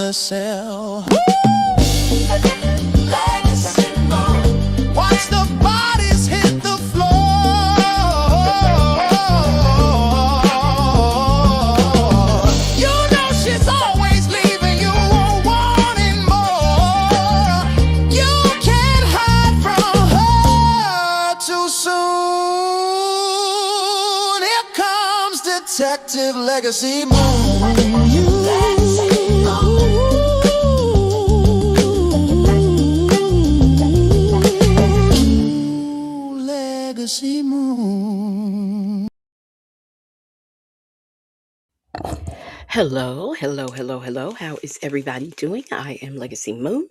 the cell. Legacy mode. Watch the bodies hit the floor. You know she's always leaving you wanting more. You can't hide from her too soon. Here comes Detective Legacy Moon. Legacy Moon. Hello, hello, hello, hello. How is everybody doing? I am Legacy Moon,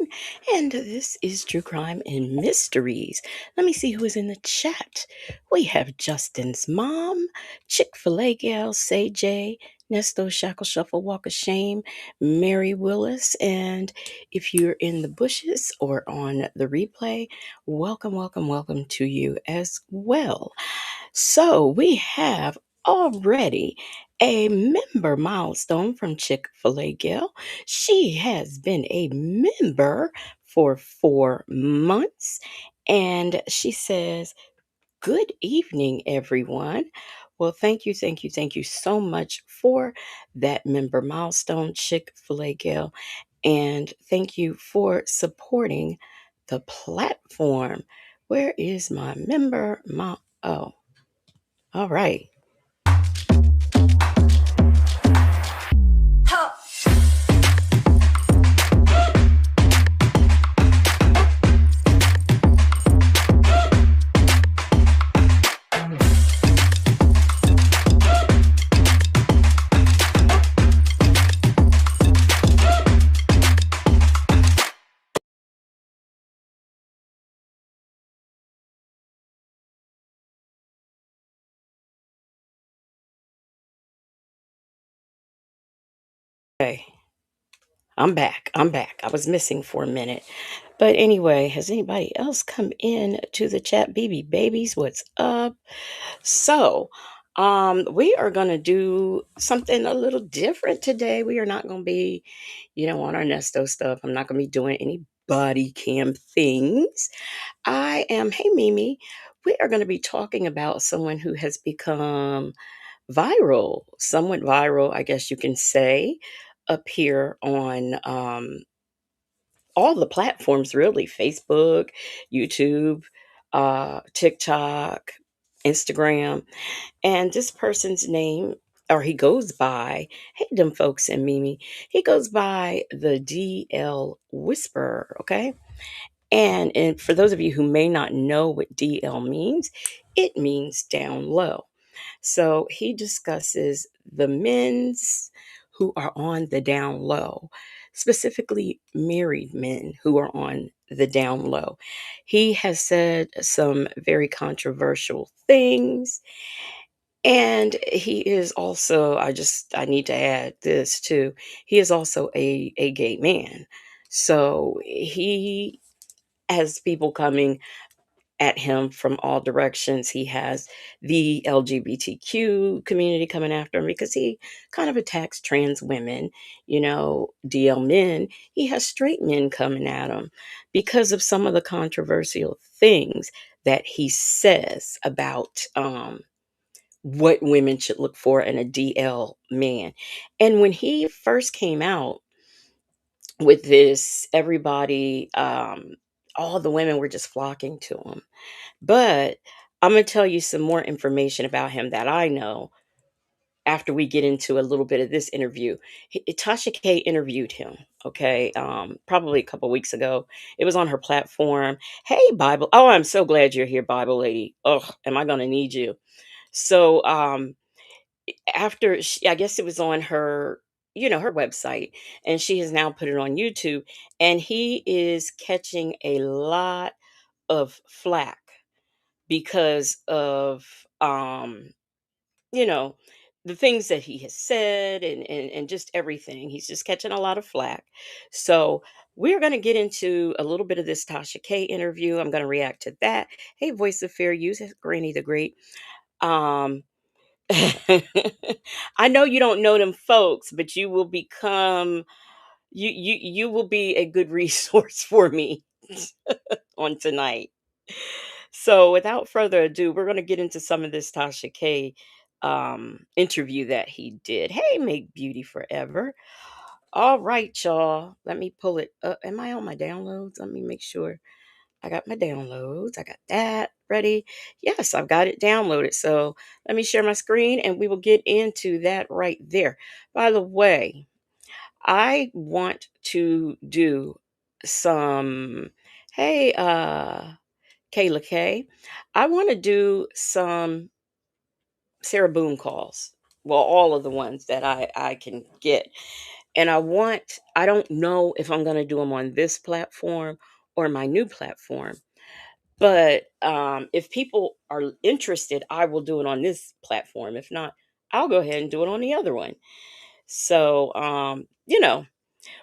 and this is True Crime and Mysteries. Let me see who is in the chat. We have Justin's mom, Chick-fil-A gal, Say J, Nesto Shackle Shuffle Walk of Shame, Mary Willis, and if you're in the bushes or on the replay, welcome, welcome, welcome to you as well. So we have already a member milestone from Chick fil A Gal. She has been a member for 4 months. And she says, "Good evening, everyone." Well, thank you, thank you, thank you so much for that member milestone, Chick fil A Gal. And thank you for supporting the platform. Where is my member? Oh, all right. Okay. I'm back. I'm back. I was missing for a minute. But anyway, has anybody else come in to the chat? BB babies, what's up? So, we are going to do something a little different today. We are not going to be, on our Nesto stuff. I'm not going to be doing any body cam things. Hey Mimi, we are going to be talking about someone who has become viral, somewhat viral, I guess you can say, up here on all the platforms really: Facebook, YouTube, TikTok, Instagram. And this person's name, or he goes by, hey, them folks and Mimi, he goes by the DL Whisperer, okay? And for those of you who may not know what DL means, it means down low. So he discusses the men's who are on the down low, specifically married men who are on the down low. He has said some very controversial things. And he is also, I need to add this too. He is also a gay man. So he has people coming at him from all directions. He has the LGBTQ community coming after him because he kind of attacks trans women, DL men. He has straight men coming at him because of some of the controversial things that he says about what women should look for in a DL man. And when he first came out with this, everybody, all the women were just flocking to him. But I'm going to tell you some more information about him that I know after we get into a little bit of this interview. Tasha K interviewed him, okay, probably a couple weeks ago. It was on her platform. Hey, Bible. Oh, I'm so glad you're here, Bible lady. Oh, am I going to need you? So after, I guess it was on her, her website, and she has now put it on YouTube, and he is catching a lot of flack because of you know the things that he has said, and just everything. He's just catching a lot of flack. So we're going to get into a little bit of this Tasha K interview. I'm going to react to that. Hey, Voice of Fair Use, Granny the Great. um I know you don't know them folks, but you will become You will be a good resource for me on tonight. So, without further ado, we're going to get into some of this Tasha K interview that he did. Hey, make beauty forever. All right, y'all. Let me pull it up. Am I on my downloads? Let me make sure I got my downloads. I got that ready. Yes, I've got it downloaded. So let me share my screen and we will get into that right there. By the way, I want to do some, hey, Kayla K. I want to do some Sarah Boom calls. Well, all of the ones that I can get. And I don't know if I'm going to do them on this platform or my new platform. But if people are interested, I will do it on this platform. If not, I'll go ahead and do it on the other one. So,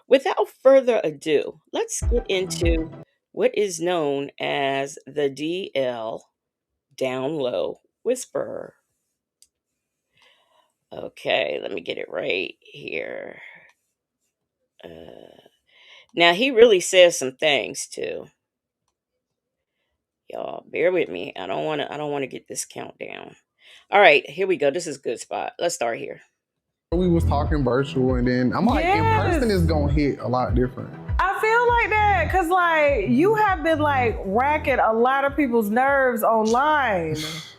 without further ado, let's get into what is known as the DL Down Low Whisperer. Okay, let me get it right here. Now he really says some things too. Y'all, bear with me. I don't want to get this countdown. All right, here we go. This is a good spot. Let's start here. We was talking virtual, and then I'm like, in person is gonna hit a lot different. I feel like that because, like, you have been like racking a lot of people's nerves online.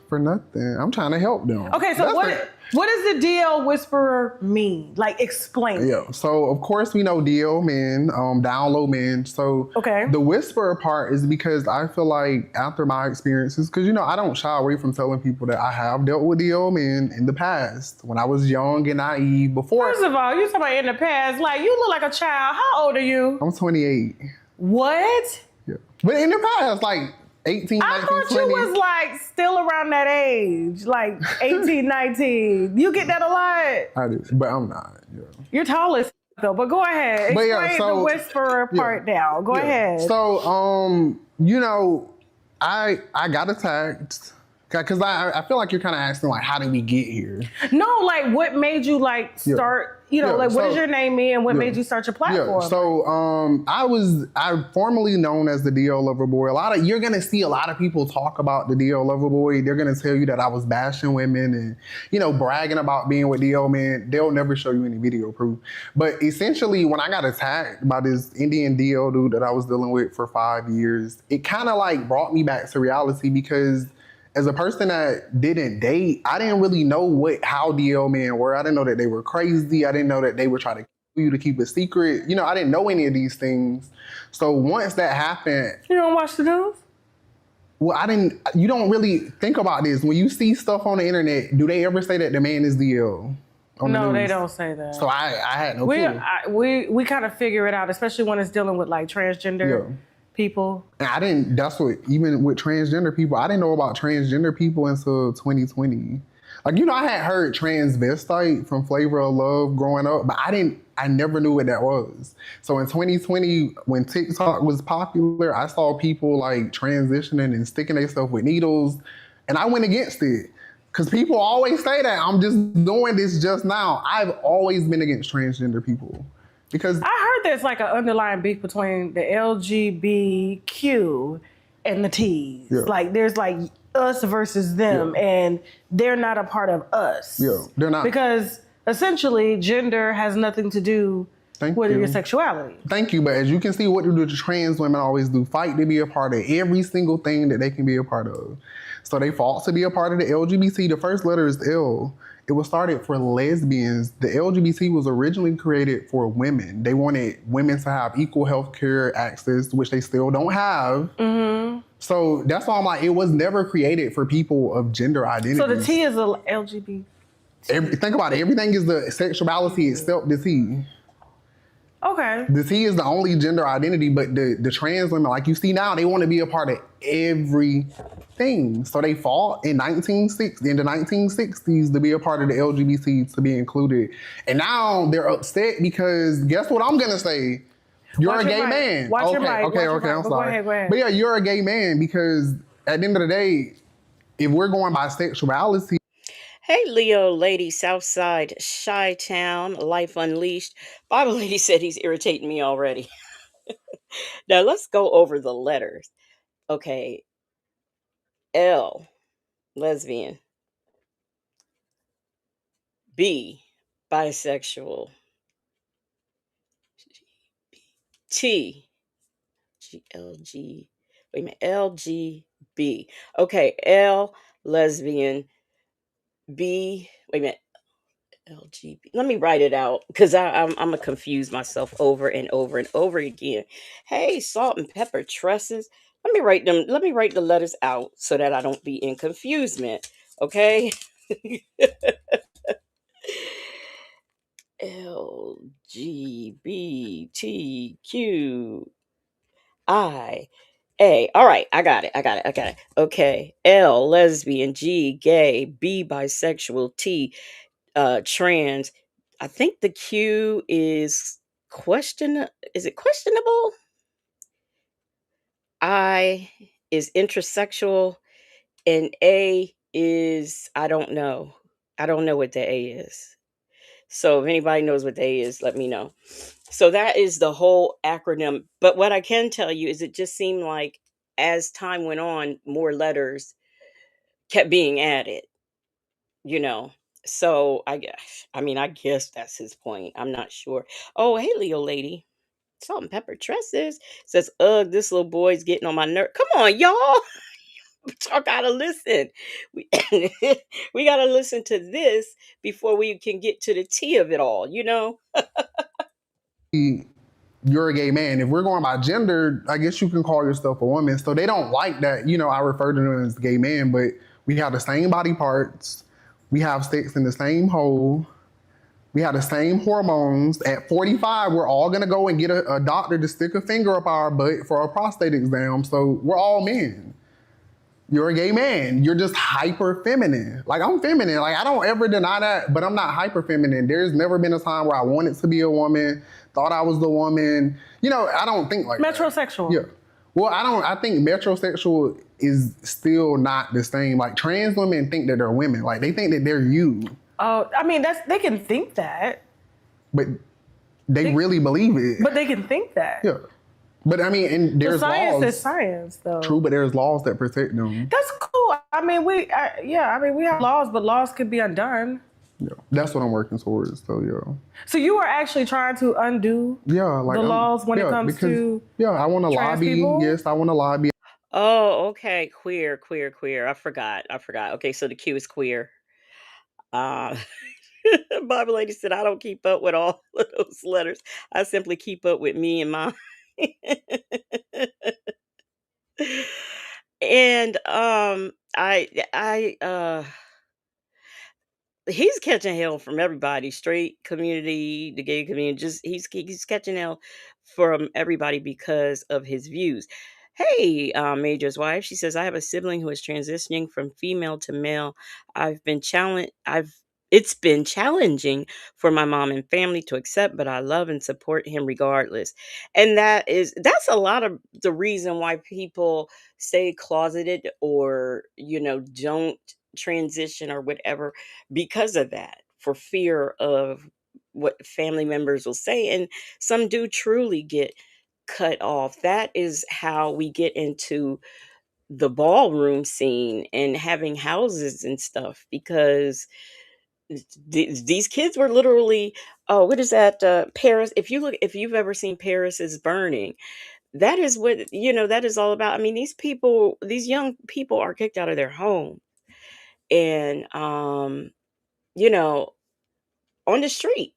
For nothing. I'm trying to help them. Okay, so what does the DL Whisperer mean? Like, explain it. Yeah. So of course we know DL men, down low men. So Okay. the whisperer part is because I feel like after my experiences, because I don't shy away from telling people that I have dealt with DL men in the past when I was young and naive before. First of all, you talking about in the past, like you look like a child. How old are you? I'm 28. What? Yeah. But in the past, like 18, I 19, thought 20. you was like still around that age, like 18, 19. You get that a lot? I do, but I'm not. Yeah. You're tall as though, but go ahead. But Explain yeah, so- the Whisperer part now. Go ahead. So, I got attacked because I feel like you're kind of asking like, how did we get here? No, like what made you like start, like what does your name mean and what made you start your platform? Yeah. So I formerly known as the DL Lover Boy. You're gonna see a lot of people talk about the DL Lover Boy. They're gonna tell you that I was bashing women and bragging about being with DL men. They'll never show you any video proof. But essentially, when I got attacked by this Indian DL dude that I was dealing with for 5 years, it kind of like brought me back to reality because as a person that didn't date, I didn't really know how DL men were. I didn't know that they were crazy. I didn't know that they were trying to kill you to keep a secret. I didn't know any of these things. So once that happened... You don't watch the news? Well, you don't really think about this. When you see stuff on the internet, do they ever say that the man is DL? No, they don't say that. So I had no clue. We kind of figure it out, especially when it's dealing with like transgender people. And even with transgender people, I didn't know about transgender people until 2020. Like, I had heard transvestite from Flavor of Love growing up, but I never knew what that was. So in 2020, when TikTok was popular, I saw people like transitioning and sticking themselves with needles, and I went against it. Because people always say that I'm just doing this just now. I've always been against transgender people. Because I heard there's like an underlying beef between the LGBTQ and the T's. Yeah. Like there's like us versus them, and they're not a part of us. Yeah, they're not. Because essentially gender has nothing to do with your sexuality. Thank you, but as you can see, what do the trans women always do? Fight to be a part of every single thing that they can be a part of. So they fought to be a part of the LGBT. The first letter is L. It was started for lesbians. The LGBT was originally created for women. They wanted women to have equal healthcare access, which they still don't have. Mm-hmm. So that's why I'm like, it was never created for people of gender identity. So the T is a LGBT. Think about it. Everything is the sexuality except the T. Okay. The T is the only gender identity, but the trans women, like you see now, they want to be a part of everything. So they fought in the 1960s to be a part of the LGBT, to be included. And now they're upset because guess what I'm going to say? You're a gay man. Watch your mic. Okay, I'm sorry. Go ahead. But yeah, you're a gay man because at the end of the day, if we're going by sexuality. Hey, Leo, lady, Southside, Chi Town, Life Unleashed. Bible lady said he's irritating me already. Now let's go over the letters. Okay, L, lesbian. B, bisexual. T, GLG. Wait a minute, LGB. Okay, L, lesbian. B, wait a minute, LGB. Let me write it out because I'm gonna confuse myself over and over and over again. Hey, salt and pepper trusses. Let me write them. Let me write the letters out so that I don't be in confusement. Okay. LGBTQIA. All right, I got it. I got it. I got it. Okay. L, lesbian. G, gay. B, bisexual. T, trans. I think the Q is question. Is it questionable? I is intersexual, and A is I don't know. I don't know what the A is. So if anybody knows what the A is, let me know. So that is the whole acronym. But what I can tell you is it just seemed like as time went on, more letters kept being added, you know. So I guess that's his point. I'm not sure. Oh, hey Leo lady. Salt and pepper tresses says, ugh, this little boy's getting on my nerve. Come on, y'all. Y'all gotta listen. We, we gotta listen to this before we can get to the tea of it all, you know? You're a gay man. If we're going by gender, I guess you can call yourself a woman. So they don't like that, I refer to them as gay man, but we have the same body parts. We have sex in the same hole. We have the same hormones. At 45, we're all gonna go and get a doctor to stick a finger up our butt for a prostate exam. So we're all men. You're a gay man. You're just hyper feminine. Like I'm feminine. Like I don't ever deny that, but I'm not hyper feminine. There's never been a time where I wanted to be a woman, thought I was the woman. I don't think like that. Metrosexual. Yeah. Well, I think metrosexual is still not the same. Like trans women think that they're women. Like they think that they're you. Oh, I mean, they can think that. But they really believe it. But they can think that. Yeah. But I mean, and The there's science laws. is science, though. True, but there's laws that protect them. That's cool. I mean, we have laws, but laws could be undone. Yeah, that's what I'm working towards. So yeah. So you are actually trying to undo Yeah, like the laws when it comes to I want to trans lobby. people? Yes, I want to lobby. Oh, okay. Queer, queer, queer. I forgot. I forgot. Okay, so the Q is queer. Uh Bible lady said I don't keep up with all of those letters. I simply keep up with me and mine. And he's catching hell from everybody, straight community, the gay community. Just he's catching hell from everybody because of his views. Hey, Major's wife, she says I have a sibling who is transitioning from female to male. I've been challenged. I've It's been challenging for my mom and family to accept, but I love and support him regardless. And that's a lot of the reason why people stay closeted or don't transition or whatever because of that, for fear of what family members will say. And some do truly get cut off. That is how we get into the ballroom scene and having houses and stuff, because these kids were literally, oh, what is that, Paris? If you've ever seen Paris is Burning, that is what that is all about. I mean, these young people are kicked out of their home, and you know on the street.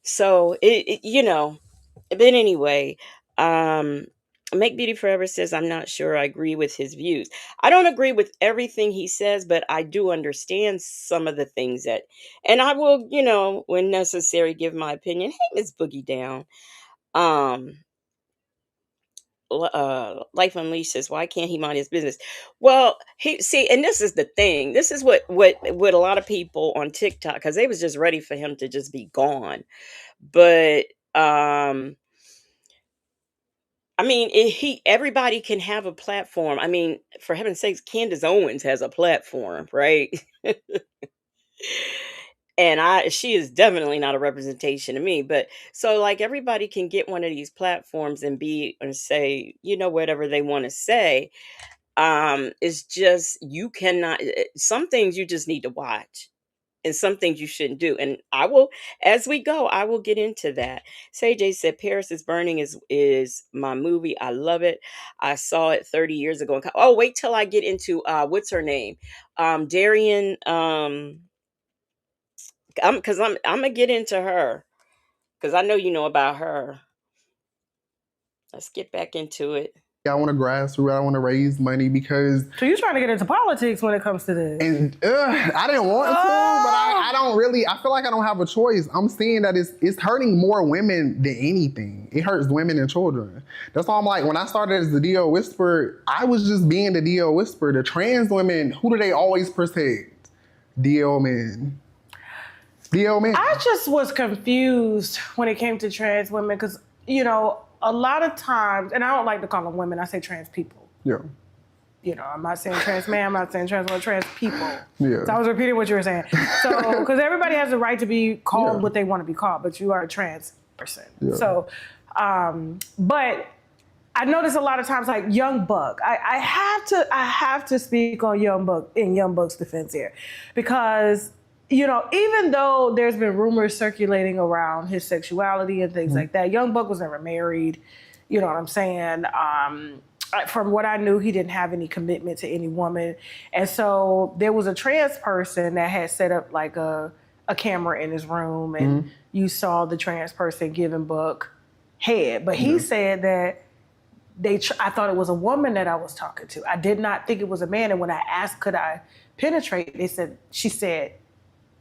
So but anyway, um Make Beauty Forever says, I'm not sure I agree with his views. I don't agree with everything he says, but I do understand some of the things that, and I will, when necessary, give my opinion. Hey, Miss Boogie Down. Um, Life Unleashed says, why can't he mind his business? Well, he see, and this is the thing. This is what a lot of people on TikTok, because they was just ready for him to just be gone. But I mean, everybody can have a platform. I mean, for heaven's sakes, Candace Owens has a platform, right? And she is definitely not a representation of me. But so like everybody can get one of these platforms and be and say, whatever they want to say. It's just you cannot some things you just need to watch and some things you shouldn't do. And I will, as we go, I will get into that. Say Jay said Paris is Burning is my movie. I love it. I saw it 30 years ago. Oh, wait till I get into what's her name? Darian I'm gonna get into her because I know you know about her. Let's get back into it. I want to grassroots. I want to raise money because, So you're trying to get into politics when it comes to this? and I didn't want to, but I don't really. I feel like I don't have a choice. I'm seeing that it's hurting more women than anything. It hurts women and children. That's why I'm like, when I started as the DL Whisperer, I was just being the DL Whisperer. The trans women, who do they always protect? DL men. DL men. I just was confused when it came to trans women because, a lot of times, and I don't like to call them women, I say trans people. Yeah. I'm not saying trans man, I'm not saying trans woman, trans people. Yeah. So I was repeating what you were saying. So, because everybody has the right to be called Yeah. what they want to be called, but you are a trans person. Yeah. So, but I notice a lot of times, like Young Buck, I have to speak on Young Buck in Young Buck's defense here, because even though there's been rumors circulating around his sexuality and things like that, Young Buck was never married. You know what I'm saying? From what I knew, he didn't have any commitment to any woman. And so there was a trans person that had set up like a camera in his room, and you saw the trans person giving Buck head. But he said that I thought it was a woman that I was talking to. I did not think it was a man. And when I asked, could I penetrate,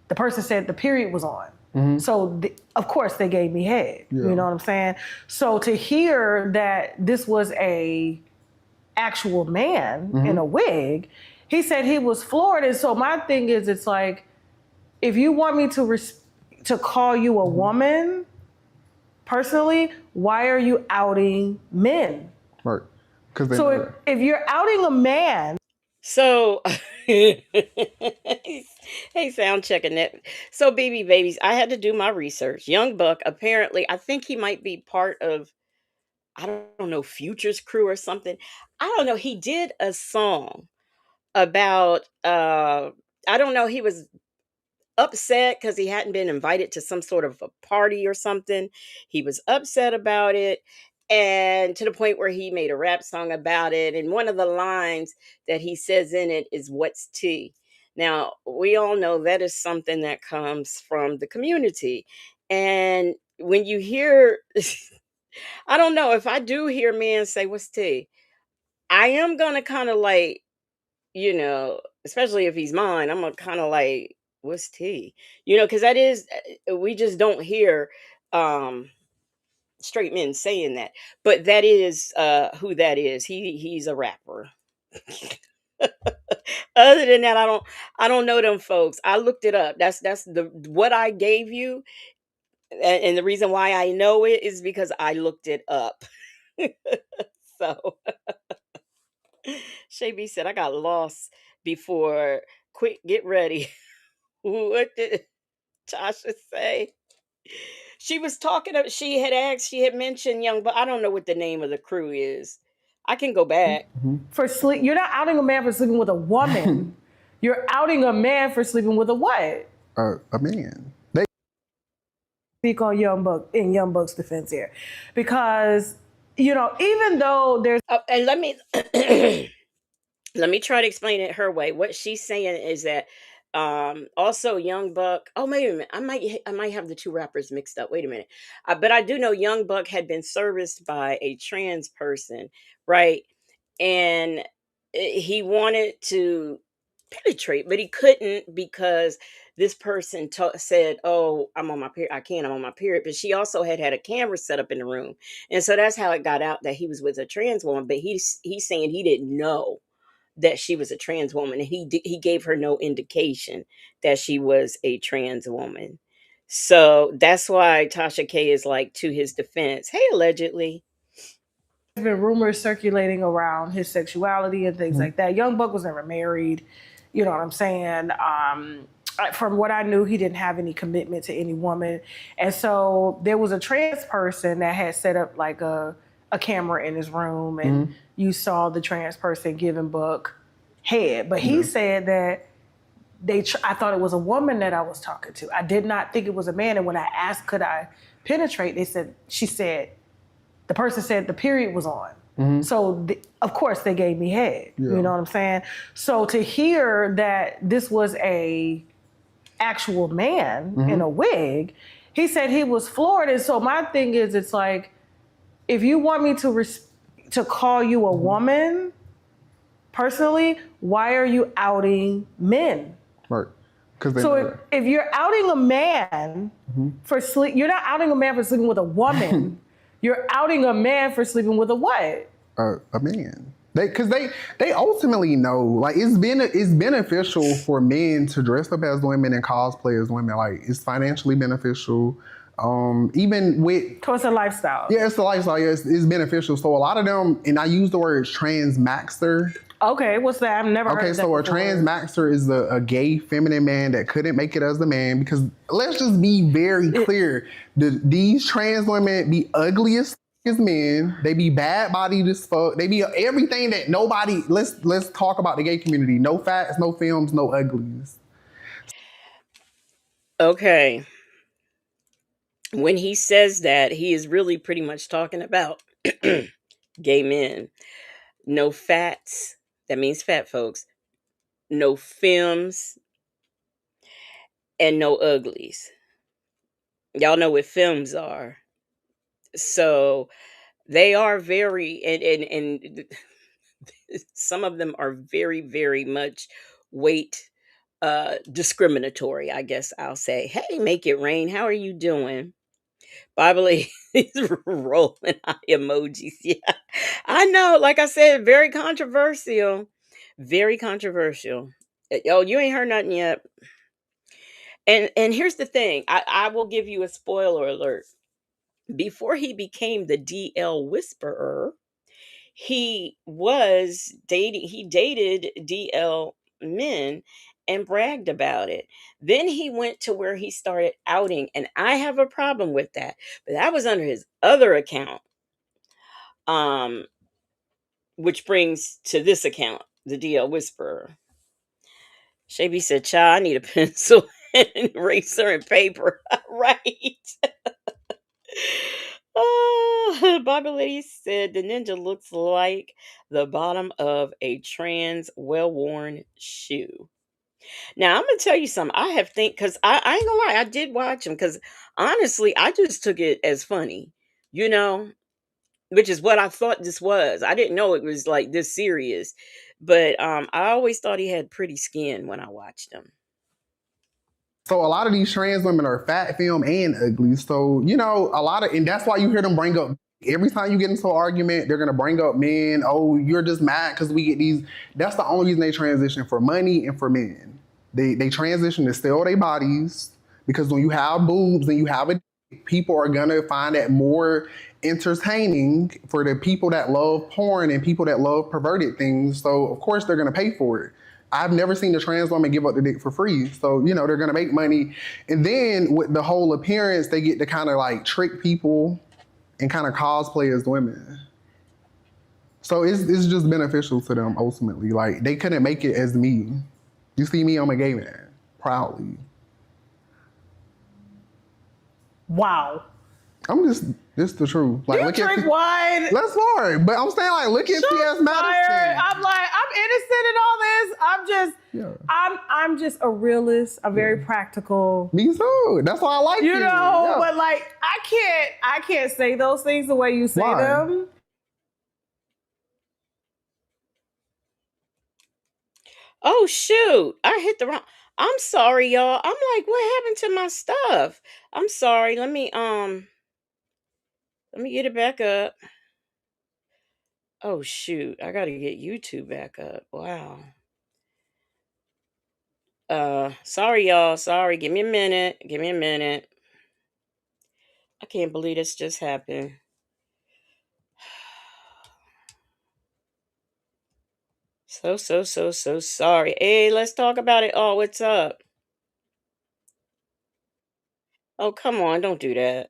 the person said the period was on. So of course they gave me head. Yeah. You know what I'm saying? So to hear that this was a actual man in a wig, he said he was floored. And so my thing is, it's like, if you want me to call you a woman, personally, why are you outing men? Right. Because So if you're outing a man. So, hey, sound checking that. So, BB babies, I had to do my research. Young Buck, apparently, I think he might be part of, I don't know, Future's crew or something. I don't know. He did a song about, I don't know, he was upset because he hadn't been invited to some sort of a party or something. He was upset about it. And to the point where he made a rap song about it. And one of the lines that he says in it is, "What's tea?" Now, we all know that is something that comes from the community. And when you hear, I don't know, if I do hear men say, "What's tea?" I am going to kind of like, especially if he's mine, I'm gonna kind of like, what's tea? Because that is, we just don't hear um straight men saying that. But that is who that is. He's a rapper. Other than that, I don't know them folks. I looked it up. That's the what I gave you, and the reason why I know it is because I looked it up. So Shay B said I got lost before. Quick, get ready. What did Tasha say? She was talking. She had asked. She had mentioned Young, but I don't know what the name of the crew is. I can go back. For sleep, you're not outing a man for sleeping with a woman. You're outing a man for sleeping with a what? a man. Speak on Young Buck in Young Buck's defense here, because even though there's And let me let me try to explain it her way. What she's saying is that also Young Buck. Oh, wait a minute. I might have the two rappers mixed up. Wait a minute. But I do know Young Buck had been serviced by a trans person, right? And he wanted to penetrate, but he couldn't because this person said, "Oh, I'm on my period. I can't. I'm on my period." But she also had a camera set up in the room, and so that's how it got out that he was with a trans woman. But he's saying he didn't know that she was a trans woman, and he gave her no indication that she was a trans woman. So that's why Tasha K is like, to his defense, hey, allegedly. been rumors circulating around his sexuality and things like that. Young Buck was never married. You know what I'm saying? from what I knew, he didn't have any commitment to any woman. And so there was a trans person that had set up like a camera in his room, and you saw the trans person giving Buck head. But he said that I thought it was a woman that I was talking to. I did not think it was a man. And when I asked, could I penetrate, she said, the person said the period was on. So of course they gave me head. You know what I'm saying? So to hear that this was a actual man in a wig, he said he was floored. And so my thing is, it's like, if you want me to call you a woman, personally, why are you outing men? Right. So if you're outing a man for you're not outing a man for sleeping with a woman. You're outing a man for sleeping with a what? A man. Because they ultimately know, like, it's beneficial for men to dress up as women and cosplay as women. Like, it's financially beneficial. Even with... So it's a lifestyle. Yeah, it's a lifestyle. Yeah, it's beneficial. So a lot of them, and I use the word transmaxer. Okay, what's that? I've never heard of that. Okay, so a transmaxer is a gay feminine man that couldn't make it as a man, because let's just be very clear. These trans women be ugly as men. They be bad bodied as fuck. They be everything that nobody... Let's talk about the gay community. No fats, no films, no uglies. Okay. When he says that, he is really pretty much talking about gay men. No fats. That means fat folks. No films. And no uglies. Y'all know what films are. So they are very, and some of them are very, very much weight discriminatory, I guess I'll say. Hey, make it rain. How are you doing? Bible is rolling eye emojis. Yeah. I know, like I said, very controversial. Very controversial. Oh, you ain't heard nothing yet. And here's the thing. I will give you a spoiler alert. Before he became the DL Whisperer, he dated DL men and bragged about it. Then he went to where he started outing, and I have a problem with that. But that was under his other account. Which brings to this account, the DL Whisperer. Shaby said, "Child, I need a pencil and eraser and paper." Right. Bobby Lady said the ninja looks like the bottom of a trans well-worn shoe. Now I'm gonna tell you something. I have think because I ain't gonna lie, I did watch him because honestly, I just took it as funny, you know, which is what I thought this was. I didn't know it was like this serious, but I always thought he had pretty skin when I watched him. So a lot of these trans women are fat, film, and ugly. So, you know, and that's why you hear them bring up, every time you get into an argument, they're going to bring up men. Oh, you're just mad because we get these. That's the only reason they transition, for money and for men. They transition to sell their bodies, because when you have boobs and you have a, people are going to find that more entertaining for the people that love porn and people that love perverted things. So, of course, they're going to pay for it. I've never seen a trans woman give up the dick for free. So, you know, they're going to make money. And then with the whole appearance, they get to kind of like trick people and kind of cosplay as women. So it's just beneficial to them ultimately. Like, they couldn't make it as me. You see me, I'm a gay man, proudly. Wow. I'm just the truth. Like, You drink wine. That's hard. But I'm saying, like, look at T.S. Madison. I'm like, I'm innocent in all this. I'm just a realist. I'm very practical. Me too. That's why I like you. You know, but like, I can't say those things the way you say them. Oh shoot, I hit the wrong. I'm sorry, y'all. I'm like, what happened to my stuff? I'm sorry. Let me get it back up. Oh shoot, I gotta get YouTube back up. Wow. Sorry, y'all. Sorry. Give me a minute. Give me a minute. I can't believe this just happened. So sorry. Hey, let's talk about it. Oh, what's up? Oh, come on, don't do that.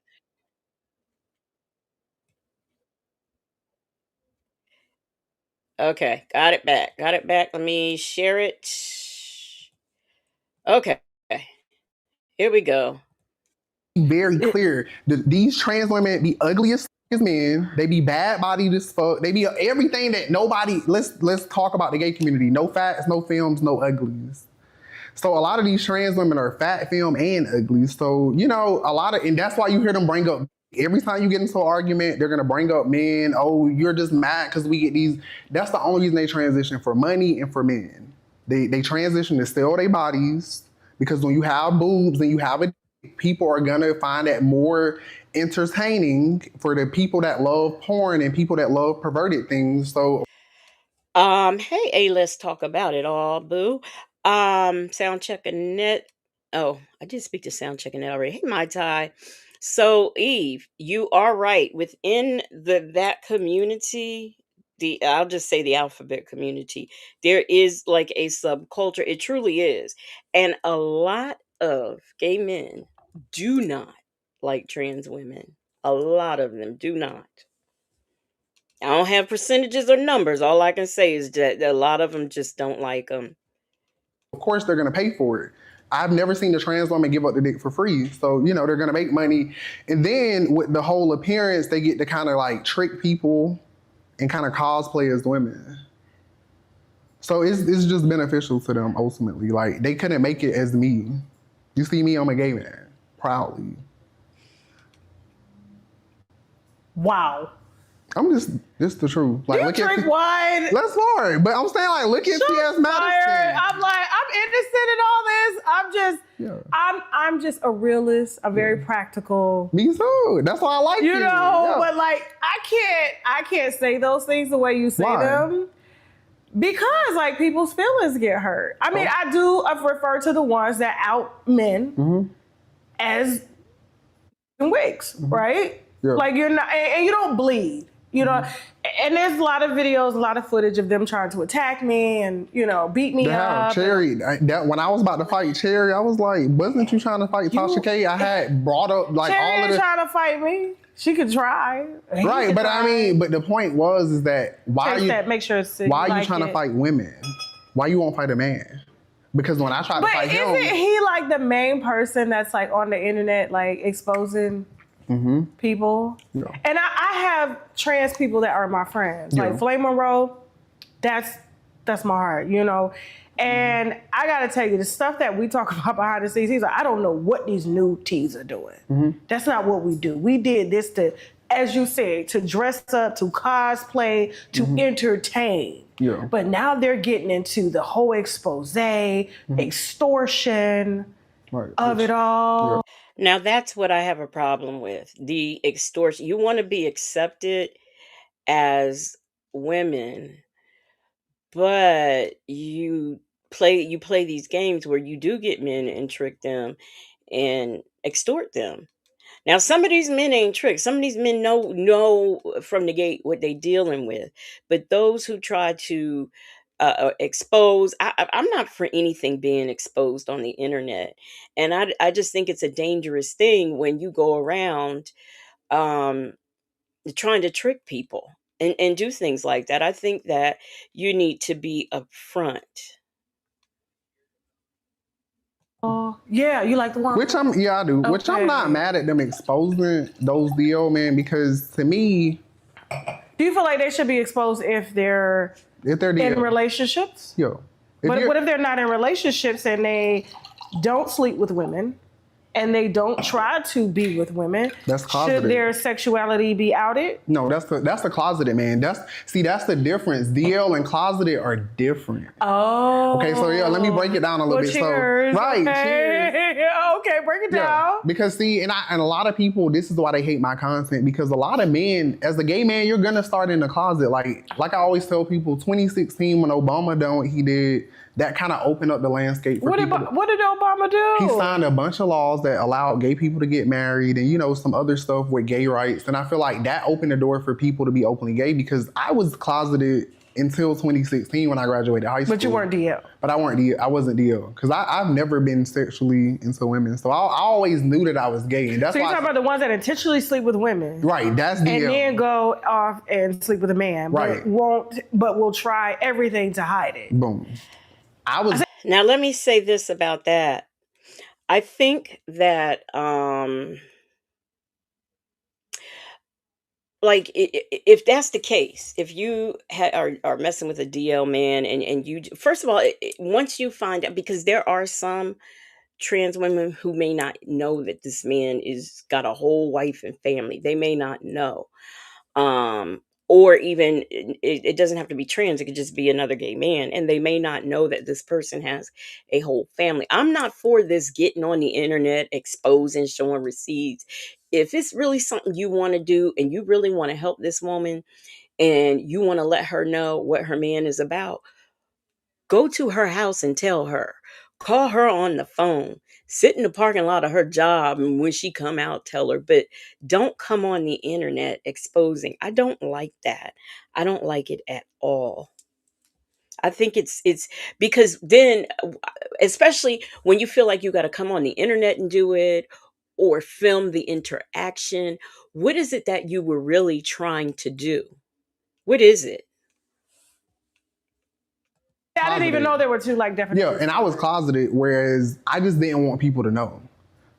Okay, got it back. Got it back. Let me share it. Okay, here we go. Very It, clear. These trans women be ugly as men. They be bad bodied as fuck. They be everything that nobody. Let's talk about the gay community. No fats, no films, no uglies. So a lot of these trans women are fat, film, and ugly. So a lot of, and that's why you hear them bring up every time you get into an argument. They're gonna bring up men. Oh, you're just mad because we get these. That's the only reason they transition, for money and for men. They transition to sell their bodies because when you have boobs and you have a, people are gonna find that more entertaining for the people that love porn and people that love perverted things. So Hey, let's talk about it all, boo. Sound checking net. Oh, I did speak to sound checking net already. Hey, my tie. So, Eve, you are right. Within that community, the I'll just say the alphabet community, there is like a subculture. It truly is, and a lot of gay men do not like trans women. A lot of them do not. I don't have percentages or numbers. All I can say is that a lot of them just don't like them. of course they're gonna pay for it. I've never seen a trans woman give up the dick for free. So, they're gonna make money. And then with the whole appearance, they get to kind of like trick people and kind of cosplay as women. So it's just beneficial to them ultimately. Like they couldn't make it as me. You see me, I'm a gay man. Proudly. wow. I'm just the truth. Like You look drink at wine. that's hard. But I'm saying like look at T.S. Madison. Fired. I'm like, I'm interested in all this. I'm just a realist. I'm very practical. Me too. That's why I like you. Yeah. But like I can't say those things the way you say Why? them. Because like people's feelings get hurt. I mean, I do refer to the ones that out men as wigs, right? Yeah. Like you're not, and you don't bleed. And there's a lot of videos, a lot of footage of them trying to attack me and, beat me up. Cherry, when I was about to fight Cherry, I was like, wasn't you trying to fight Tasha K? I had brought up like Cherry all of ain't the... trying to fight me. She could try. Right, but I mean, but the point is that why Taste are you, that, make sure it's why are you like trying to fight women? Why you won't fight a man? Because when I try to But fight him... isn't he like the main person that's like on the internet, like exposing people? Yeah. And I have trans people that are my friends. Yeah. Like Flame Monroe, that's my heart, And I gotta tell you, the stuff that we talk about behind the scenes, he's like, I don't know what these new tees are doing. That's not what we do. We did this to, as you said, to dress up, to cosplay, to entertain. Yeah. But now they're getting into the whole expose, extortion of it all. Now that's what I have a problem with. The extortion. You want to be accepted as women, but you play these games where you do get men and trick them and extort them. Now some of these men ain't tricked. Some of these men know from the gate what they dealing with. But those who try to expose, I'm not for anything being exposed on the internet, and I just think it's a dangerous thing when you go around um, trying to trick people and do things like that. I think that you need to be upfront. Oh, yeah, you like the one? I do. Which I'm not mad at them exposing those deal, man, because to me... Do you feel like they should be exposed if they're in relationships? Yo. But what if they're not in relationships and they don't sleep with women and they don't try to be with women? That's closeted. Should their sexuality be outed? No, that's the closeted, man. That's the difference. DL and closeted are different. Oh. Okay, so let me break it down a little bit. Cheers. So right, Okay. cheers. Okay, break it down. Because and a lot of people, this is why they hate my content, because a lot of men, as a gay man, you're gonna start in the closet. Like I always tell people, 2016 when Obama done what he did, that kind of opened up the landscape for people. What did Obama do? He signed a bunch of laws that allowed gay people to get married and, some other stuff with gay rights. And I feel like that opened the door for people to be openly gay, because I was closeted until 2016 when I graduated high school. But you weren't DL. But I weren't DL. I wasn't DL because I've never been sexually into women, so I always knew that I was gay, and that's So you're why. talking about the ones that intentionally sleep with women, Right, that's DL. and then go off and sleep with a man, Right. but will try everything to hide it. Boom. I was Now, let me say this about that. I think that, like, if that's the case, if you are messing with a DL man, and you, first of all, once you find out, because there are some trans women who may not know that this man is got a whole wife and family. They may not know. Or even it doesn't have to be trans, it could just be another gay man, and they may not know that this person has a whole family. I'm not for this getting on the internet, exposing, showing receipts. If it's really something you want to do and you really want to help this woman and you want to let her know what her man is about, go to her house and tell her. Call her on the phone. Sit in the parking lot of her job, and when she come out, tell her. But don't come on the internet exposing. I don't like that. I don't like it at all. I think it's because then, especially when you feel like you got to come on the internet and do it, or film the interaction. What is it that you were really trying to do? What is it? I didn't even know there were two like definitions. Yeah, and I was closeted, whereas I just didn't want people to know.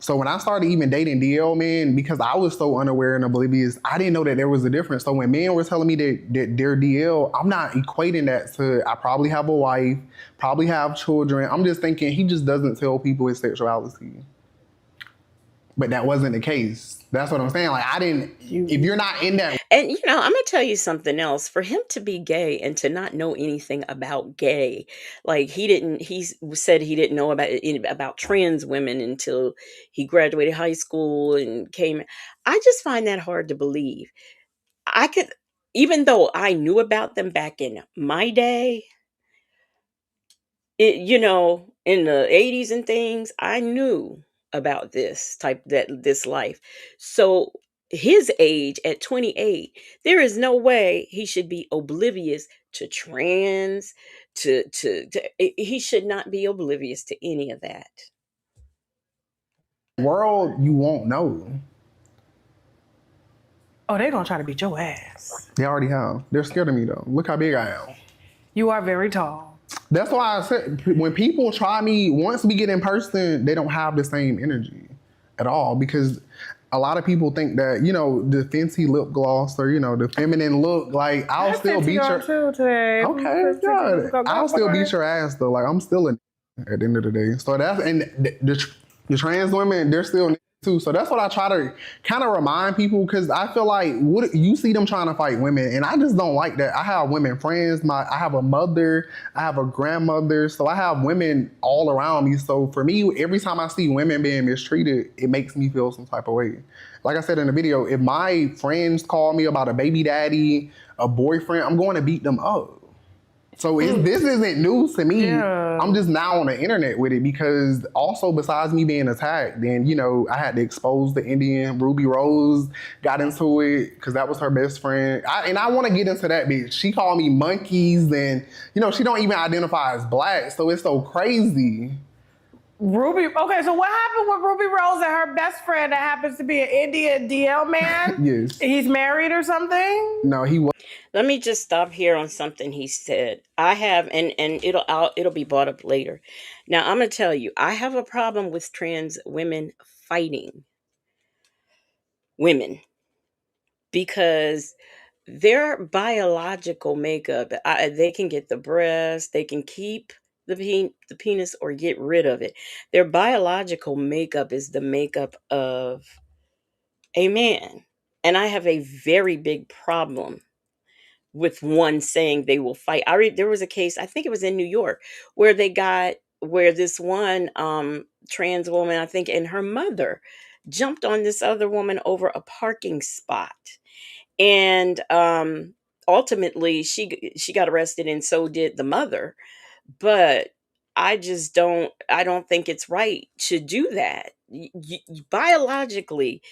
So when I started even dating DL men, because I was so unaware and oblivious, I didn't know that there was a difference. So when men were telling me that they're DL, I'm not equating that to I probably have a wife, probably have children. I'm just thinking he just doesn't tell people his sexuality. But that wasn't the case. That's what I'm saying. Like I didn't. If you're not in that, And I'm gonna tell you something else. For him to be gay and to not know anything about gay, like he said he didn't know about trans women until he graduated high school and came. I just find that hard to believe. I could, even though I knew about them back in my day, in the 80s and things, I knew about this life. So his age at 28, there is no way he should be oblivious to trans, he should not be oblivious to any of that. world, you won't know. Oh, they're gonna try to beat your ass. They already have. They're scared of me though. Look how big I am. You are very tall. That's why I said when people try me, once we get in person, they don't have the same energy at all because a lot of people think that, the fancy lip gloss or, the feminine look, like I'll still beat your today. Okay, good. I'll still beat your ass though. Like I'm still at the end of the day. So the trans women, they're still too. So that's what I try to kind of remind people because I feel like what you see them trying to fight women, and I just don't like that. I have women friends. I have a mother. I have a grandmother. So I have women all around me. So for me, every time I see women being mistreated, it makes me feel some type of way. Like I said in the video, if my friends call me about a baby daddy, a boyfriend, I'm going to beat them up. So this isn't news to me. Yeah. I'm just now on the internet with it because also besides me being attacked, then, I had to expose the Indian. Ruby Rose got into it because that was her best friend. I want to get into that bitch. She called me monkeys and, she don't even identify as black. So it's so crazy. Ruby, okay, so what happened with Ruby Rose and her best friend that happens to be an Indian DL man? Yes. He's married or something? No, he was. Let me just stop here on something he said. I have, and it'll be brought up later. Now I'm gonna tell you, I have a problem with trans women fighting women because their biological makeup, they can get the breast, they can keep the penis or get rid of it. Their biological makeup is the makeup of a man, and I have a very big problem with one saying they will fight. There was a case, I think it was in New York, where this one trans woman, I think, and her mother jumped on this other woman over a parking spot. And ultimately she got arrested and so did the mother. But I don't think it's right to do that. Biologically,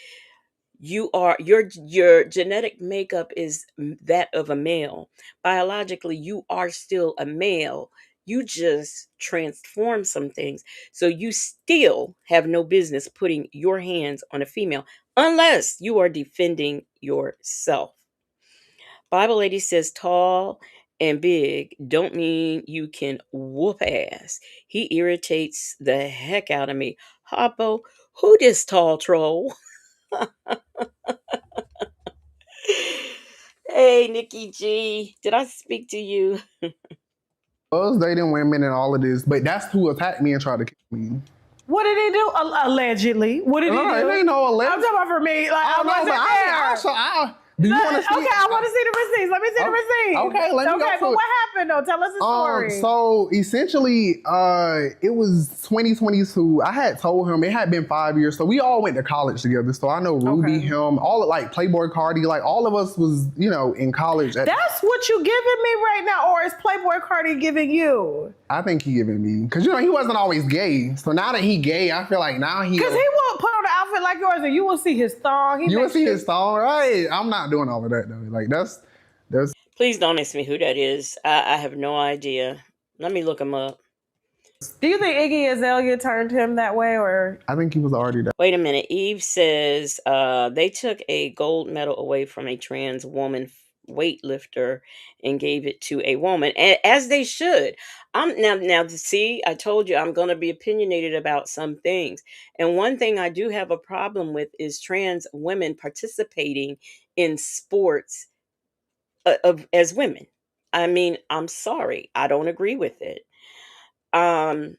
You are your genetic makeup is that of a male. Biologically, you are still a male. You just transform some things. So you still have no business putting your hands on a female unless you are defending yourself. Bible lady says tall and big don't mean you can whoop ass. He irritates the heck out of me. Hoppo, who this tall troll? Hey, Nikki G, did I speak to you? Was dating women and all of this, but that's who attacked me and tried to kill me. What did he do? Allegedly. What did he No, do? it ain't no alleged. I'm talking about for me. Like, I I don't know, wasn't but there. do you want to see? Okay, I want to see the receipts. Let me see the receipts. Okay, let me go Okay, for but it. what happened though? Tell us the story. So essentially, it was 2022. I had told him it had been 5 years, so we all went to college together. So I know Ruby, Okay. him, all of, like Playboy Cardi, like all of us was, in college. That's what you giving me right now, or is Playboy Cardi giving you? I think he giving me, because he wasn't always gay. So now that he gay, I feel like now he. Because he will put on an outfit like yours, and you will see his thong. You will see his song, right? I'm not doing all of that though. Like that's. Please don't ask me who that is. I have no idea. Let me look him up. Do you think Iggy Azalea turned him that way, or? I think he was already that. Wait a minute. Eve says they took a gold medal away from a trans woman weightlifter and gave it to a woman, as they should. I'm now see. I told you I'm going to be opinionated about some things, and one thing I do have a problem with is trans women participating in sports as women. I mean, I'm sorry, I don't agree with it. Um,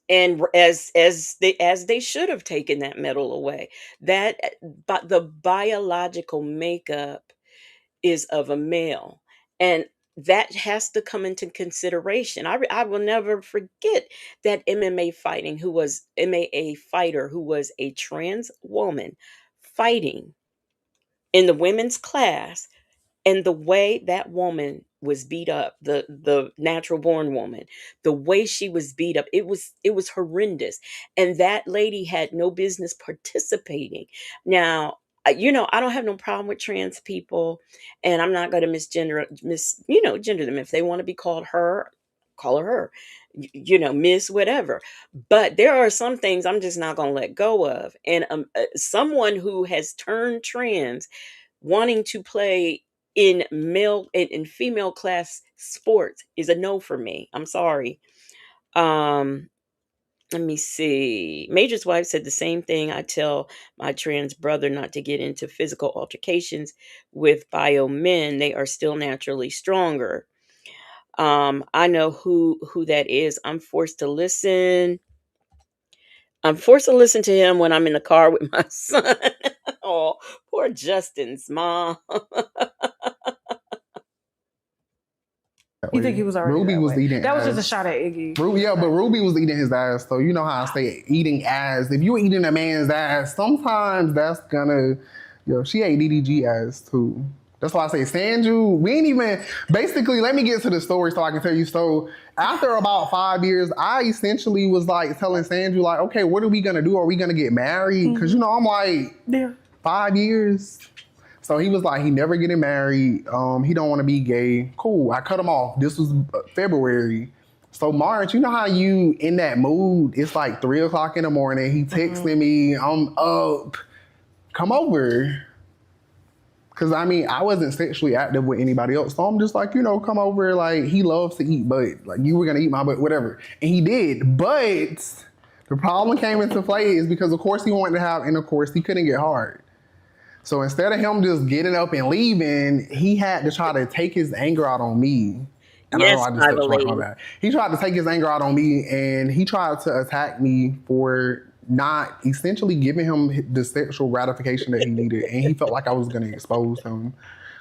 and as they should have taken that medal away. That but the biological makeup is of a male, and that has to come into consideration. I will never forget that MMA fighter who was a trans woman fighting in the women's class, and the way that woman was beat up, the natural born woman, the way she was beat up, it was horrendous, and that lady had no business participating. Now, I don't have no problem with trans people, and I'm not going to gender them. If they want to be called her, call her, miss whatever. But there are some things I'm just not going to let go of, and someone who has turned trans wanting to play in female class sports is a no for me. I'm sorry. Um let me see. Major's wife said the same thing. I tell my trans brother not to get into physical altercations with bio men. They are still naturally stronger. I know who that is. I'm forced to listen to him when I'm in the car with my son. Oh, poor Justin's mom. You think he was already Ruby that was way? eating That was ass. just a shot at Iggy. Yeah, but Ruby was eating his ass, so you know how I say eating ass. If you eating a man's ass, sometimes that's gonna, she ate DDG ass too. That's why I say Sanju, we ain't even, basically, let me get to the story so I can tell you. So after about 5 years, I essentially was like telling Sanju, like, okay, what are we gonna do? Are we gonna get married? Because, I'm like, Yeah. 5 years. So he was like, he never getting married. He don't want to be gay. Cool. I cut him off. This was February. So March, you know how you in that mood? It's like 3 o'clock in the morning. He texting me, I'm up. Come over. Cause I wasn't sexually active with anybody else. So I'm just like, come over. Like, he loves to eat butt. Like, you were gonna eat my butt, whatever. And he did. But the problem came into play is because of course he wanted to have intercourse. He couldn't get hard. So instead of him just getting up and leaving, he had to try to take his anger out on me. And Yes, I know I just Bible touched on lady. that. He tried to take his anger out on me, and he tried to attack me for not essentially giving him the sexual gratification that he needed. And he felt like I was going to expose him.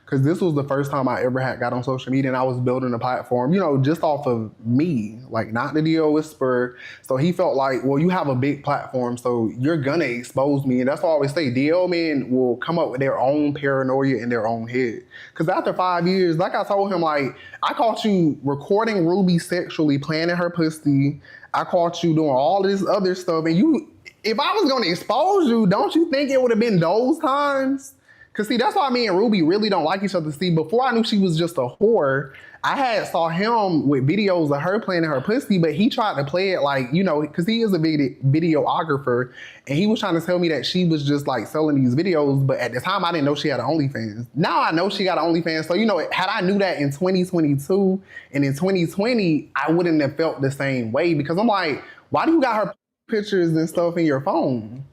Because this was the first time I ever had got on social media, and I was building a platform, just off of me, like not the DL Whisperer. So he felt like, well, you have a big platform, so you're gonna expose me. And that's why I always say DL men will come up with their own paranoia in their own head. Because after 5 years, like I told him, like, I caught you recording Ruby sexually, playing in her pussy. I caught you doing all this other stuff, and if I was gonna expose you, don't you think it would have been those times? Cause see, that's why me and Ruby really don't like each other. See, before I knew she was just a whore, I had saw him with videos of her playing in her pussy, but he tried to play it like, you know, cause he is a videographer, and he was trying to tell me that she was just like selling these videos, but at the time I didn't know she had an OnlyFans. Now I know she got an OnlyFans, so you know, had I knew that in 2022 and in 2020, I wouldn't have felt the same way because I'm like, why do you got her pictures and stuff in your phone?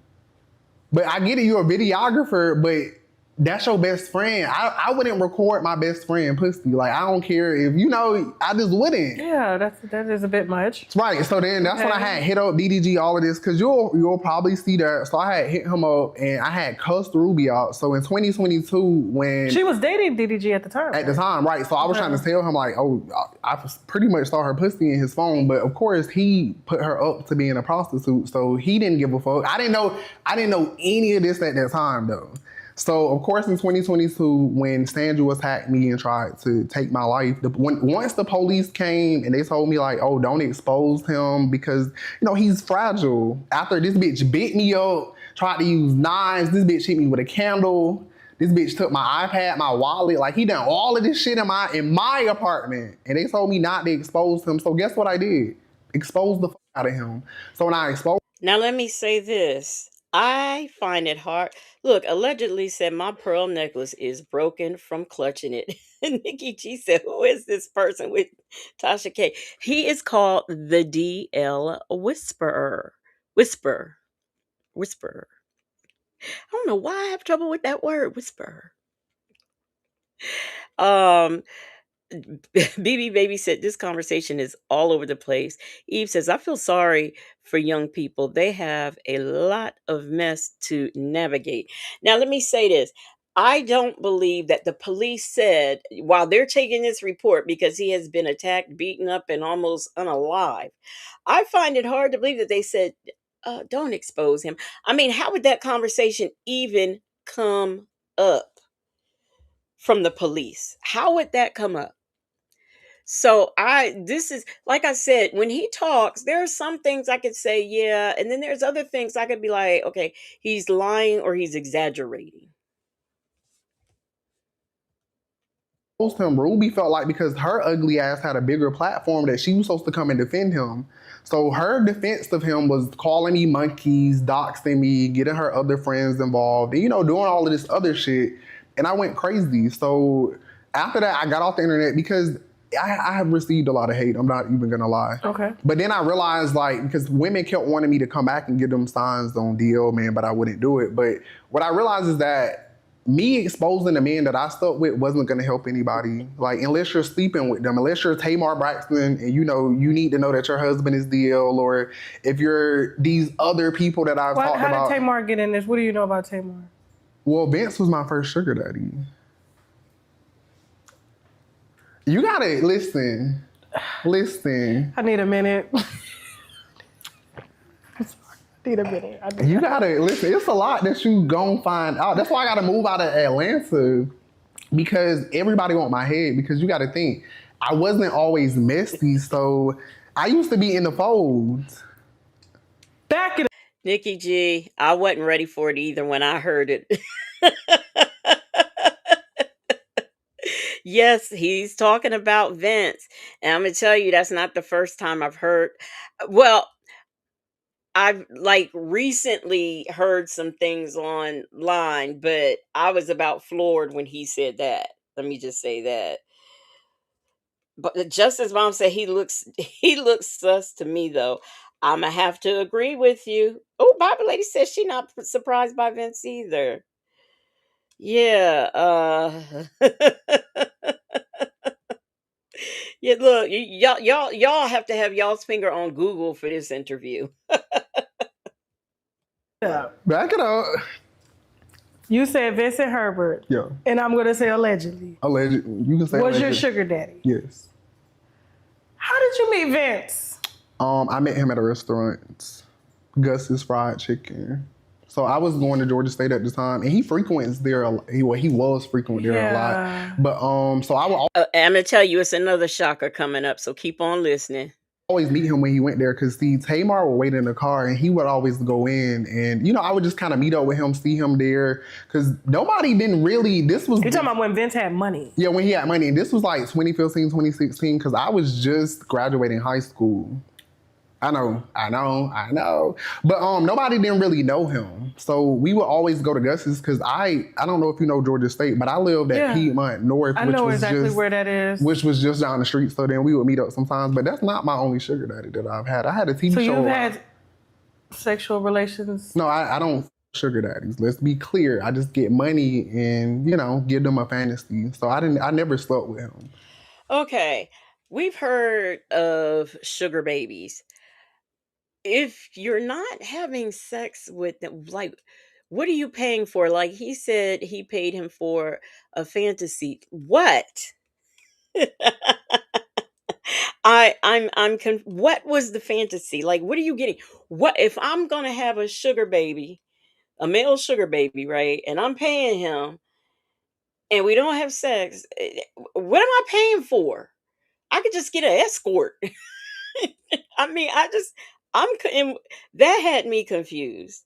But I get it, you're a videographer, but that's your best friend. I wouldn't record my best friend pussy. Like, I don't care if, you know, I just wouldn't. Yeah, that is a bit much. Right, so then that's when I had hit up DDG, all of this, because you'll probably see that. So I had hit him up and I had cussed Ruby out. So in 2022, when... She was dating DDG at the time. At the time, right. So I was trying to tell him like, oh, I pretty much saw her pussy in his phone, but of course he put her up to being a prostitute, so he didn't give a fuck. I didn't know any of this at that time though. So, of course, in 2022, when Sandra attacked me and tried to take my life, once the police came and they told me, like, oh, don't expose him because, you know, he's fragile. After this bitch bit me up, tried to use knives, this bitch hit me with a candle, this bitch took my iPad, my wallet, like, he done all of this shit in my apartment. And they told me not to expose him. So guess what I did? Expose the fuck out of him. So when I exposed... Now, let me say this. I find it hard. Look, allegedly said my pearl necklace is broken from clutching it. Nikki G said, who is this person with Tasha K? He is called the DL Whisperer. Whisperer. I don't know why I have trouble with that word, whisperer. BB Baby said this conversation is all over the place. Eve says, I feel sorry for young people. They have a lot of mess to navigate. Now, let me say this. I don't believe that the police said, while they're taking this report because he has been attacked, beaten up, and almost unalive, I find it hard to believe that they said, don't expose him. I mean, how would that conversation even come up from the police? How would that come up? So this is, like I said, when he talks, there are some things I could say, yeah. And then there's other things I could be like, okay, he's lying or he's exaggerating. Him, Ruby felt like because her ugly ass had a bigger platform that she was supposed to come and defend him. So her defense of him was calling me monkeys, doxing me, getting her other friends involved, and, you know, doing all of this other shit. And I went crazy. So after that, I got off the internet because I have received a lot of hate. I'm not even gonna lie. Okay. But then I realized, like, because women kept wanting me to come back and give them signs on DL, man, but I wouldn't do it. But what I realized is that me exposing the men that I stuck with wasn't gonna help anybody. Like, unless you're sleeping with them, unless you're Tamar Braxton and you know, you need to know that your husband is DL, or if you're these other people that I've talked about. How did Tamar get in this? What do you know about Tamar? Well, Vince was my first sugar daddy. You gotta listen. I need a minute. You gotta listen. It's a lot that you gon' find out. That's why I gotta move out of Atlanta, because everybody want my head. Because you gotta think, I wasn't always messy, so I used to be in the folds. Back it. Nikki G, I wasn't ready for it either when I heard it. Yes, he's talking about Vince, and I'm gonna tell you that's not the first time I've heard. Well, I've like recently heard some things online, but I was about floored when he said that. Let me just say that. But just as mom said, he looks sus to me though. I'ma have to agree with you. Oh, Bible lady says she not surprised by Vince either. Yeah, yeah. Look, y'all have to have y'all's finger on Google for this interview. Yeah. Back it up. You said Vincent Herbert. Yeah. And I'm gonna say allegedly. Alleged. You can say. Was alleged. your sugar daddy? Yes. How did you meet Vince? I met him at a restaurant, Gus's Fried Chicken. So I was going to Georgia State at the time, and he frequents there. He was frequent there a lot. But so I would. I'm gonna tell you, it's another shocker coming up. So keep on listening. always meet him when he went there because see, Tamar would wait in the car and he would always go in and I would just kind of meet up with him, see him there because nobody didn't really. This was You're talking about when Vince had money. Yeah, when he had money, and this was like 2015, 2016 because I was just graduating high school. I know. But nobody didn't really know him. So we would always go to Gus's because I don't know if you know Georgia State, but I lived at Piedmont North. I know exactly where that is. Which was just down the street. So then we would meet up sometimes. But that's not my only sugar daddy that I've had. I had a TV show. So you've had sexual relations? No, I don't sugar daddies. Let's be clear. I just get money and, give them a fantasy. So I never slept with him. Okay. We've heard of sugar babies. If you're not having sex with them, like, what are you paying for? Like he said, he paid him for a fantasy. What? What was the fantasy? Like, what are you getting? What if I'm gonna have a sugar baby, a male sugar baby, right? And I'm paying him, and we don't have sex. What am I paying for? I could just get an escort. I mean, that had me confused.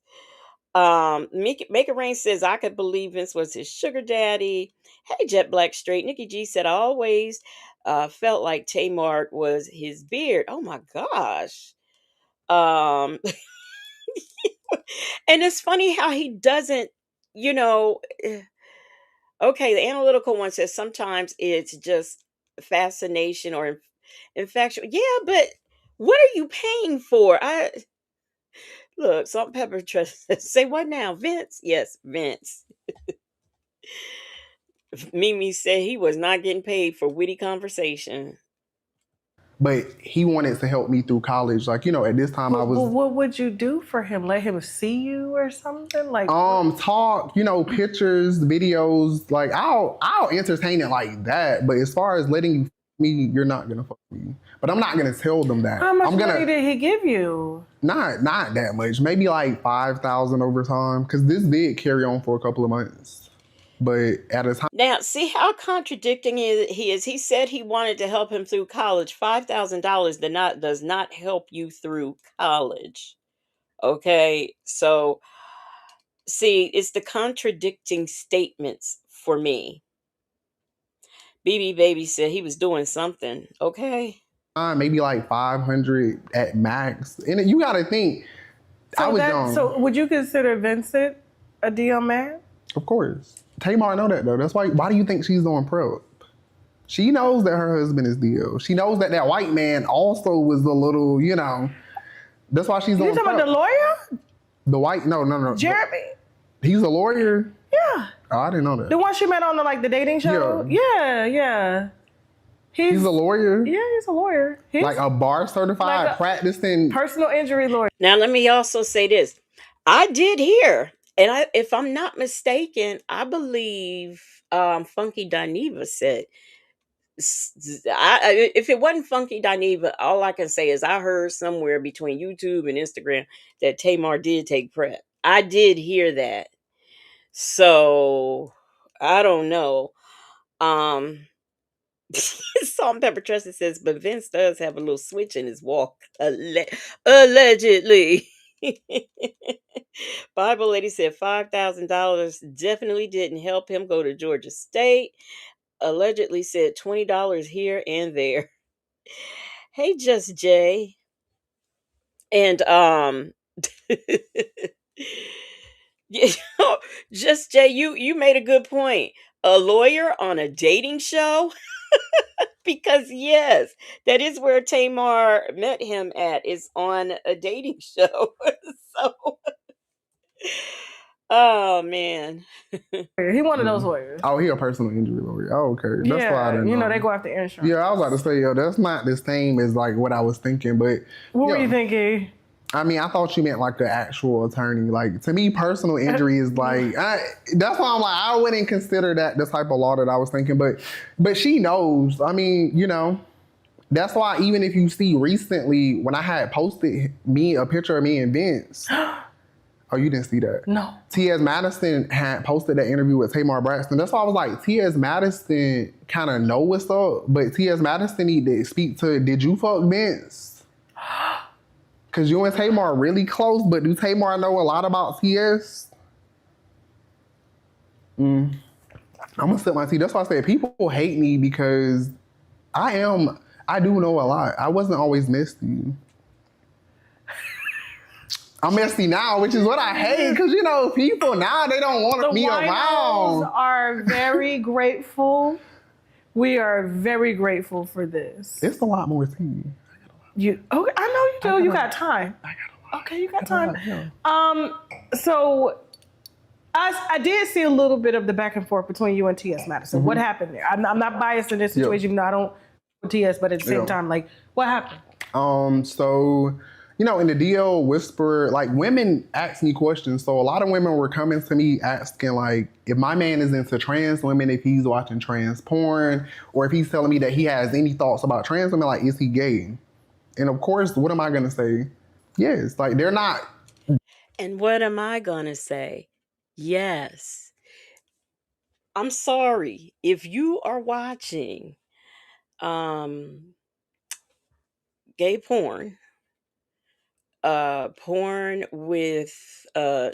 Make It Rain says I could believe Vince was his sugar daddy. Hey, Jet Black Straight. Nikki G said I always felt like Tamar was his beard. Oh my gosh. Um, and it's funny how he doesn't, you know. Okay, the analytical one says sometimes it's just fascination or infection. Yeah, but what are you paying for? Look, Salt and Pepper Trust. Say what now, Vince? Yes, Vince. Mimi said he was not getting paid for witty conversation. But he wanted to help me through college. Like, at this time I was... Well, what would you do for him? Let him see you or something? Like talk, pictures, videos. Like, I'll entertain it like that. But as far as letting you me, you're not going to fuck me. But I'm not going to tell them that. How much money did he give you? Not that much. Maybe like $5,000 over time. Because this did carry on for a couple of months. But at a time... Now, see how contradicting he is. He said he wanted to help him through college. $5,000 does not help you through college. Okay? So, see, it's the contradicting statements for me. BB Baby said he was doing something. Okay? Maybe like 500 at max. And you got to think, I was young. So would you consider Vincent a DM man? Of course. Tamar know that though. That's why do you think she's doing prep? She knows that her husband is DL. She knows that white man also was a little, that's why she's doing prep. You talking about the lawyer? The white, no. Jeremy? He's a lawyer? Yeah. Oh, I didn't know that. The one she met on the dating show? Yeah. He's a lawyer? Yeah, he's a lawyer. He's like a bar certified practicing personal injury lawyer. Now, let me also say this. I did hear, and if I'm not mistaken, I believe Funky Dineva said, if it wasn't Funky Dineva, all I can say is I heard somewhere between YouTube and Instagram that Tamar did take prep. I did hear that. So, I don't know. Salt and Pepper Trusted says, but Vince does have a little switch in his walk. Allegedly. Bible Lady said $5,000 definitely didn't help him go to Georgia State. Allegedly said $20 here and there. Hey, Just Jay. And Just Jay, you made a good point. A lawyer on a dating show? Because yes, that is where Tamar met him at, is on a dating show. So, oh man. He one of those lawyers. Oh, he a personal injury lawyer. Oh, okay. That's why I didn't know. They go after insurance. Yeah, I was about to say, that's not the same as like what I was thinking, but what were you thinking? I mean, I thought you meant like an actual attorney. Like, to me, personal injury is like, that's why I'm like, I wouldn't consider that the type of law that I was thinking. But she knows. I mean, that's why even if you see recently when I had posted a picture of me and Vince. Oh, you didn't see that? No. T.S. Madison had posted that interview with Tamar Braxton. That's why I was like, T.S. Madison kind of know what's up, but T.S. Madison need to speak to, did you fuck Vince? Cause you and Tamar are really close, but do Tamar know a lot about TS? I'm gonna sip my tea. That's why I said people hate me because I am. I do know a lot. I wasn't always messy. I'm messy now, which is what I hate. Cause people now they don't want The me winos around. are very grateful. We are very grateful for this. It's a lot more tea. You okay? I know you do. You got time. I got a lot. Okay, you got time. Yeah. So I did see a little bit of the back and forth between you and T.S. Madison. What happened there? I'm not biased in this situation. Even though I don't T.S., but at the same time, like, what happened? So, in the DL Whisper, like women ask me questions. So a lot of women were coming to me asking, like, if my man is into trans women, if he's watching trans porn, or if he's telling me that he has any thoughts about trans women, like, is he gay? And of course, what am I gonna say? Yes, like they're not. And what am I going to say? Yes. I'm sorry if you are watching um gay porn with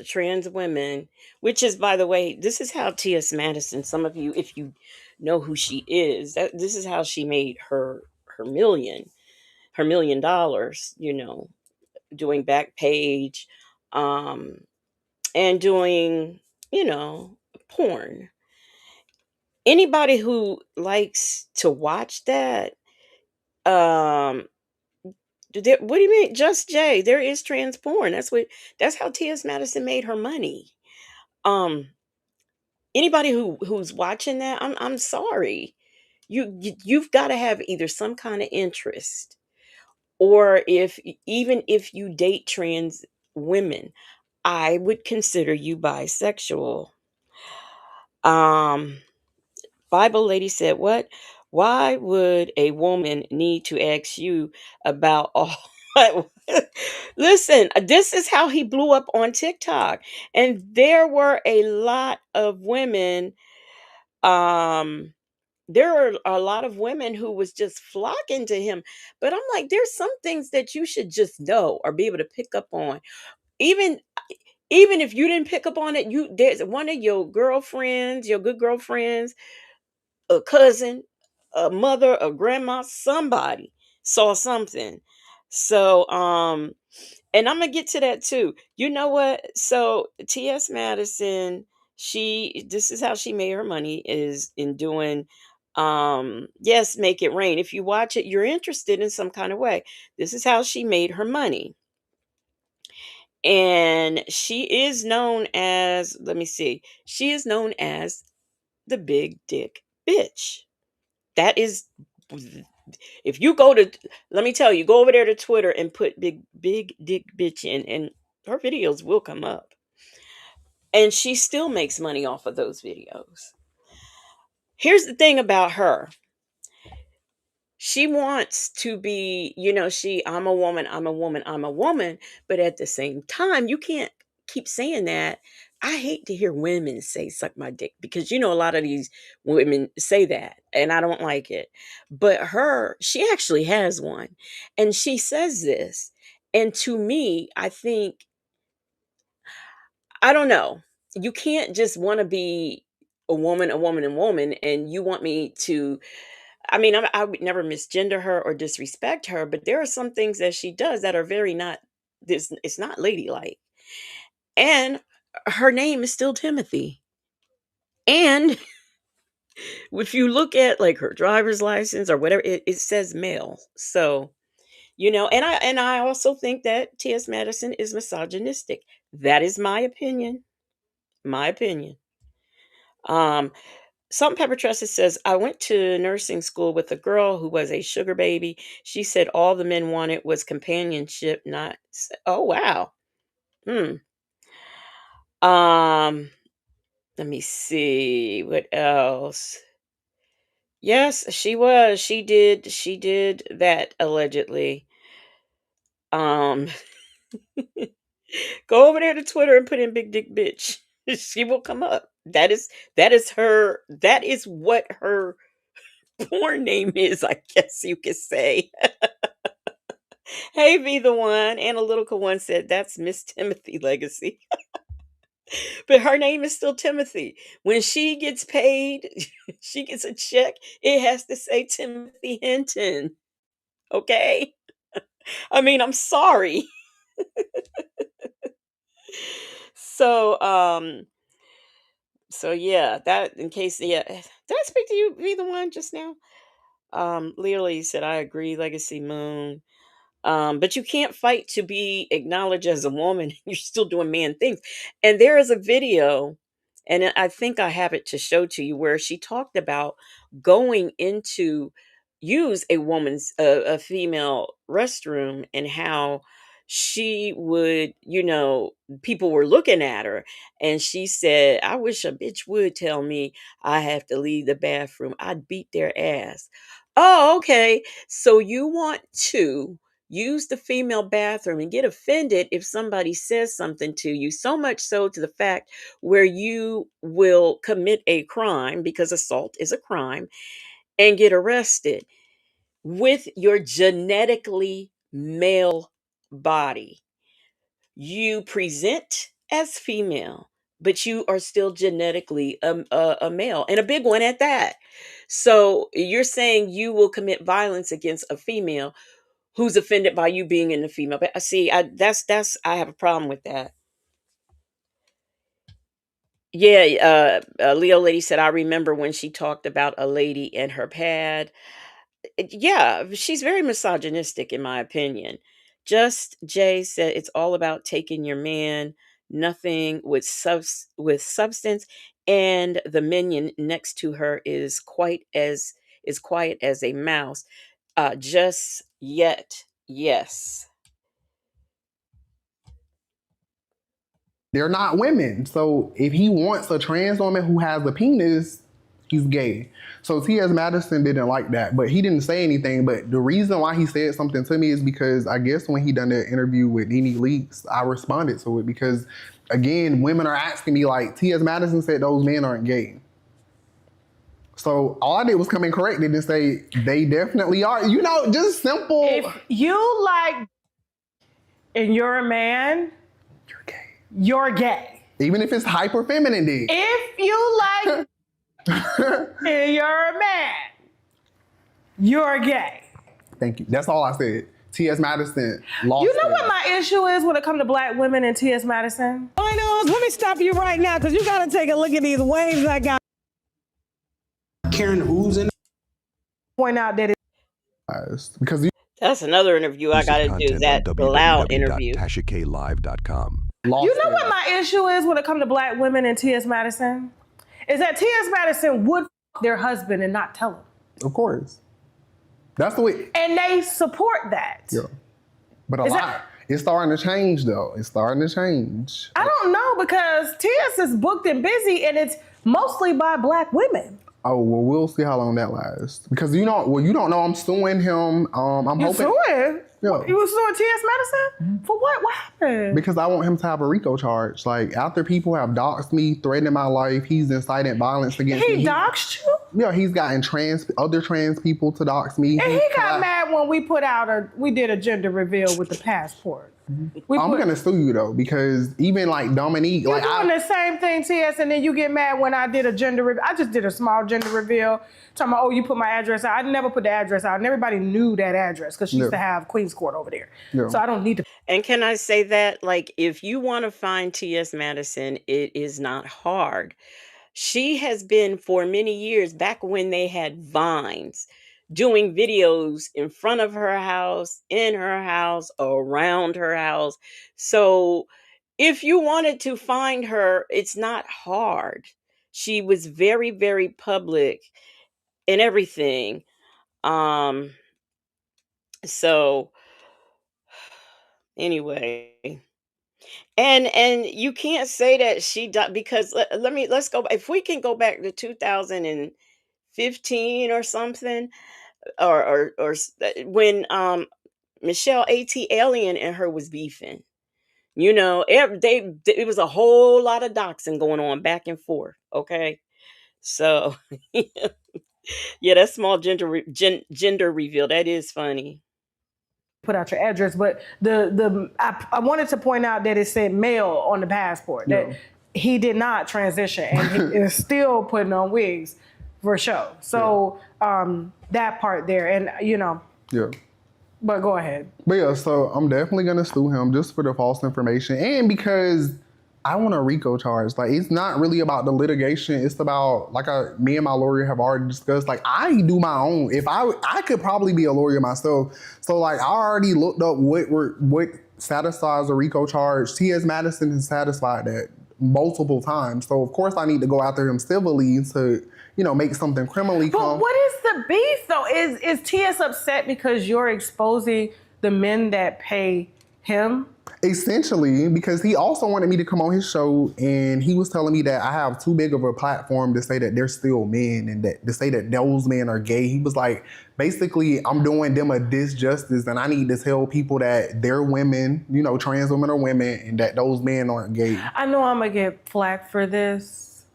trans women, which is, by the way, this is how T.S. Madison, some of you, if you know who she is, this is how she made her $1 million, doing Backpage, um and doing, porn. Anybody who likes to watch that, um what do you mean? Just Jay, there is trans porn. That's how T.S. Madison made her money. Um, Anybody who's watching that, I'm sorry. You've got to have either some kind of interest, or even if you date trans women, I would consider you bisexual. Um, Bible lady said, "What? Why would a woman need to ask you about all?" Listen, this is how he blew up on TikTok, and there were a lot of women. Um, there are a lot of women who was just flocking to him. But I'm like, there's some things that you should just know or be able to pick up on. Even even if you didn't pick up on it, there's one of your girlfriends, your good girlfriends, a cousin, a mother, a grandma, somebody saw something. So, and I'm gonna get to that too. You know what? So T.S. Madison, this is how she made her money, is in doing yes, Make It Rain. If you watch it, you're interested in some kind of way. This is how she made her money. And she is known as, let me see, she is known as the big dick bitch. That is, if you go to, let me tell you, go over there to Twitter and put big dick bitch in, and her videos will come up. And she still makes money off of those videos. Here's the thing about her. She wants to be, I'm a woman, I'm a woman, I'm a woman. But at the same time, you can't keep saying that. I hate to hear women say suck my dick, because a lot of these women say that and I don't like it. But she actually has one, and she says this. And to me, I think, I don't know. You can't just want to be a woman, a woman, and woman, and you want me to. I mean, I would never misgender her or disrespect her, but there are some things that she does that are very not. This It's not ladylike, and her name is still Timothy. And if you look at like her driver's license or whatever, it says male. So and I also think that T.S. Madison is misogynistic. That is my opinion. My opinion. Um, Salt and Pepper Trusted says, I went to nursing school with a girl who was a sugar baby. She said all the men wanted was companionship, not. Oh, wow. Hmm. Um, Let me see. What else? Yes, she was. She did that allegedly. Um, Go over there to Twitter and put in big dick bitch. She will come up. That is what her porn name is, I guess you could say. Hey, be the one. Analytical one said that's Miss Timothy legacy. But her name is still Timothy. When she gets paid, she gets a check, it has to say Timothy Hinton. Okay? I mean, I'm sorry. So, yeah, that in case, yeah. Did I speak to you, be the one just now? Literally said, I agree, Legacy Moon. But you can't fight to be acknowledged as a woman. You're still doing man things. And there is a video, and I think I have it to show to you, where she talked about going into use a woman's a female restroom, and how she would, people were looking at her, and she said, I wish a bitch would tell me I have to leave the bathroom. I'd beat their ass. Oh, okay. So you want to use the female bathroom and get offended if somebody says something to you, so much so to the fact where you will commit a crime, because assault is a crime, and get arrested with your genetically male body. You present as female, but you are still genetically a male, and a big one at that. So you're saying you will commit violence against a female who's offended by you being in the female. But see, that's I have a problem with that. Yeah, Leo lady said, I remember when she talked about a lady and her pad. Yeah, she's very misogynistic in my opinion. Just Jay said it's all about taking your man, nothing with substance, and the minion next to her is quiet as a mouse. Just yet, yes. They're not women. So if he wants a trans woman who has a penis, he's gay. So T.S. Madison didn't like that, but he didn't say anything. But the reason why he said something to me is because I guess when he done that interview with Nene Leakes, I responded to it because, again, women are asking me like, T.S. Madison said those men aren't gay. So all I did was come in corrected and say they definitely are. Just simple. If you like and you're a man, You're gay. you're gay. Even if it's hyper feminine dick. If you like and you're a man, you're gay. Thank you. That's all I said. T.S. Madison lost. You know what my issue is when it comes to black women and T.S. Madison? Let me stop you right now, because you got to take a look at these waves I got. Karen who's in Point out that because That's another interview I got to do. That loud interview. TashaKLive.com. you know what my issue is when it comes to black women and T.S. Madison? Is that T.S. Madison would f their husband and not tell them. Of course. That's the way. And they support that. Yeah. But it's starting to change, though. It's starting to change. I don't know, because T.S. is booked and busy, and it's mostly by black women. Oh, well, we'll see how long that lasts. Because you don't know I'm suing him. I'm You hoping. suing? Yeah. You was suing T.S. Madison? For what? What happened? Because I want him to have a RICO charge. Like, after people have doxed me, threatening my life, he's incited violence against me. He doxed you? Yeah, he's gotten other trans people to dox me. And he got mad when we did a gender reveal with the passport. I'm gonna sue you though, because even like Dominique, You're like doing the same thing, T.S., and then you get mad when I did a gender reveal. I just did a small gender reveal. Talking about, you put my address out. I never put the address out, and everybody knew that address because she used to have Queens Court over there. Yeah. So I don't need to. And can I say that, like, if you want to find T.S. Madison, it is not hard. She has been for many years, back when they had Vines, doing videos in front of her house, in her house, around her house. So if you wanted to find her, it's not hard. She was very, very public and everything. So anyway, and you can't say that she died, because let's go, if we can go back to 2015 or something, when Michelle AT Alien and her was beefing. It was a whole lot of doxing going on back and forth. Okay, so yeah, that small gender reveal, that is funny. put out your address. But I wanted to point out that it said male on the passport. That he did not transition, and he is still putting on wigs for show. So that part there, and Yeah. But go ahead. But yeah, so I'm definitely gonna sue him just for the false information and because I want a RICO charge. Like, it's not really about the litigation. It's about, like, me and my lawyer have already discussed, like, I do my own. If I could probably be a lawyer myself. So, like, I already looked up what satisfies a RICO charge. T.S. Madison has satisfied that multiple times. So, of course, I need to go after him civilly to, make something criminally But what is the beef, though? Is T.S. upset because you're exposing the men that pay him? Essentially, because he also wanted me to come on his show, and he was telling me that I have too big of a platform to say that they're still men and that to say that those men are gay. He was like, basically, I'm doing them a disjustice, and I need to tell people that they're women, trans women are women, and that those men aren't gay. I know I'm gonna get flack for this.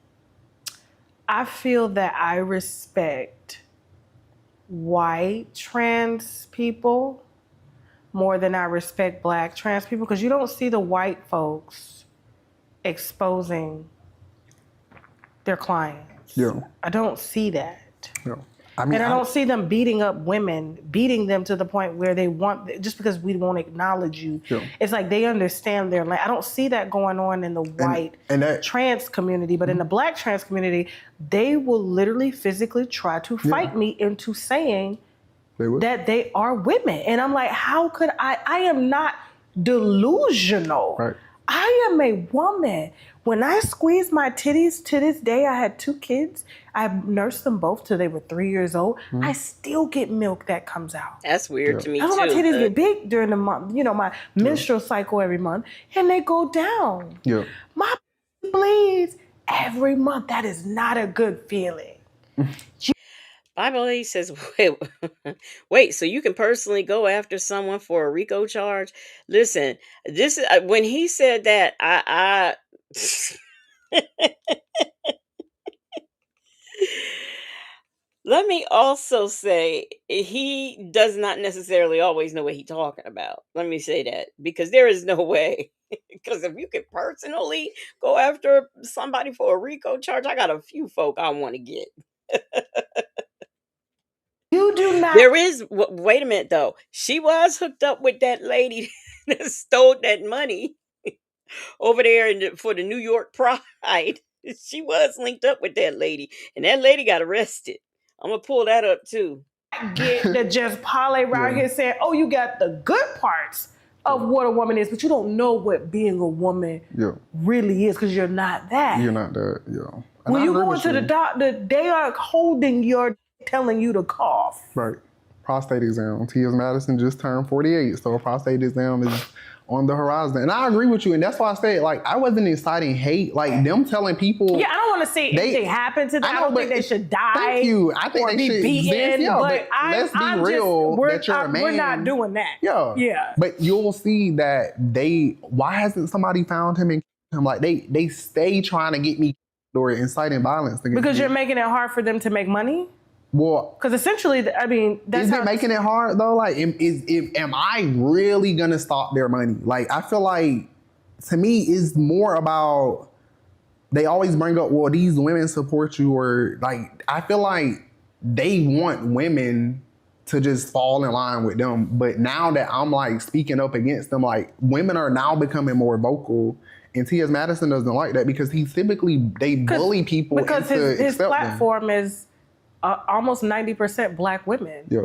I feel that I respect white trans people more than I respect black trans people, because you don't see the white folks exposing their clients. Yeah. I don't see that. Yeah. I don't see them beating up women, beating them to the point where they want, just because we won't acknowledge you. Yeah. It's like they understand their I don't see that going on in the white trans community, but in the black trans community, they will literally physically try to fight me into saying that they are women. And I'm like, how could I am not delusional. Right. I am a woman. When I squeeze my titties to this day, I had 2 kids. I nursed them both till they were 3 years old. Mm-hmm. I still get milk that comes out. That's weird to me too. My titties get big during the month, my menstrual cycle every month, and they go down. Yeah. My bleeds every month. That is not a good feeling. Bible Lee says, wait, so you can personally go after someone for a RICO charge? Listen, this is when he said that, I let me also say he does not necessarily always know what he's talking about. Let me say that, because there is no way. Because if you could personally go after somebody for a RICO charge, I got a few folk I want to get. You do not. There is. Wait a minute, though. She was hooked up with that lady that stole that money over there for the New York Pride. She was linked up with that lady, and that lady got arrested. I'm gonna pull that up too. Get that just parlay around here saying, "Oh, you got the good parts of what a woman is, but you don't know what being a woman really is because you're not that. You're not that. Yeah. When you go into the doctor, they are holding telling you to cough. Right. Prostate exam. T.S. Madison just turned 48, so a prostate exam is on the horizon. And I agree with you, and that's why I said, like, I wasn't inciting hate. Like, them telling people... Yeah, I don't want to see anything happen to them. I don't think they should die. Thank you. I think they should beaten, but let's be real that you're a man. We're not doing that. Yeah. Yeah. But you'll see that why hasn't somebody found him and him? Like, they stay trying to get me or inciting violence. Because you're making it hard for them to make money? Well, because essentially, I mean, that's is it making it hard though? Like, am I really gonna stop their money? Like, I feel like, to me, it's more about, they always bring up, well, these women support you, or like, I feel like they want women to just fall in line with them. But now that I'm like speaking up against them, like, women are now becoming more vocal. And T.S. Madison doesn't like that because they bully people because his platform is almost 90% black women. Yeah.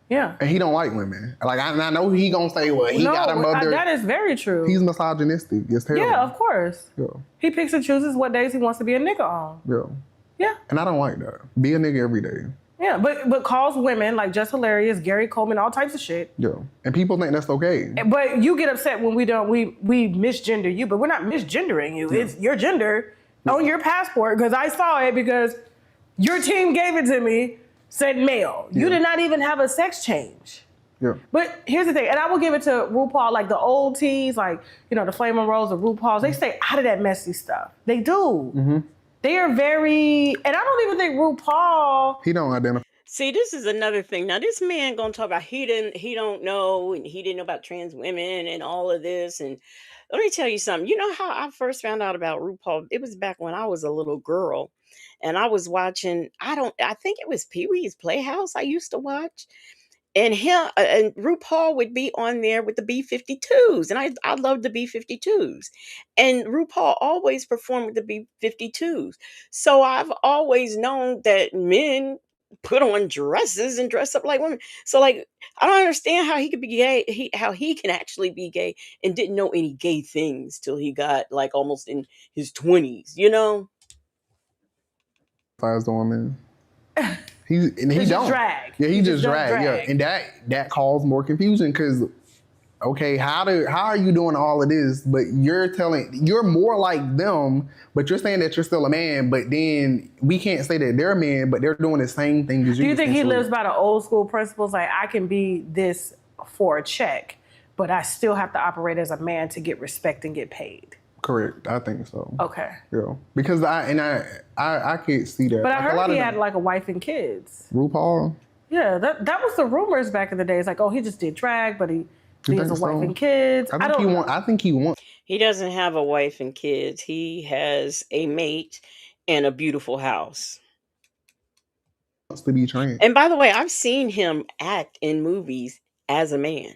Yeah. And he don't like women. Like, I know he gonna say, well, he got a mother. That is very true. He's misogynistic. It's terrible. Yeah, of course. Yeah. He picks and chooses what days he wants to be a nigga on. Yeah. Yeah. And I don't like that. Be a nigga every day. Yeah, but calls women like Just Hilarious, Gary Coleman, all types of shit. Yeah. And people think that's okay. But you get upset when we misgender you, but we're not misgendering you. Yeah. It's your gender on your passport, because I saw it because your team gave it to me, said male. You did not even have a sex change. Yeah. But here's the thing, and I will give it to RuPaul, like the old tees, like, the Flamin' Rose, the RuPauls, they stay out of that messy stuff. They do. Mm-hmm. They are very, and I don't even think RuPaul... He don't identify. See, this is another thing. Now, this man gonna talk about he don't know, and he didn't know about trans women and all of this. And let me tell you something. You know how I first found out about RuPaul? It was back when I was a little girl, and I was watching. I think it was Pee Wee's Playhouse. I used to watch, and him and RuPaul would be on there with the B-52s, and I loved the B-52s, and RuPaul always performed with the B-52s. So I've always known that men put on dresses and dress up like women. So like I don't understand how he could be gay, how he can actually be gay and didn't know any gay things till he got like almost in his 20s, you know? As the woman. He It's just don't. drag. Yeah, he just does drag. Yeah, and that caused more confusion because okay, how are you doing all of this? But you're more like them, but you're saying that you're still a man. But then we can't say that they're a man, but they're doing the same thing as you. Do you think he lives by the old school principles? Like, I can be this for a check, but I still have to operate as a man to get respect and get paid. Correct. I think so. Okay. Yeah, because I can't see that. But I like heard he had like a wife and kids. RuPaul. Yeah, that was the rumors back in the day. It's like, oh, he just did drag, but he has a wife and kids. I think he wants. He doesn't have a wife and kids. He has a mate and a beautiful house. To be trans. And by the way, I've seen him act in movies as a man.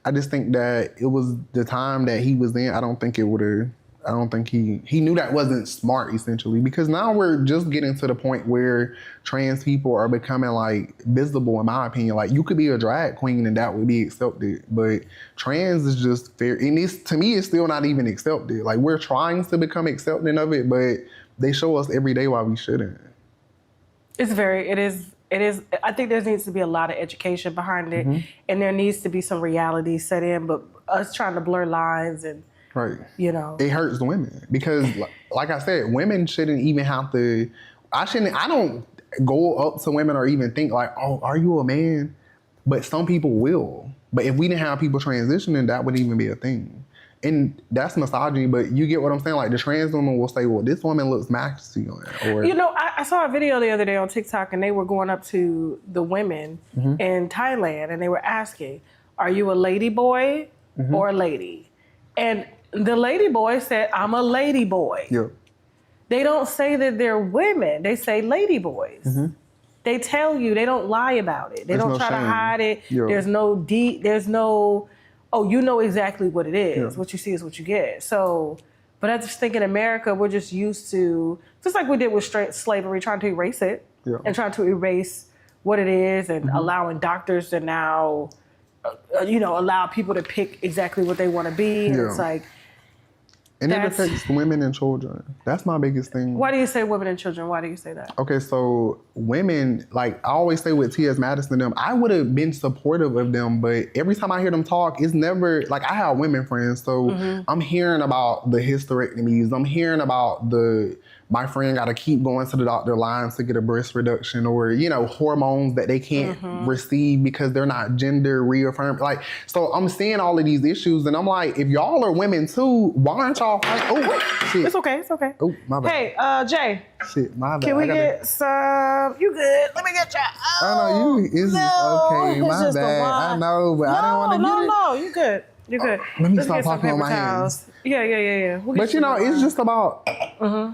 I just think that it was the time that he was in. I don't think he knew that wasn't smart, essentially, because now we're just getting to the point where trans people are becoming like visible, in my opinion. Like, you could be a drag queen and that would be accepted, but trans is just fair. And to me, it's still not even accepted. Like, we're trying to become accepting of it, but they show us every day why we shouldn't. It is. I think there needs to be a lot of education behind it, and there needs to be some reality set in, but us trying to blur lines and, right. You know. It hurts the women because, like I said, women shouldn't even have to, I don't go up to women or even think like, oh, are you a man? But some people will. But if we didn't have people transitioning, that wouldn't even be a thing. And that's misogyny, but you get what I'm saying? Like, the trans woman will say, well, this woman looks masculine. Or, you know, I saw a video the other day on TikTok, and they were going up to the women in Thailand, and they were asking, are you a lady boy or a lady? And the lady boy said, I'm a lady boy. Yeah. They don't say that they're women. They say lady boys. They tell you. They don't lie about it. They don't try to hide it. Yeah. There's no, oh, you know exactly what it is. Yeah. What you see is what you get. So, but I just think in America, we're just used to, just like we did with slavery, trying to erase it and trying to erase what it is and allowing doctors to now, allow people to pick exactly what they want to be. And it's like, and it affects women and children. That's my biggest thing. Why do you say women and children? Why do you say that? Okay, so women, like I always say with T.S. Madison and them, I would have been supportive of them, but every time I hear them talk, it's never, like, I have women friends, so I'm hearing about the hysterectomies. I'm hearing about my friend got to keep going to the doctor lines to get a breast reduction, or, hormones that they can't receive because they're not gender reaffirmed. Like, so I'm seeing all of these issues, and I'm like, if y'all are women too, why aren't y'all fighting? Oh, shit. It's okay. Oh, my bad. Hey, Jay. Shit, my bad. Can we get some? You good? Let me get you. Oh, it's okay. My bad. I know, but I didn't want to get it. No, you good. You're good. Let me stop talking on my hands. Yeah. But it's just about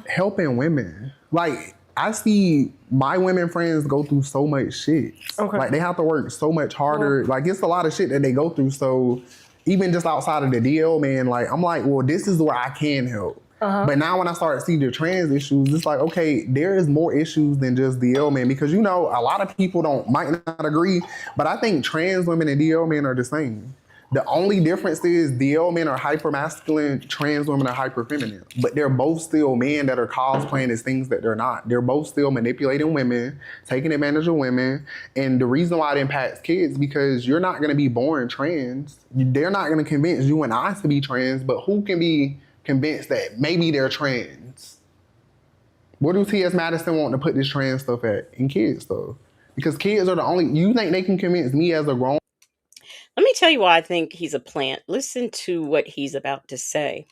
helping women. Like, I see my women friends go through so much shit. Okay. Like, they have to work so much harder. Like, it's a lot of shit that they go through. So even just outside of the DL, man, like, I'm like, well, this is where I can help. But now when I start to see the trans issues, it's like, okay, there is more issues than just DL men, because a lot of people might not agree, but I think trans women and DL men are the same. The only difference is DL men are hyper-masculine, trans women are hyper-feminine. But they're both still men that are cosplaying as things that they're not. They're both still manipulating women, taking advantage of women. And the reason why it impacts kids, because you're not going to be born trans. They're not going to convince you and I to be trans, but who can be convinced that maybe they're trans? Where do T.S. Madison want to put this trans stuff at? In kids, though. Because kids are the only... You think they can convince me as a grown... Let me tell you why I think he's a plant. Listen to what he's about to say.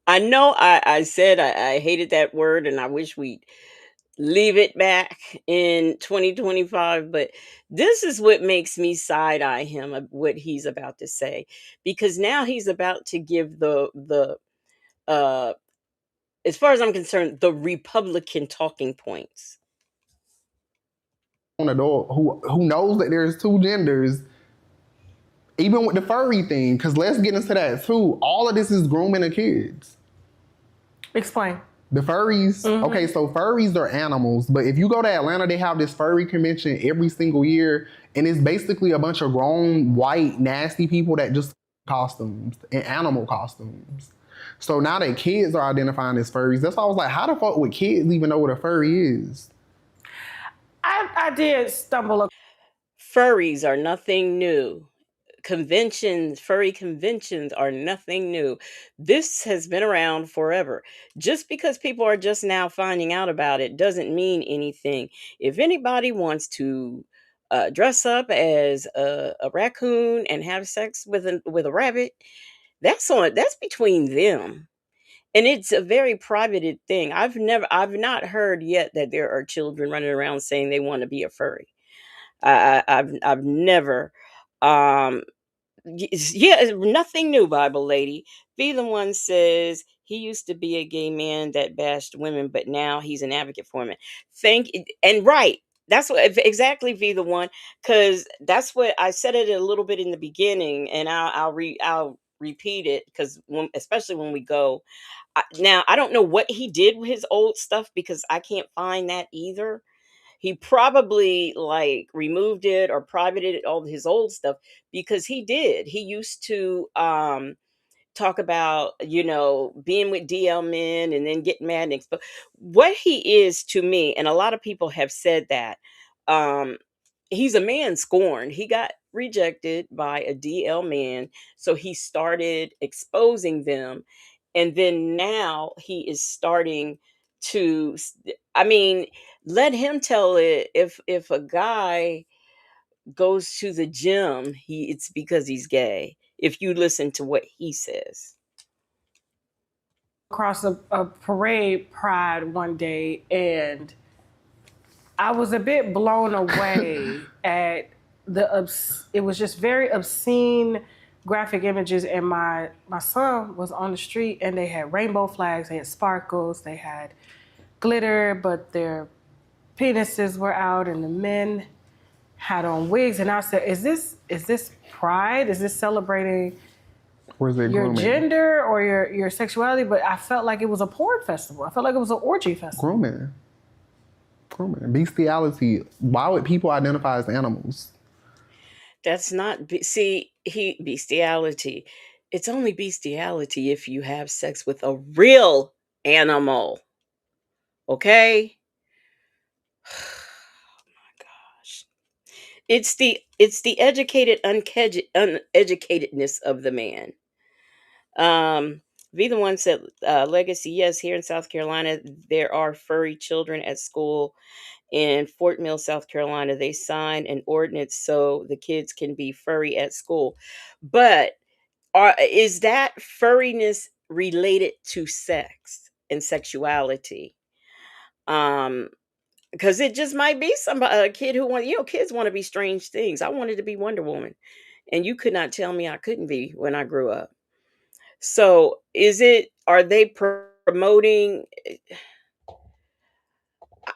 I know I said I hated that word and I wish we'd leave it back in 2025, but this is what makes me side eye him of what he's about to say, because now he's about to give the uh as far as I'm concerned, the Republican talking points. An adult who knows that there's two genders, even with the furry thing, because let's get into that too. All of this is grooming of kids. Explain. The furries, okay, so furries are animals, but if you go to Atlanta, they have this furry convention every single year, and it's basically a bunch of grown, white, nasty people that just costumes and animal costumes. So now that kids are identifying as furries, that's why I was like, how the fuck would kids even know what a furry is? I did stumble. Furries are nothing new. Conventions, furry conventions are nothing new. This has been around forever. Just because people are just now finding out about it doesn't mean anything. If anybody wants to dress up as a raccoon and have sex with a rabbit, that's between them. And it's a very privated thing. I've not heard yet that there are children running around saying they want to be a furry. I've never. Um, yeah, it's nothing new, Bible lady. Be the one says he used to be a gay man that bashed women, but now he's an advocate for women. Thank and right. That's what exactly be the one, because that's what I said it a little bit in the beginning, and I'll repeat it because especially when we go. Now I don't know what he did with his old stuff because I can't find that either. He probably like removed it or privated all his old stuff, because he did. He used to talk about, being with DL men and then getting mad and what he is to me, and a lot of people have said that. Um he's a man scorned. He got rejected by a DL man, so he started exposing them, and then now he is starting to I mean, let him tell it. If a guy goes to the gym, it's because he's gay. If you listen to what he says. Across a parade pride one day, and I was a bit blown away at it was just very obscene graphic images, and my son was on the street and they had rainbow flags, they had sparkles, they had glitter, but their penises were out, and the men had on wigs. And I said, is this pride? Is this celebrating Where's it your grooming? gender or your sexuality? But I felt like it was a porn festival. I felt like it was an orgy festival. Grooming. Bestiality. Why would people identify as animals? That's not bestiality. It's only bestiality if you have sex with a real animal. Okay? Gosh. It's the educated uneducatedness of the man. Be the one said, legacy. Yes, here in South Carolina, there are furry children at school. In Fort Mill, South Carolina, they signed an ordinance so the kids can be furry at school. But is that furriness related to sex and sexuality? Um, because it just might be a kid who kids want to be strange things. I wanted to be Wonder Woman, and you could not tell me I couldn't be when I grew up. So, are they promoting?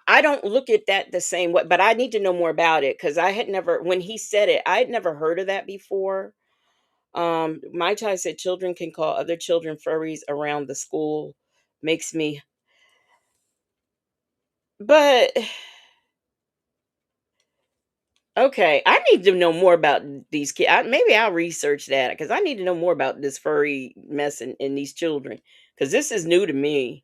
I don't look at that the same way, but I need to know more about it because I had never, when he said it, I had never heard of that before. My child said children can call other children furries around the school. Makes me, but okay, I need to know more about these kids. Maybe I'll research that because I need to know more about this furry mess in these children because this is new to me.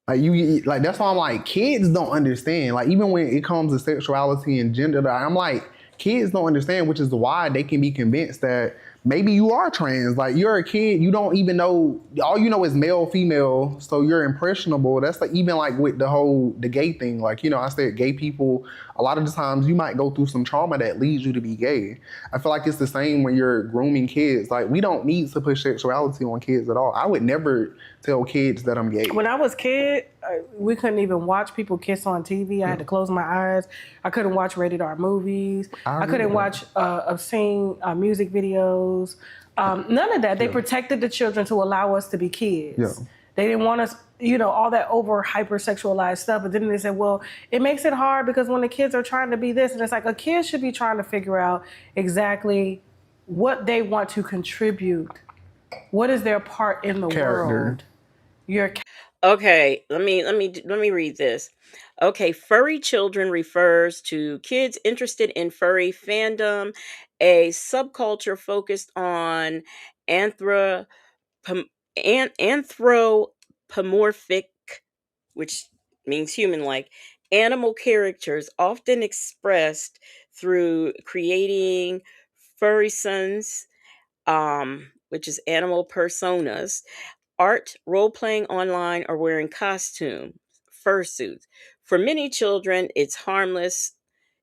Like that's why I'm like, kids don't understand. Like even when it comes to sexuality and gender, I'm like, kids don't understand, which is why they can be convinced that maybe you are trans. Like, you're a kid, you don't even know, all you know is male, female, so you're impressionable. That's like, even like with the gay thing. Like, I said gay people, a lot of the times you might go through some trauma that leads you to be gay. I feel like it's the same when you're grooming kids. Like, we don't need to push sexuality on kids at all. I would never tell kids that I'm gay. When I was a kid, we couldn't even watch people kiss on TV. I had to close my eyes. I couldn't watch rated R movies. I couldn't watch obscene music videos. None of that. They protected the children to allow us to be kids. Yeah. They didn't want us, all that over hypersexualized stuff. But then they said, well, it makes it hard because when the kids are trying to be this, and it's like a kid should be trying to figure out exactly what they want to contribute. What is their part in the world? Okay, let me read this. Okay, furry children refers to kids interested in furry fandom, a subculture focused on anthropomorphic, which means human-like, animal characters, often expressed through creating furrisons, which is animal personas, art, role playing online, or wearing costumes, fursuits. For many children, it's harmless.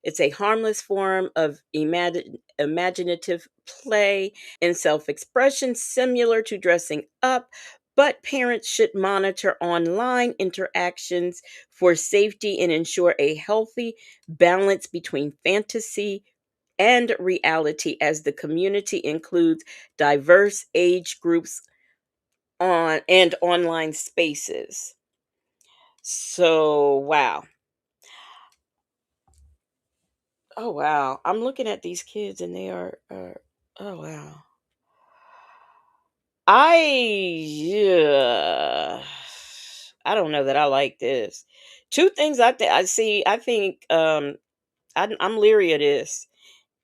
It's a harmless form of imaginative play and self expression similar to dressing up, but parents should monitor online interactions for safety and ensure a healthy balance between fantasy and reality as the community includes diverse age groups on and online spaces. So, wow. Oh, wow. I'm looking at these kids and they are oh, wow. Yeah. I don't know that I like this. Two things I see. I think I'm leery of this,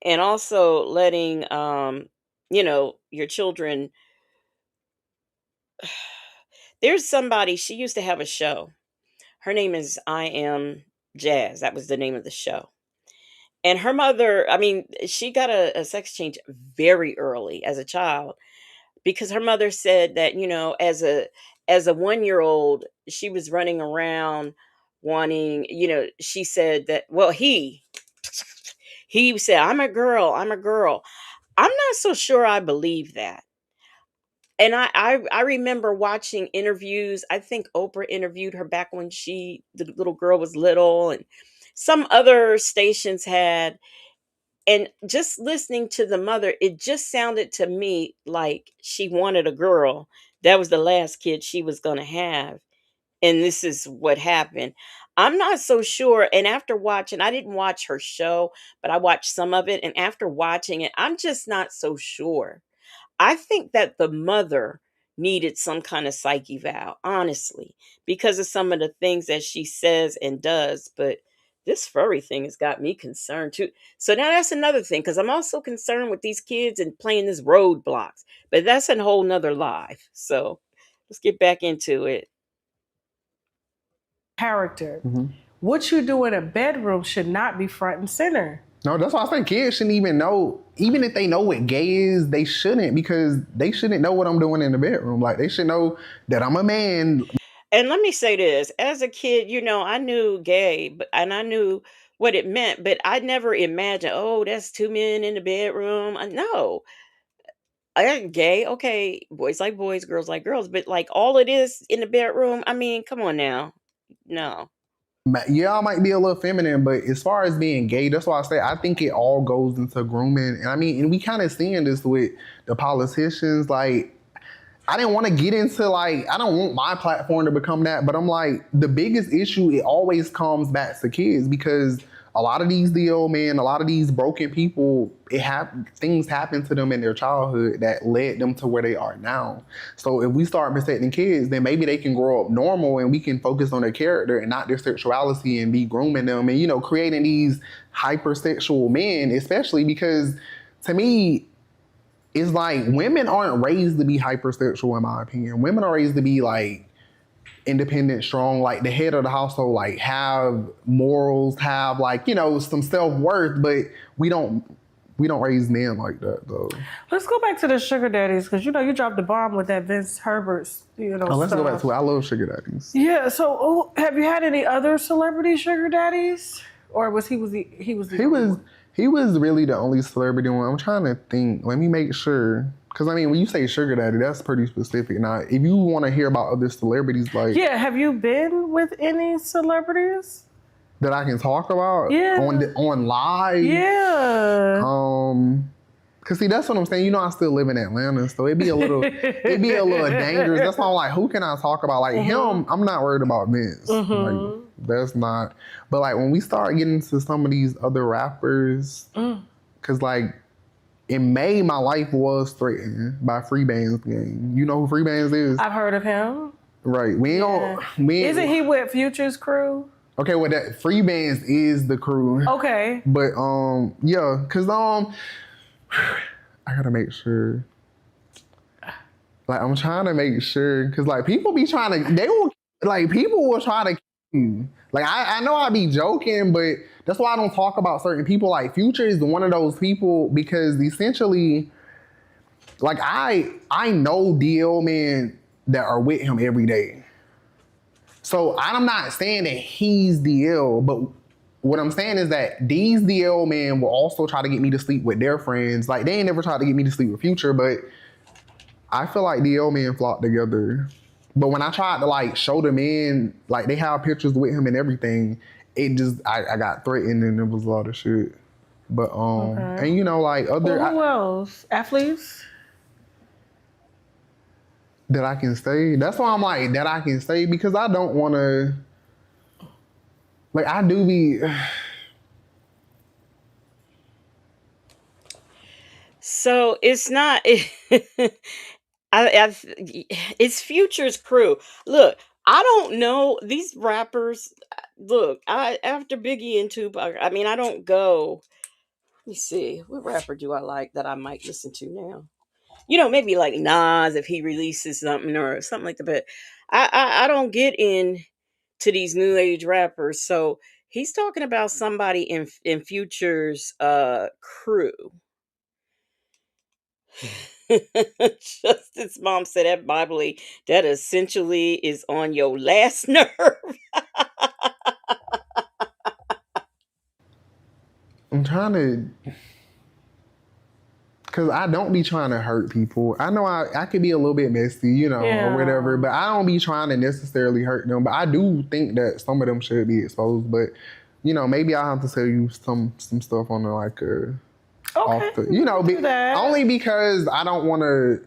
and also letting your children. There's somebody, she used to have a show. Her name is I Am Jazz. That was the name of the show. And her mother, I mean, she got a sex change very early as a child because her mother said that, as a 1-year old, she was running around wanting, she said that, well, he said, I'm a girl, I'm a girl. I'm not so sure I believe that. And I remember watching interviews. I think Oprah interviewed her back when the little girl was little, and some other stations had. And just listening to the mother, it just sounded to me like she wanted a girl. That was the last kid she was going to have. And this is what happened. I'm not so sure. And after watching, I didn't watch her show, but I watched some of it. And after watching it, I'm just not so sure. I think that the mother needed some kind of psyche vow, honestly, because of some of the things that she says and does. But this furry thing has got me concerned too. So now that's another thing, because I'm also concerned with these kids and playing this roadblocks. But that's a whole nother live. So let's get back into it. Character. What you do in a bedroom should not be front and center. No, that's why I think kids shouldn't even know. Even if they know what gay is, they shouldn't, because they shouldn't know what I'm doing in the bedroom. Like, they should know that I'm a man. And let me say this, as a kid, I knew gay, and I knew what it meant, but I never imagined, oh, that's two men in the bedroom. No, I am gay. Okay, boys like boys, girls like girls, but like all it is in the bedroom, I mean, come on now. No. Yeah, I might be a little feminine, but as far as being gay, that's why I say I think it all goes into grooming. And I mean, and we kind of seeing this with the politicians. Like, I didn't want to get into, like, I don't want my platform to become that, but I'm like, the biggest issue, it always comes back to kids, because a lot of these a lot of these broken people, things happen to them in their childhood that led them to where they are now. So if we start protecting kids, then maybe they can grow up normal and we can focus on their character and not their sexuality and be grooming them and, creating these hypersexual men, especially because, to me, it's like women aren't raised to be hypersexual, in my opinion. Women are raised to be like independent, strong, like the head of the household, like have morals, have like, some self-worth, but we don't we don't raise men like that though. Let's go back to the sugar daddies because you dropped the bomb with that Vince Herbert's Let's go back to it. I love sugar daddies. Yeah. So have you had any other celebrity sugar daddies, or was he really the only celebrity one? I'm trying to think. Let me make sure. Because, I mean, when you say sugar daddy, that's pretty specific. Now, if you want to hear about other celebrities, like... Yeah, have you been with any celebrities? That I can talk about? Yeah. On live? Yeah. Because, see, that's what I'm saying. I still live in Atlanta, so it'd be a little dangerous. That's why I'm like, who can I talk about? Like, him, I'm not worried about Vince. Like, that's not... But, like, when we start getting to some of these other rappers, because, like... In May, my life was threatened by Free Band's gang. You know who Free Band's is? I've heard of him. Right. Isn't he with Future's crew? Okay, well, that Free Band's is the crew. Okay. But, yeah, because, I gotta make sure. Like, I'm trying to make sure, because, like, people will try to kill you. Like, I know I be joking, but that's why I don't talk about certain people. Like, Future is one of those people because essentially, like, I know DL men that are with him every day. So I'm not saying that he's DL, but what I'm saying is that these DL men will also try to get me to sleep with their friends. Like, they ain't never tried to get me to sleep with Future, but I feel like DL men flock together. But when I tried to, like, show them in, like, they have pictures with him and everything, it just, I got threatened and it was a lot of shit. But, and like, other... Who else? Athletes? That I can say? That's why I'm like, that I can say, because I don't want to... Like, I do be... So, it's not... it's Future's crew. Look, I don't know these rappers. Look, after Biggie and Tupac, I mean, I don't go. Let me see, what rapper do I like that I might listen to now? Maybe like Nas if he releases something or something like that. But I don't get in to these new age rappers. So he's talking about somebody in Future's crew. Justice mom said that Bible that essentially is on your last nerve. I'm trying to... Because I don't be trying to hurt people. I know I could be a little bit messy, or whatever, but I don't be trying to necessarily hurt them. But I do think that some of them should be exposed. But, maybe I'll have to tell you some stuff on the, like, okay, off the, only because I don't want to.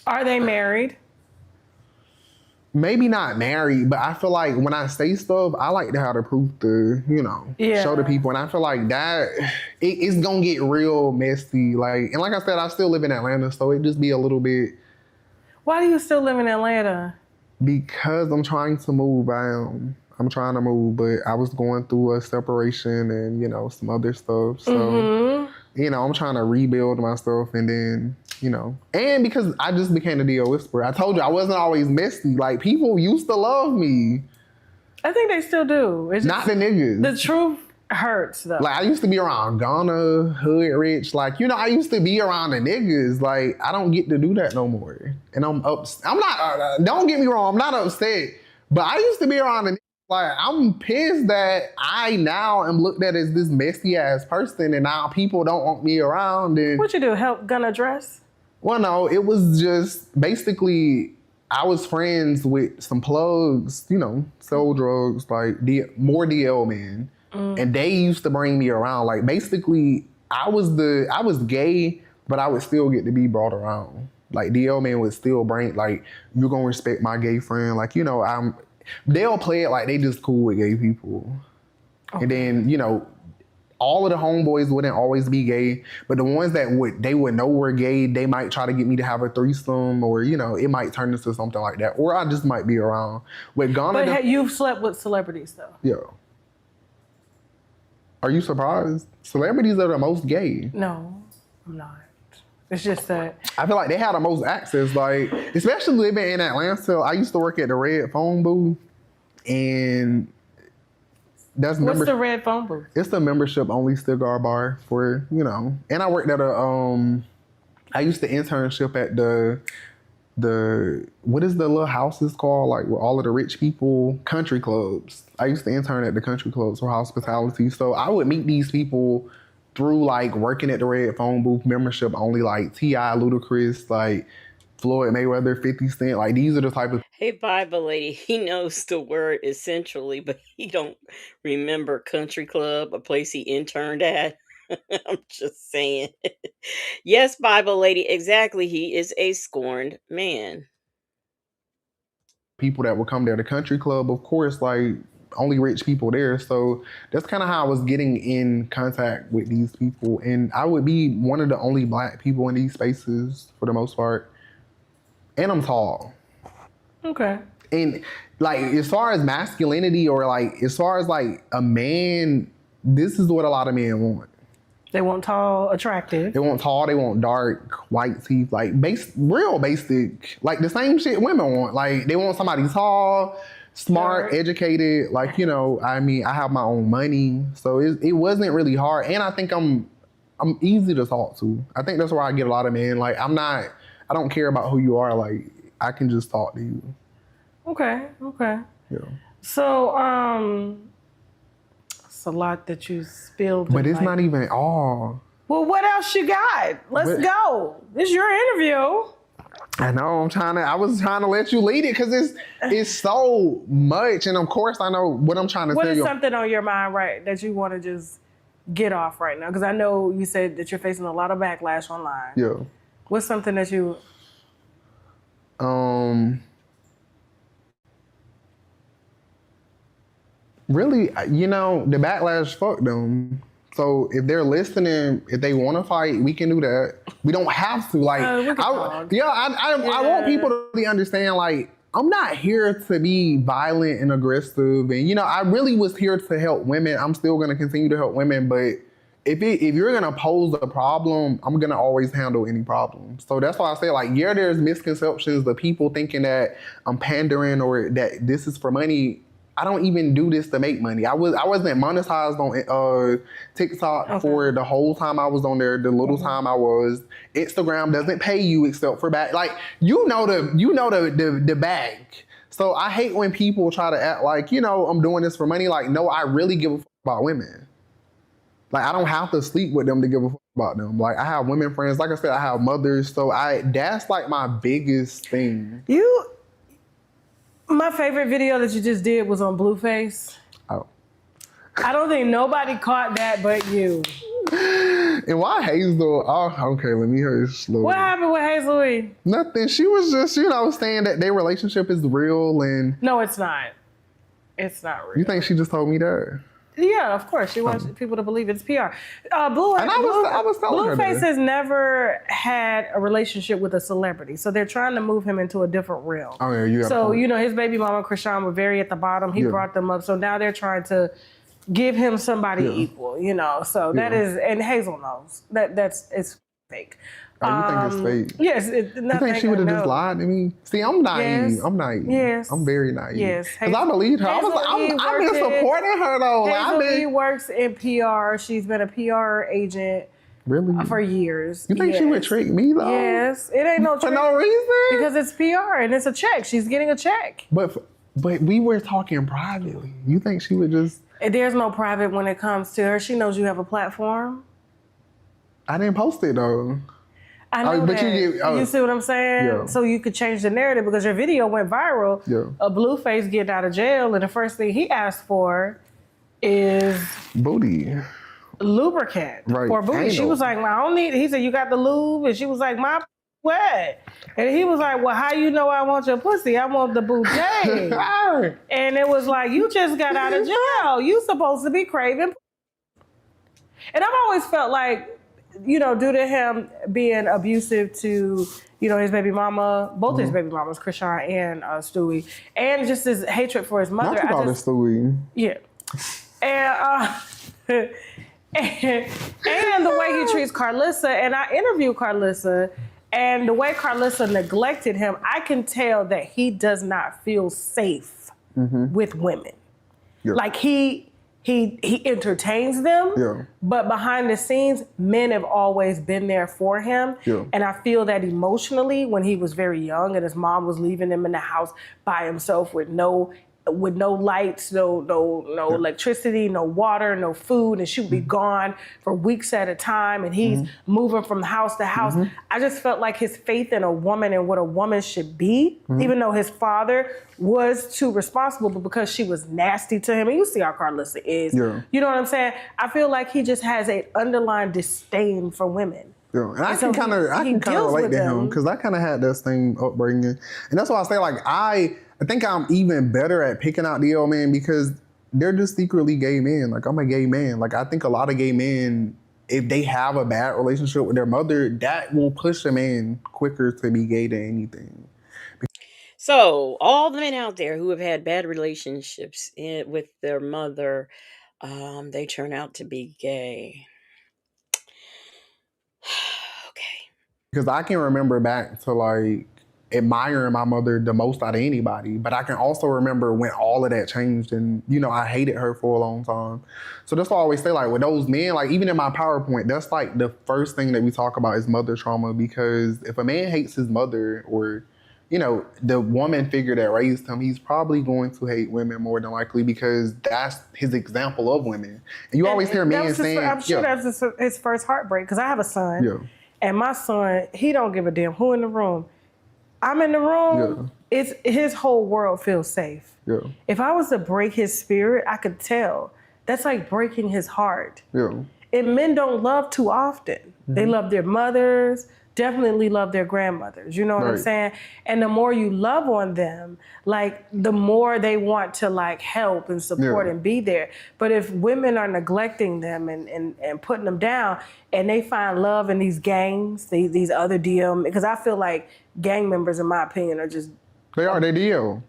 Are they married? Maybe not married, but I feel like when I say stuff, I like to have the proof to, show the people. And I feel like that it's gonna get real messy. Like, and like I said, I still live in Atlanta, so it just be a little bit. Why do you still live in Atlanta? Because I'm trying to move. I'm trying to move, but I was going through a separation and, some other stuff. So, I'm trying to rebuild myself and then, and because I just became a DL whisperer. I told you I wasn't always messy. Like, people used to love me. I think they still do. It's not the niggas. The truth hurts, though. Like, I used to be around Ghana, Hood Rich. Like, I used to be around the niggas. Like, I don't get to do that no more. And I'm not, don't get me wrong, I'm not upset. But I used to be around the niggas. Like, I'm pissed that I now am looked at as this messy ass person and now people don't want me around. And what you do, help Gunna dress? Well, no, it was just basically I was friends with some plugs, sell drugs, like more DL men. And they used to bring me around. Like, basically, I was gay, but I would still get to be brought around. Like, DL men would still bring, like, you're going to respect my gay friend. Like, they'll play it like they just cool with gay people. Okay. And then, all of the homeboys wouldn't always be gay, but the ones that would know were gay, they might try to get me to have a threesome or, it might turn into something like that. Or I just might be around. With Ghana, but you've slept with celebrities, though. Yeah. Are you surprised? Celebrities are the most gay. No, I'm not. It's just that I feel like they had the most access, like, especially living in Atlanta. I used to work at the Red Phone booth, and That's What's the red phone booth? It's the membership only cigar bar for, and I worked at I used to internship at what is the little houses called, like with all of the rich people, country clubs. I used to intern at the country clubs for hospitality. So I would meet these people through like working at the red phone booth, membership only, like T.I., Ludacris, like Floyd Mayweather, 50 Cent. Like these are the type of Hey, Bible lady, he knows the word essentially, but he don't remember country club, a place he interned at. I'm just saying. Yes, Bible lady, exactly. He is a scorned man. people that would come there. The country club, of course, like only rich people there. So that's kind of how I was getting in contact with these people. And I would be one of the only black people in these spaces for the most part. And I'm tall. Okay. And like, as far as masculinity or like, as far as like a man, this is what a lot of men want. They want tall, attractive. They want tall, they want dark, white teeth, like real basic, like the same shit women want. Like they want somebody tall, smart, educated, like, I mean, I have my own money. So it wasn't really hard. And I think I'm easy to talk to. I think that's where I get a lot of men. Like I don't care about who you are. Like I can just talk to you. Okay. Yeah. So, it's a lot that you spilled. But it's not even all. Well, what else you got? Let's go. This is your interview. I know. I was trying to let you lead it because it's so much, and of course I know what I'm trying to What tell is you. something on your mind, right, that you want to just get off right now? Because I know you said that you're facing a lot of backlash online. Yeah. What's something that you? Really, the backlash, fuck them. So if they're listening, if they want to fight, we can do that. We don't have to. Like, I want people to really understand. Like, I'm not here to be violent and aggressive, and I really was here to help women. I'm still gonna continue to help women, but if you're gonna pose a problem, I'm gonna always handle any problem. So that's why I say, like, there's misconceptions, the people thinking that I'm pandering or that this is for money. I don't even do this to make money. I wasn't monetized on TikTok for the whole time I was on there. The little time I was. Instagram doesn't pay you except for back. Like the bag. So I hate when people try to act like I'm doing this for money. Like, no, I really give a fuck about women. Like, I don't have to sleep with them to give a fuck about them. Like, I have women friends. Like I said, I have mothers. So that's like my biggest thing. My favorite video that you just did was on Blueface. Oh. I don't think nobody caught that but you. And why Hazel? Oh, okay, let me hear it slowly. What happened with Hazel E? Nothing. She was just, saying that their relationship is real and... No, it's not. It's not real. You think she just told me that? Yeah, of course. She wants people to believe it's PR. I was telling her Blueface that. has never had a relationship with a celebrity, so they're trying to move him into a different realm. Oh yeah, you got So a point. his baby mama Krishan were very at the bottom. He brought them up, so now they're trying to give him somebody equal. So that is, and Hazel knows it's fake. Oh, you think it's fake? Yes. You think she would have just lied to me? See, I'm naive. Yes. I'm naive. Yes. I'm very naive. Yes. Because I believed her. I was like, I've been supporting her though. Hazel E works in PR. She's been a PR agent really for years. You think she would trick me though? Yes. It ain't no trick. For no reason? Because it's PR and it's a check. She's getting a check. But we were talking privately. You think she would just... There's no private when it comes to her. She knows you have a platform. I didn't post it though. I know but that. You see what I'm saying? Yeah. So you could change the narrative because your video went viral. Yeah. A Blueface getting out of jail, and the first thing he asked for is booty. Lubricant for booty. She was like, well, I don't need. He said, you got the lube, and she was like, my wet. And he was like, well, how you know I want your pussy? I want the bouquet. And it was like, you just got out of jail. You supposed to be craving. And I've always felt like, due to him being abusive to, his baby mama, both his baby mamas, Krishan and Stewie, and just his hatred for his mother. Not to call her Stewie. Yeah. And the way he treats Carlissa, and I interviewed Carlissa, and the way Carlissa neglected him, I can tell that he does not feel safe with women. Yeah. Like he he entertains them, Yeah. but behind the scenes, men have always been there for him. Yeah. And I feel that emotionally, when he was very young and his mom was leaving him in the house by himself with no lights, no electricity, no water, no food, and she would be gone for weeks at a time, and he's moving from house to house. I just felt like his faith in a woman and what a woman should be, even though his father was too responsible, but because she was nasty to him, and you see how Carlissa is, Yeah. you know what I'm saying? I feel like he just has an underlying disdain for women. Yeah, and I so can kind of deals relate with to them. him because I kind of had that same upbringing, and that's why I say like I think I'm even better at picking out the old men because they're just secretly gay men. Like I'm a gay man. Like I think a lot of gay men, if they have a bad relationship with their mother, that will push a man quicker to be gay than anything. So, all the men out there who have had bad relationships with their mother, they turn out to be gay. Okay. Because I can remember back to like admiring my mother the most out of anybody, but I can also remember when all of that changed and, you know, I hated her for a long time. So that's why I always say like with those men, like even in my PowerPoint, that's like the first thing that we talk about is mother trauma, because if a man hates his mother or, you know, the woman figure that raised him, he's probably going to hate women more than likely because that's his example of women. And you always hear men saying, I'm sure that's his first heartbreak, because I have a son. Yeah. And my son, he don't give a damn who in the room. I'm in the room. Yeah. It's his whole world feels safe. Yeah. If I was to break his spirit, I could tell. That's like breaking his heart. Yeah. And men don't love too often. They love their mothers, definitely love their grandmothers. You know what I'm Right. saying? And the more you love on them, like the more they want to like help and support Yeah. and be there. But if women are neglecting them and putting them down, and they find love in these gangs, these other DM, because I feel like gang members, in my opinion, are just They deal.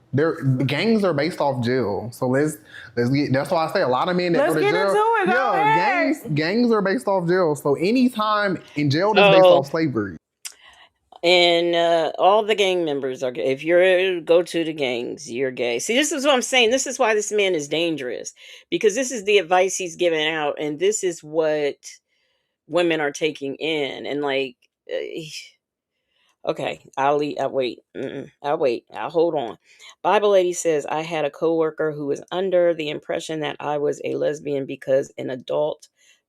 Gangs are based off jail. So let's get. That's why I say a lot of men that Let's go to get jail. into it. Go ahead. Gangs are based off jail. So anytime in jail, that's based So- off slavery. And all the gang members are gay. If you're go to the gangs, you're gay. See, this is what I'm saying. This is why this man is dangerous, because this is the advice he's giving out, and this is what women are taking in. And like, okay, I'll leave. I'll wait. I'll wait. I'll hold on. Bible lady says I had a coworker who was under the impression that I was a lesbian because an adult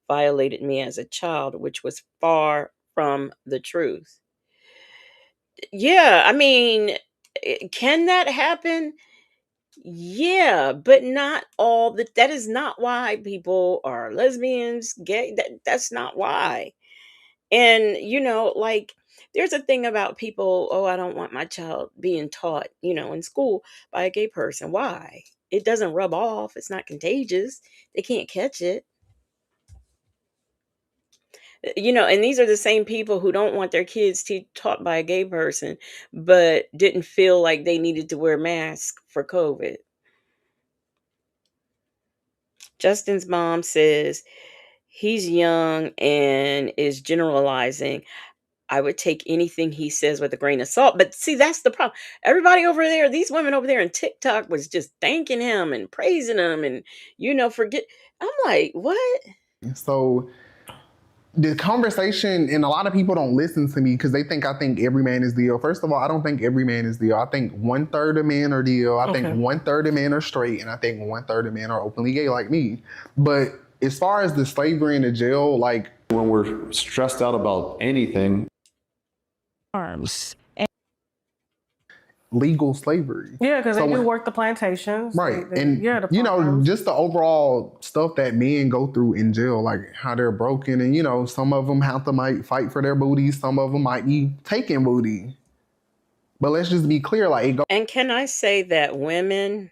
violated me as a child, which was far from the truth. Yeah, I mean, can that happen? Yeah, but not all that is not why people are lesbians, gay. That's not why. And you know, like there's a thing about people, oh, I don't want my child being taught, in school by a gay person. Why? It doesn't rub off. It's not contagious. They can't catch it. And these are the same people who don't want their kids taught by a gay person, but didn't feel like they needed to wear masks for COVID. Justin's mom says he's young and is generalizing. I would take anything he says with a grain of salt. But see, that's the problem. Everybody over there, these women over there in TikTok was just thanking him and praising him and, forget. I'm like, what? So the conversation, and a lot of people don't listen to me because they think I think every man is DL. First of all, I don't think every man is DL. I think 1/3 of men are DL. I think 1/3 of men are straight, and I think 1/3 of men are openly gay like me. But as far as the slavery in the jail, like when we're stressed out about anything, arms. legal slavery. Yeah, because So they do when- work the plantations. Right. They- And, yeah, the farms. just the overall stuff that men go through in jail, like how they're broken. And, some of them have to might fight for their booty. Some of them might be taking booty. But let's just be clear, like it goes. And can I say that women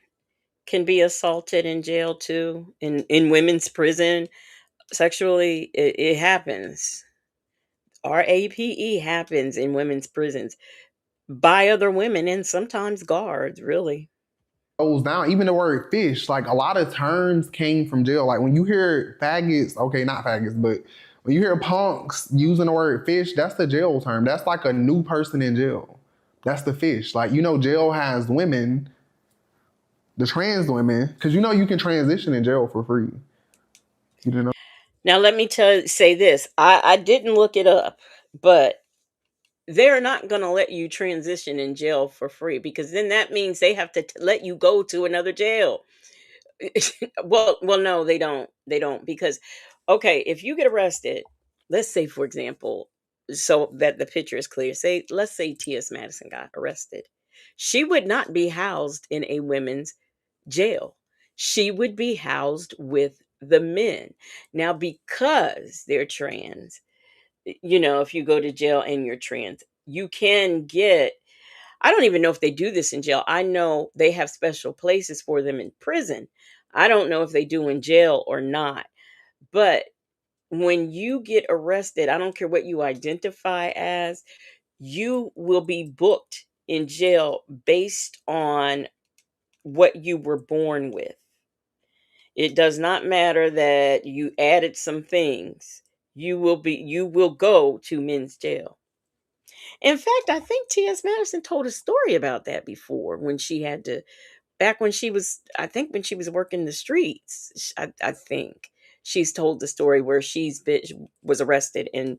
can be assaulted in jail too, in women's prison sexually? It happens. RAPE happens in women's prisons by other women and sometimes guards, really. Goes down. Even the word fish, like a lot of terms came from jail. Like when you hear faggots, okay, not faggots, but when you hear punks using the word fish, that's the jail term. That's like a new person in jail. That's the fish. Like, jail has women The trans women, because you know you can transition in jail for free. You didn't know? Now let me say this. I didn't look it up, but they're not going to let you transition in jail for free, because then that means they have to let you go to another jail. Well, no, they don't. They don't, because okay, if you get arrested, let's say for example, so that the picture is clear. Say let's say T.S. Madison got arrested. She would not be housed in a women's jail. She would be housed with the men. Now because they're trans, if you go to jail and you're trans, you can get, I don't even know if they do this in jail. I know they have special places for them in prison. I don't know if they do in jail or not. But when you get arrested, I don't care what you identify as, you will be booked in jail based on what you were born with. It does not matter that you added some things. You will go to men's jail. In fact, I think T.S. Madison told a story about that before, when she had to, back when she was, I think when she was working the streets. I think she's told the story where was arrested and,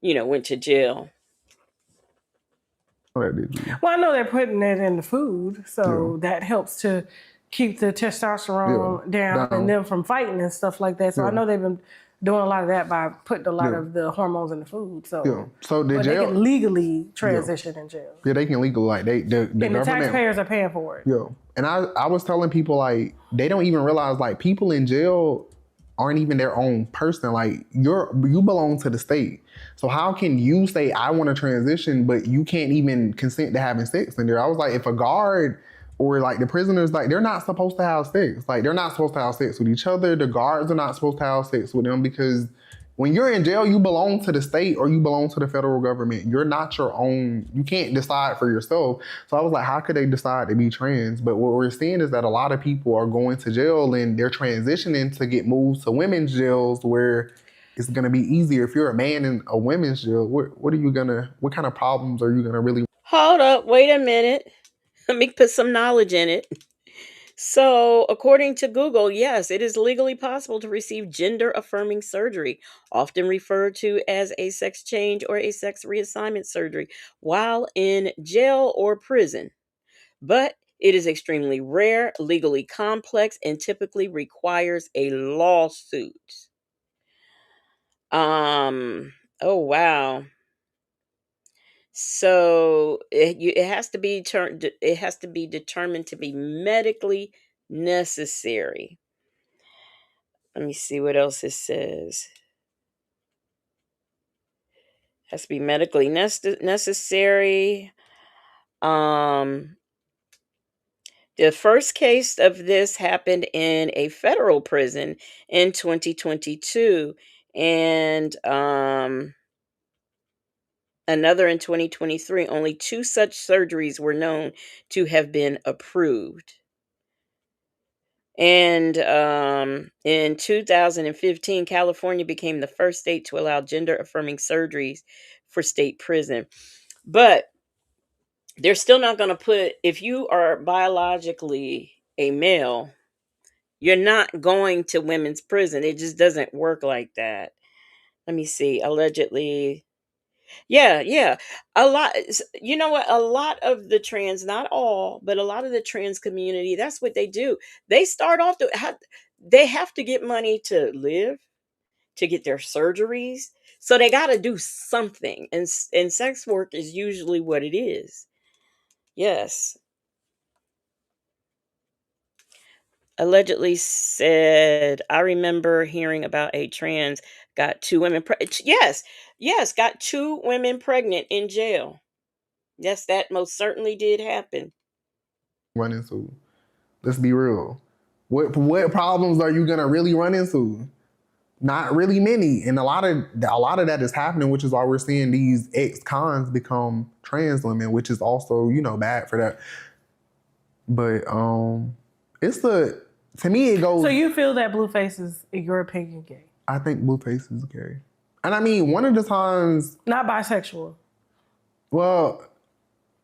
went to jail. Oh, that did you? Well, I know they're putting it in the food, so Yeah. that helps to keep the testosterone down and them from fighting and stuff like that. So I know they've been doing a lot of that by putting a lot of the hormones in the food. So, So the but jail, they can legally transition in jail. yeah, they can legally, like the And government. the taxpayers are paying for it. Yeah. And I was telling people, like, they don't even realize, like, people in jail aren't even their own person. Like, you belong to the state. So how can you say I want to transition, but you can't even consent to having sex in there? I was like, if a guard or like the prisoners, like, they're not supposed to have sex. Like, they're not supposed to have sex with each other. The guards are not supposed to have sex with them, because when you're in jail, you belong to the state or you belong to the federal government. You're not your own. You can't decide for yourself. So I was like, how could they decide to be trans? But what we're seeing is that a lot of people are going to jail and they're transitioning to get moved to women's jails, where it's going to be easier. If you're a man in a women's jail, what kind of problems are you going to really? Hold up, wait a minute. Let me put some knowledge in it. So, according to Google, yes, it is legally possible to receive gender affirming surgery, often referred to as a sex change or a sex reassignment surgery, while in jail or prison. But it is extremely rare, legally complex, and typically requires a lawsuit. Oh wow. So it has to be it has to be determined to be medically necessary. Let me see what else it says. Has to be medically necessary. Um, the first case of this happened in a federal prison in 2022, and another in 2023. Only two such surgeries were known to have been approved. And in 2015, California became the first state to allow gender affirming surgeries for state prison. But they're still not going to put, if you are biologically a male, you're not going to women's prison. It just doesn't work like that. Let me see. Allegedly. Yeah, yeah. You know what? A lot of the trans, not all, but a lot of the trans community, that's what they do. They start off they have to get money to live, to get their surgeries. So they got to do something. And sex work is usually what it is. Yes. Allegedly said, I remember hearing about a trans got two women. Yes, got two women pregnant in jail. Yes, that most certainly did happen. Run into? Let's be real. What problems are you gonna really run into? Not really many, and a lot of that is happening, which is why we're seeing these ex-cons become trans women, which is also bad for that. But to me it goes. So you feel that Blueface is, in your opinion, gay? I think Blueface is gay, and I mean one of the times. Not bisexual. Well,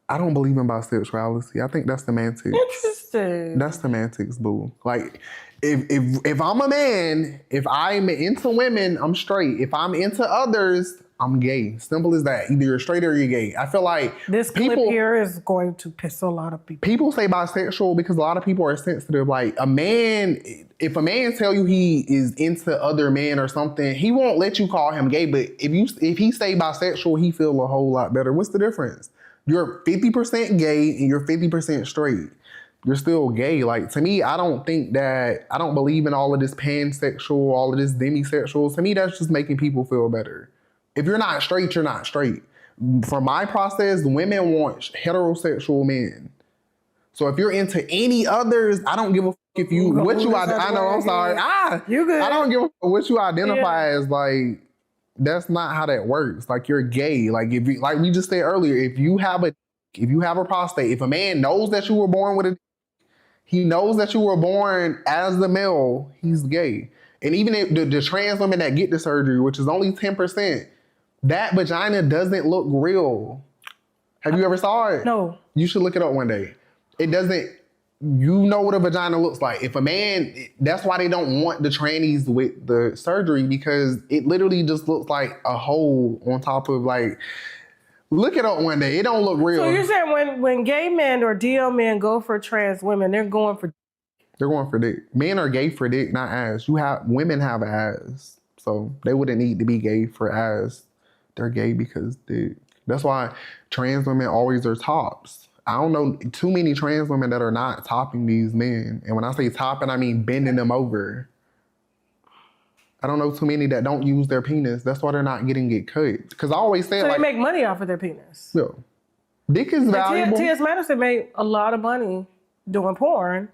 I don't believe in bisexuality. I think that's semantics. Interesting. Listen. That's semantics, boo. Like, if I'm a man, if I'm into women, I'm straight. If I'm into others, I'm gay. Simple as that. Either you're straight or you're gay. I feel like This clip here is going to piss a lot of people. People say bisexual because a lot of people are sensitive. Like a man, if a man tell you he is into other men or something, he won't let you call him gay. But if he say bisexual, he feel a whole lot better. What's the difference? You're 50% gay and you're 50% straight. You're still gay. Like, to me, I don't believe in all of this pansexual, all of this demisexual. To me, that's just making people feel better. If you're not straight, you're not straight. For my process, women want heterosexual men. So if you're into any others, I don't give a fuck if you, what you, I know, I'm sorry. You good. I don't give a fuck what you identify as. Like, that's not how that works. Like, you're gay. Like, if you, like we just said earlier, if you have a prostate, if a man knows that you were born with he knows that you were born as the male, he's gay. And even if the trans women that get the surgery, which is only 10%, that vagina doesn't look real. Have you ever saw it? No. You should look it up one day. It doesn't, you know what a vagina looks like. If a man, that's why they don't want the trannies with the surgery, because it literally just looks like a hole on top of, like, look it up one day. It don't look real. So you're saying when gay men or DL men go for trans women, they're going for dick. Men are gay for dick, not ass. Women have ass. So they wouldn't need to be gay for ass. They're gay because dick. That's why trans women always are tops. I don't know too many trans women that are not topping these men. And when I say topping, I mean bending them over. I don't know too many that don't use their penis. That's why they're not getting it cut. Because I always say, so like, they make money off of their penis. Yeah. Dick is valuable. T.S. Madison made a lot of money doing porn,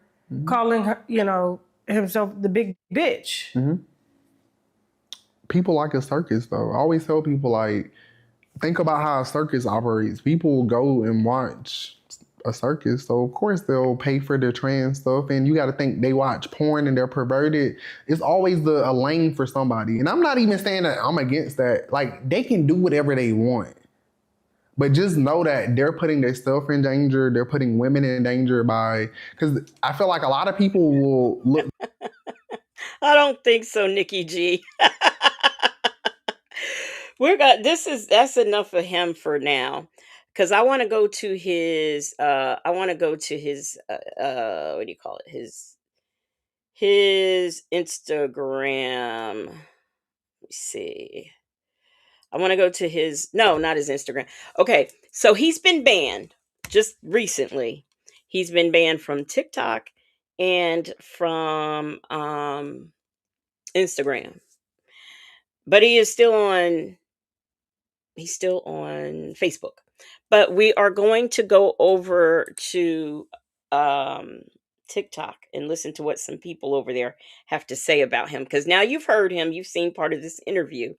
calling her, himself the big bitch. Mm-hmm. People like a circus, though. I always tell people, like, think about how a circus operates. People go and watch a circus, so of course they'll pay for their trans stuff. And you got to think, they watch porn and they're perverted. It's always a lane for somebody. And I'm not even saying that I'm against that. Like, they can do whatever they want, but just know that they're putting themselves in danger. They're putting women in danger because I feel like a lot of people will look. I don't think so, Nikki G. That's enough for him for now. Because I want to go to his what do you call it? His Instagram. Let me see. I want to go to not his Instagram. Okay, so he's been banned just recently. He's been banned from TikTok and from Instagram. But he's still on Facebook. But we are going to go over to TikTok and listen to what some people over there have to say about him, because now you've heard him, you've seen part of this interview.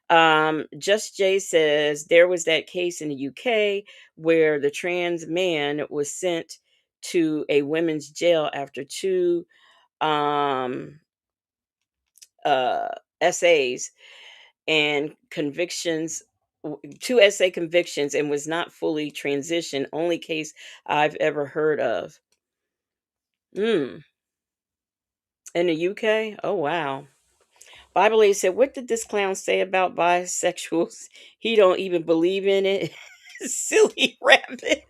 Just Jay says there was that case in the UK where the trans man was sent to a women's jail after two essays and convictions, two essay convictions, and was not fully transitioned. Only case I've ever heard of. In the UK? Oh, wow. Bible Age said, what did this clown say about bisexuals? He don't even believe in it. Silly rabbit.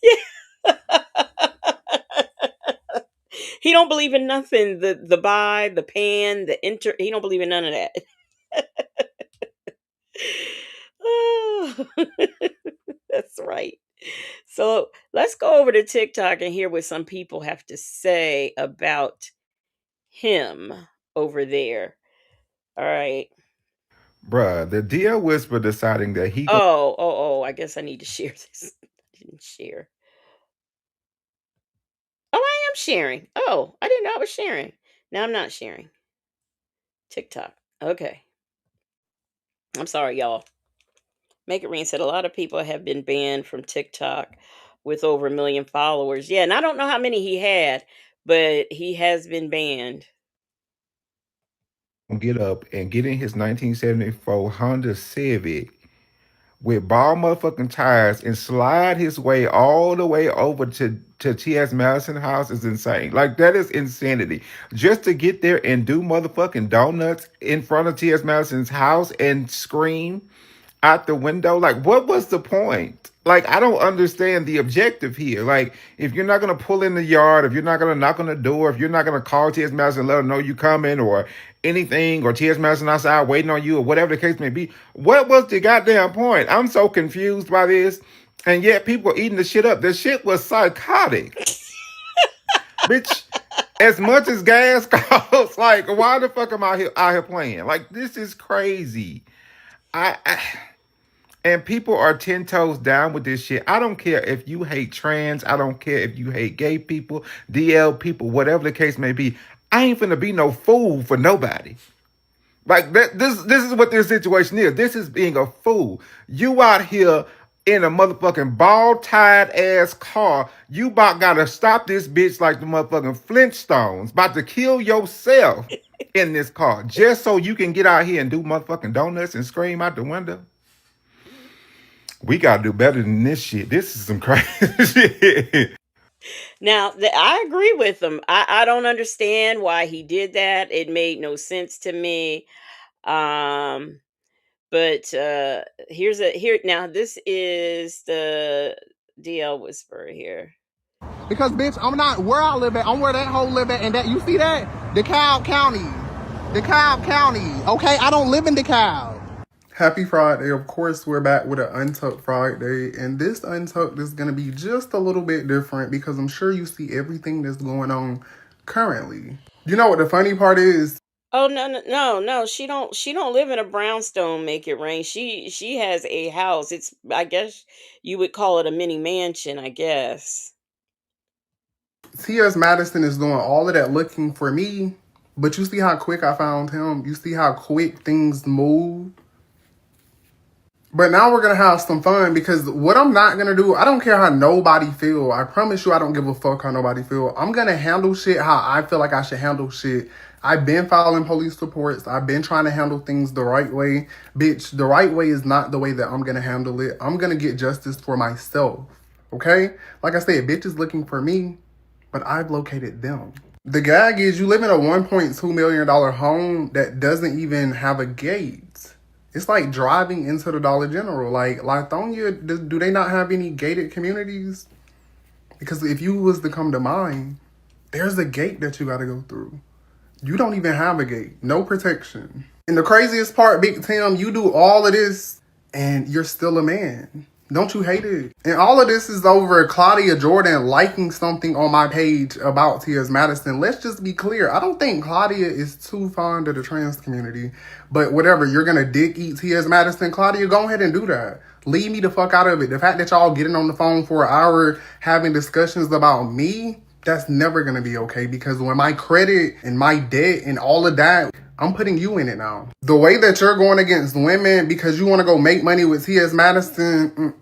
Yeah. He don't believe in nothing. The bi, the pan, the inter. He don't believe in none of that. Oh, that's right. So let's go over to TikTok and hear what some people have to say about him over there. All right. Bruh, the DL Whisper deciding that he Oh, I guess I need to share this. I didn't share. Oh, I am sharing. Oh, I didn't know I was sharing. Now I'm not sharing. TikTok. Okay. I'm sorry, y'all. Make It Rain said a lot of people have been banned from TikTok with over 1 million followers. Yeah, and I don't know how many he had, but he has been banned. get up and get in his 1974 Honda Civic with ball motherfucking tires and slide his way all the way over to T.S. Madison house is insane. Like, that is insanity. Just to get there and do motherfucking donuts in front of T.S. Madison's house and scream out the window. Like, what was the point? Like, I don't understand the objective here. Like, if you're not gonna pull in the yard, if you're not gonna knock on the door, if you're not gonna call T.S. Madison and let them know you coming or anything, or T.S. Madison outside waiting on you, or whatever the case may be, what was the goddamn point? I'm so confused by this. And yet people are eating the shit up. The shit was psychotic. Bitch, as much as gas costs, like, why the fuck am I out here playing? Like, this is crazy. And people are 10 toes down with this shit. I don't care if you hate trans. I don't care if you hate gay people, DL people, whatever the case may be. I ain't finna be no fool for nobody. Like, this is what this situation is. This is being a fool. You out here in a motherfucking ball-tied ass car. You about gotta stop this bitch like the motherfucking Flintstones. About to kill yourself in this car. Just so you can get out here and do motherfucking donuts and scream out the window. We gotta do better than this shit. This is some crazy shit. Now, I agree with him. I don't understand why he did that. It made no sense to me. But here now. This is the DL Whisperer here. Because bitch, I'm not where I live at. I'm where that hoe live at, and that you see that DeKalb County, DeKalb County. Okay, I don't live in DeKalb. Happy Friday. Of course, we're back with an Untucked Friday, and this Untucked is gonna be just a little bit different because I'm sure you see everything that's going on currently. You know what the funny part is? Oh, no. She don't live in a brownstone make it rain. She has a house. It's, I guess you would call it a mini mansion, I guess. T.S. Madison is doing all of that looking for me, but you see how quick I found him. You see how quick things move. But now we're going to have some fun because what I'm not going to do, I don't care how nobody feel. I promise you I don't give a fuck how nobody feel. I'm going to handle shit how I feel like I should handle shit. I've been filing police reports. I've been trying to handle things the right way. Bitch, the right way is not the way that I'm going to handle it. I'm going to get justice for myself. Okay? Like I said, bitch is looking for me, but I've located them. The gag is you live in a $1.2 million home that doesn't even have a gate. It's like driving into the Dollar General. Like, Lithonia, do they not have any gated communities? Because if you was to come to mine, there's a gate that you got to go through. You don't even have a gate. No protection. And the craziest part, Big Tim, you do all of this and you're still a man. Don't you hate it? And all of this is over Claudia Jordan liking something on my page about T.S. Madison. Let's just be clear. I don't think Claudia is too fond of the trans community. But whatever, you're going to dick eat T.S. Madison. Claudia, go ahead and do that. Leave me the fuck out of it. The fact that y'all getting on the phone for an hour having discussions about me, that's never going to be okay. Because when my credit and my debt and all of that, I'm putting you in it now. The way that you're going against women because you want to go make money with T.S. Madison,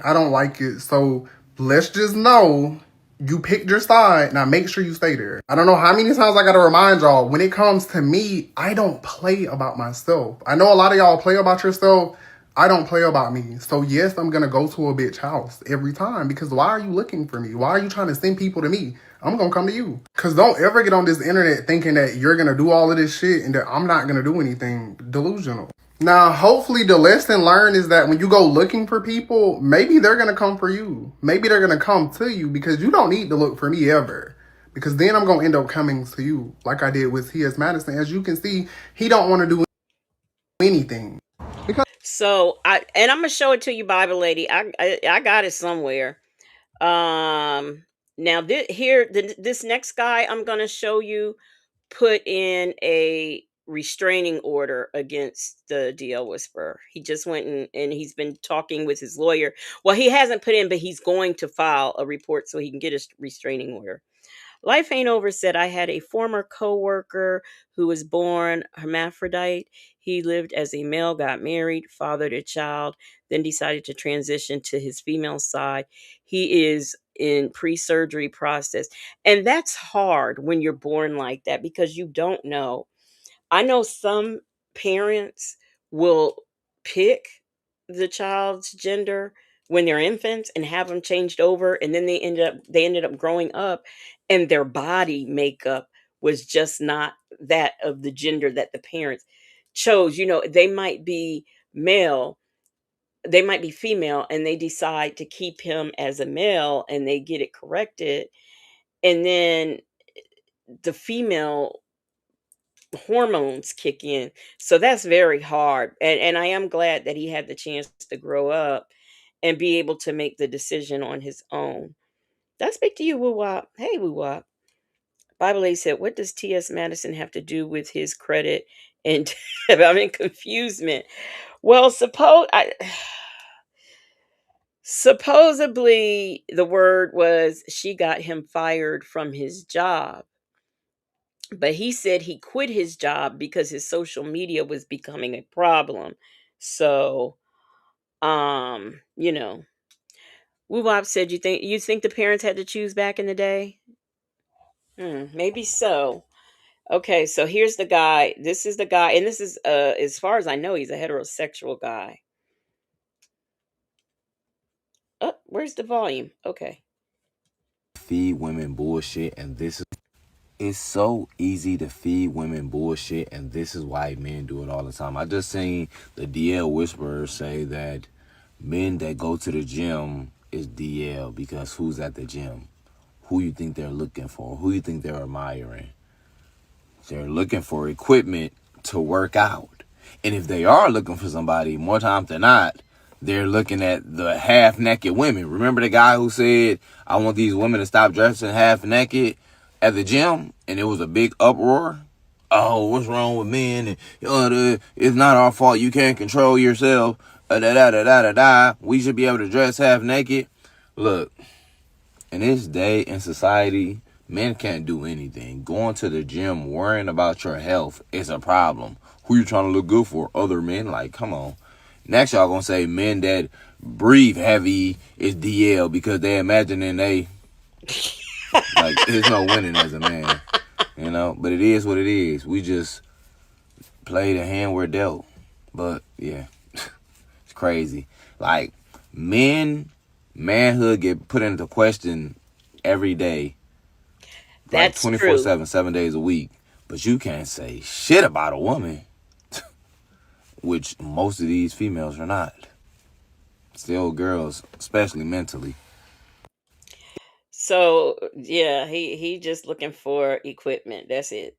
I don't like it. So let's just know you picked your side. Now make sure you stay there. I don't know how many times I got to remind y'all, when it comes to me, I don't play about myself. I know a lot of y'all play about yourself. I don't play about me. So yes, I'm going to go to a bitch house every time because why are you looking for me? Why are you trying to send people to me? I'm going to come to you. Because don't ever get on this internet thinking that you're going to do all of this shit and that I'm not going to do anything. Delusional. Now, hopefully the lesson learned is that when you go looking for people, maybe they're going to come for you. Maybe they're going to come to you because you don't need to look for me ever. Because then I'm going to end up coming to you like I did with T.S. Madison. As you can see, he don't want to do anything. So I'm gonna show it to you, Bible lady. I got it somewhere. Now this next guy I'm gonna show you put in a restraining order against the DL Whisperer. He just went and he's been talking with his lawyer. Well, he hasn't put in, but he's going to file a report so he can get a restraining order. Life Ain't Over said, I had a former coworker who was born hermaphrodite. He lived as a male, got married, fathered a child, then decided to transition to his female side. He is in pre-surgery process. And that's hard when you're born like that because you don't know. I know some parents will pick the child's gender when they're infants and have them changed over, and then they ended up growing up, and their body makeup was just not that of the gender that the parents chose. They might be male, they might be female, and they decide to keep him as a male, and they get it corrected, and then the female hormones kick in. So that's very hard. And I am glad that he had the chance to grow up and be able to make the decision on his own. That's big to you, Woo Wop. Hey, Woo Wop. Bible A said, what does T.S. Madison have to do with his credit and I'm in confusement? Well, supposedly the word was she got him fired from his job. But he said he quit his job because his social media was becoming a problem. So, you know, Woobop said, you think the parents had to choose back in the day? Maybe so. Okay, so here's the guy. This is the guy, and this is as far as I know, he's a heterosexual guy. Oh, where's the volume? Okay. Feed women bullshit, and this is it's so easy to feed women bullshit, and this is why men do it all the time. I just seen the DL Whisperer say that men that go to the gym is DL because who's at the gym? Who you think they're looking for? Who you think they're admiring? They're looking for equipment to work out. And if they are looking for somebody, more times than not, they're looking at the half-naked women. Remember the guy who said, I want these women to stop dressing half-naked at the gym? And it was a big uproar. Oh, what's wrong with men? And, it's not our fault. You can't control yourself. We should be able to dress half-naked. Look, in this day in society, men can't do anything. Going to the gym, worrying about your health is a problem. Who you trying to look good for? Other men? Like, come on. Next, y'all gonna say men that breathe heavy is DL because they imagining they like there's no winning as a man, But it is what it is. We just play the hand we're dealt. But yeah, it's crazy. Like manhood get put into question every day, like That's true. 24/7, 7 days a week. But you can't say shit about a woman, which most of these females are not. Still girls, especially mentally. So yeah, he just looking for equipment. That's it.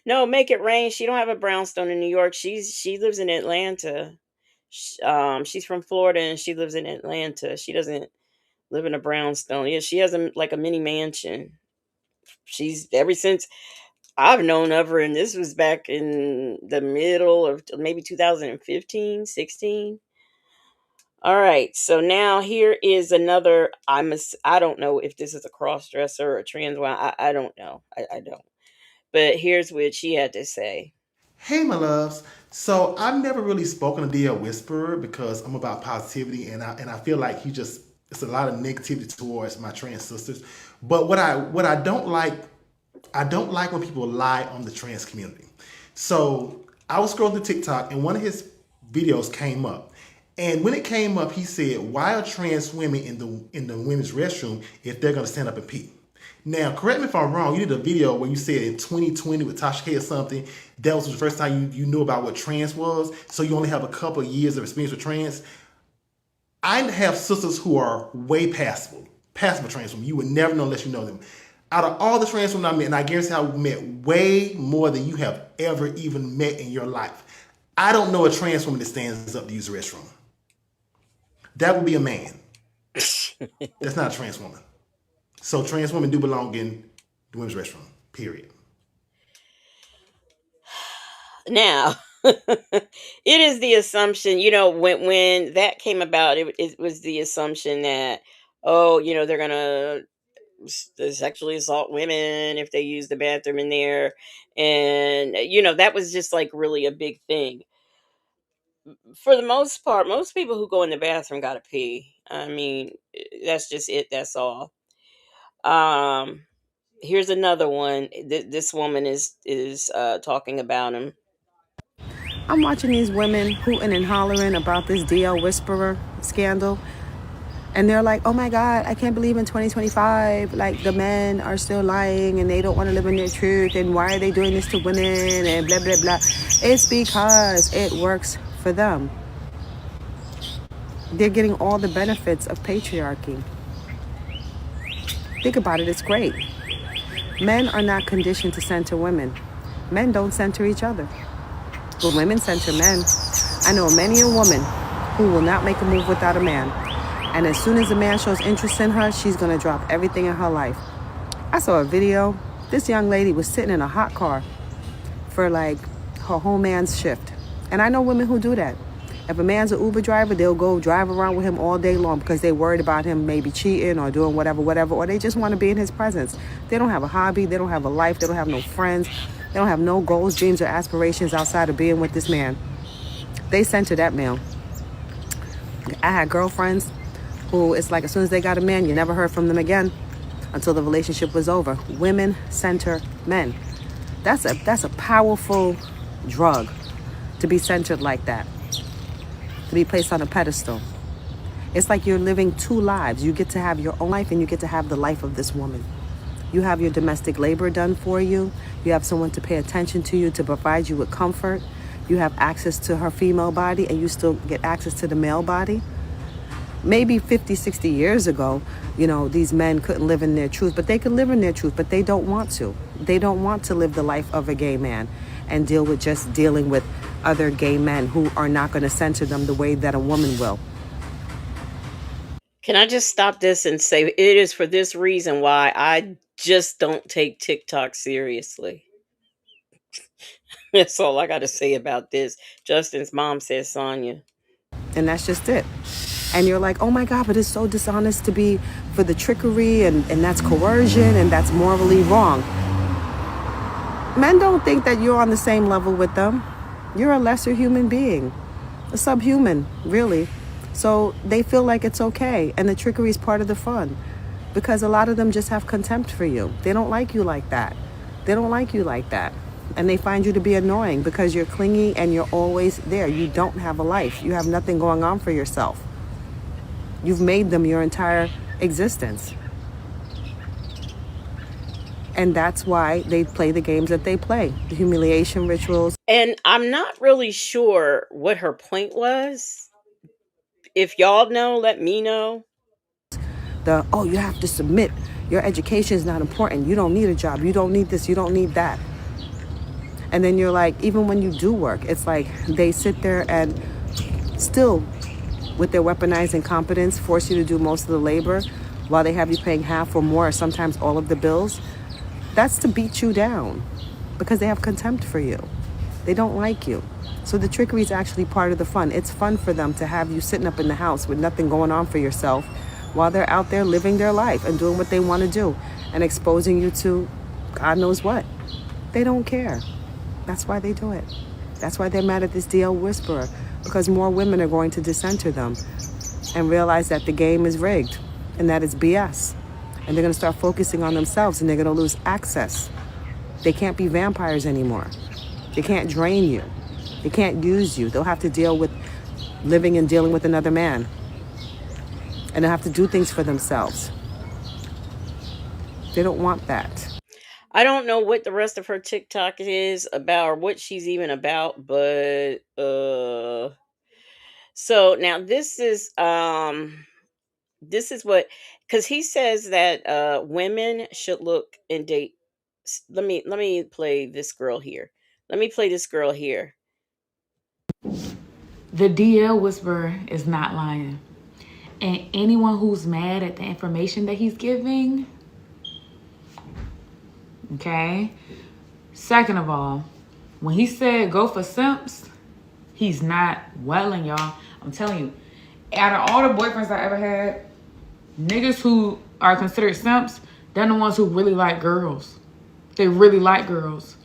No, make it rain. She don't have a brownstone in New York. She lives in Atlanta. She's from Florida and she lives in Atlanta. She doesn't live in a brownstone. Yeah, she has like a mini mansion. She's ever since I've known of her, and this was back in the middle of maybe 2015, 16. All right, so now here is another. I don't know if this is a cross dresser or a trans one. I don't know. I don't. But here's what she had to say. Hey, my loves. So I've never really spoken to DL Whisperer because I'm about positivity, and I feel like he just it's a lot of negativity towards my trans sisters. But what I don't like, I don't like when people lie on the trans community. So I was scrolling through TikTok, and one of his videos came up. And when it came up, he said, "Why are trans women in the women's restroom if they're going to stand up and pee?" Now, correct me if I'm wrong. You did a video where you said in 2020 with Tasha K or something, that was the first time you knew about what trans was. So you only have a couple of years of experience with trans. I have sisters who are way passable trans women. You would never know unless you know them. Out of all the trans women I met, and I guarantee I've met way more than you have ever even met in your life. I don't know a trans woman that stands up to use the restroom. That would be a man. That's not a trans woman. So trans women do belong in the women's restroom, period. Now, it is the assumption, when that came about, it was the assumption that, oh, they're gonna sexually assault women if they use the bathroom in there, and that was just like really a big thing. For the most part, most people who go in the bathroom gotta pee. I mean, that's just it. That's all. Um, Here's another one. This woman is talking about him. I'm watching these women hooting and hollering about this DL Whisperer scandal. And they're like, oh my God, I can't believe in 2025, like the men are still lying and they don't want to live in their truth. And why are they doing this to women and blah, blah, blah. It's because it works for them. They're getting all the benefits of patriarchy. Think about it, it's great. Men are not conditioned to center women. Men don't center each other. But women center men. I know many a woman who will not make a move without a man. And as soon as a man shows interest in her, she's going to drop everything in her life. I saw a video. This young lady was sitting in a hot car for like her whole man's shift. And I know women who do that. If a man's an Uber driver, they'll go drive around with him all day long because they're worried about him maybe cheating or doing whatever, or they just want to be in his presence. They don't have a hobby. They don't have a life. They don't have no friends. They don't have no goals, dreams, or aspirations outside of being with this man. They center that man. I had girlfriends who it's like as soon as they got a man, you never heard from them again until the relationship was over. Women center men. That's a powerful drug to be centered like that, to be placed on a pedestal. It's like you're living two lives. You get to have your own life and you get to have the life of this woman. You have your domestic labor done for you. You have someone to pay attention to you, to provide you with comfort. You have access to her female body and you still get access to the male body. Maybe 50, 60 years ago, these men couldn't live in their truth, but they could live in their truth, but they don't want to. They don't want to live the life of a gay man and deal with just dealing with other gay men who are not going to center them the way that a woman will. Can I just stop this and say it is for this reason why I just don't take TikTok seriously. That's all I got to say about this. Justin's mom says Sonya. And that's just it. And you're like, oh my God, but it's so dishonest to be for the trickery and that's coercion and that's morally wrong. Men don't think that you're on the same level with them. You're a lesser human being, a subhuman, really. So they feel like it's okay. And the trickery is part of the fun because a lot of them just have contempt for you. They don't like you like that. They don't like you like that. And they find you to be annoying because you're clingy and you're always there. You don't have a life. You have nothing going on for yourself. You've made them your entire existence. And that's why they play the games that they play, the humiliation rituals. And I'm not really sure what her point was. If y'all know, let me know. You have to submit. Your education is not important. You don't need a job. You don't need this. You don't need that. And then you're like, even when you do work, it's like they sit there and still, with their weaponized incompetence, force you to do most of the labor while they have you paying half or more, or sometimes all of the bills. That's to beat you down because they have contempt for you. They don't like you. So the trickery is actually part of the fun. It's fun for them to have you sitting up in the house with nothing going on for yourself while they're out there living their life and doing what they want to do and exposing you to God knows what. They don't care. That's why they do it. That's why they're mad at this DL Whisperer, because more women are going to dissenter them and realize that the game is rigged and that it's BS. And they're going to start focusing on themselves and they're going to lose access. They can't be vampires anymore. They can't drain you. They can't use you. They'll have to deal with living and dealing with another man. And they'll have to do things for themselves. They don't want that. I don't know what the rest of her TikTok is about or what she's even about, but so now this is what, because he says that women should look and date. Let me play this girl here. Let me play this girl here. The DL Whisperer is not lying. And anyone who's mad at the information that he's giving, okay? Second of all, when he said go for simps, he's not welling, y'all. I'm telling you, out of all the boyfriends I ever had, niggas who are considered simps, they're the ones who really like girls. They really like girls.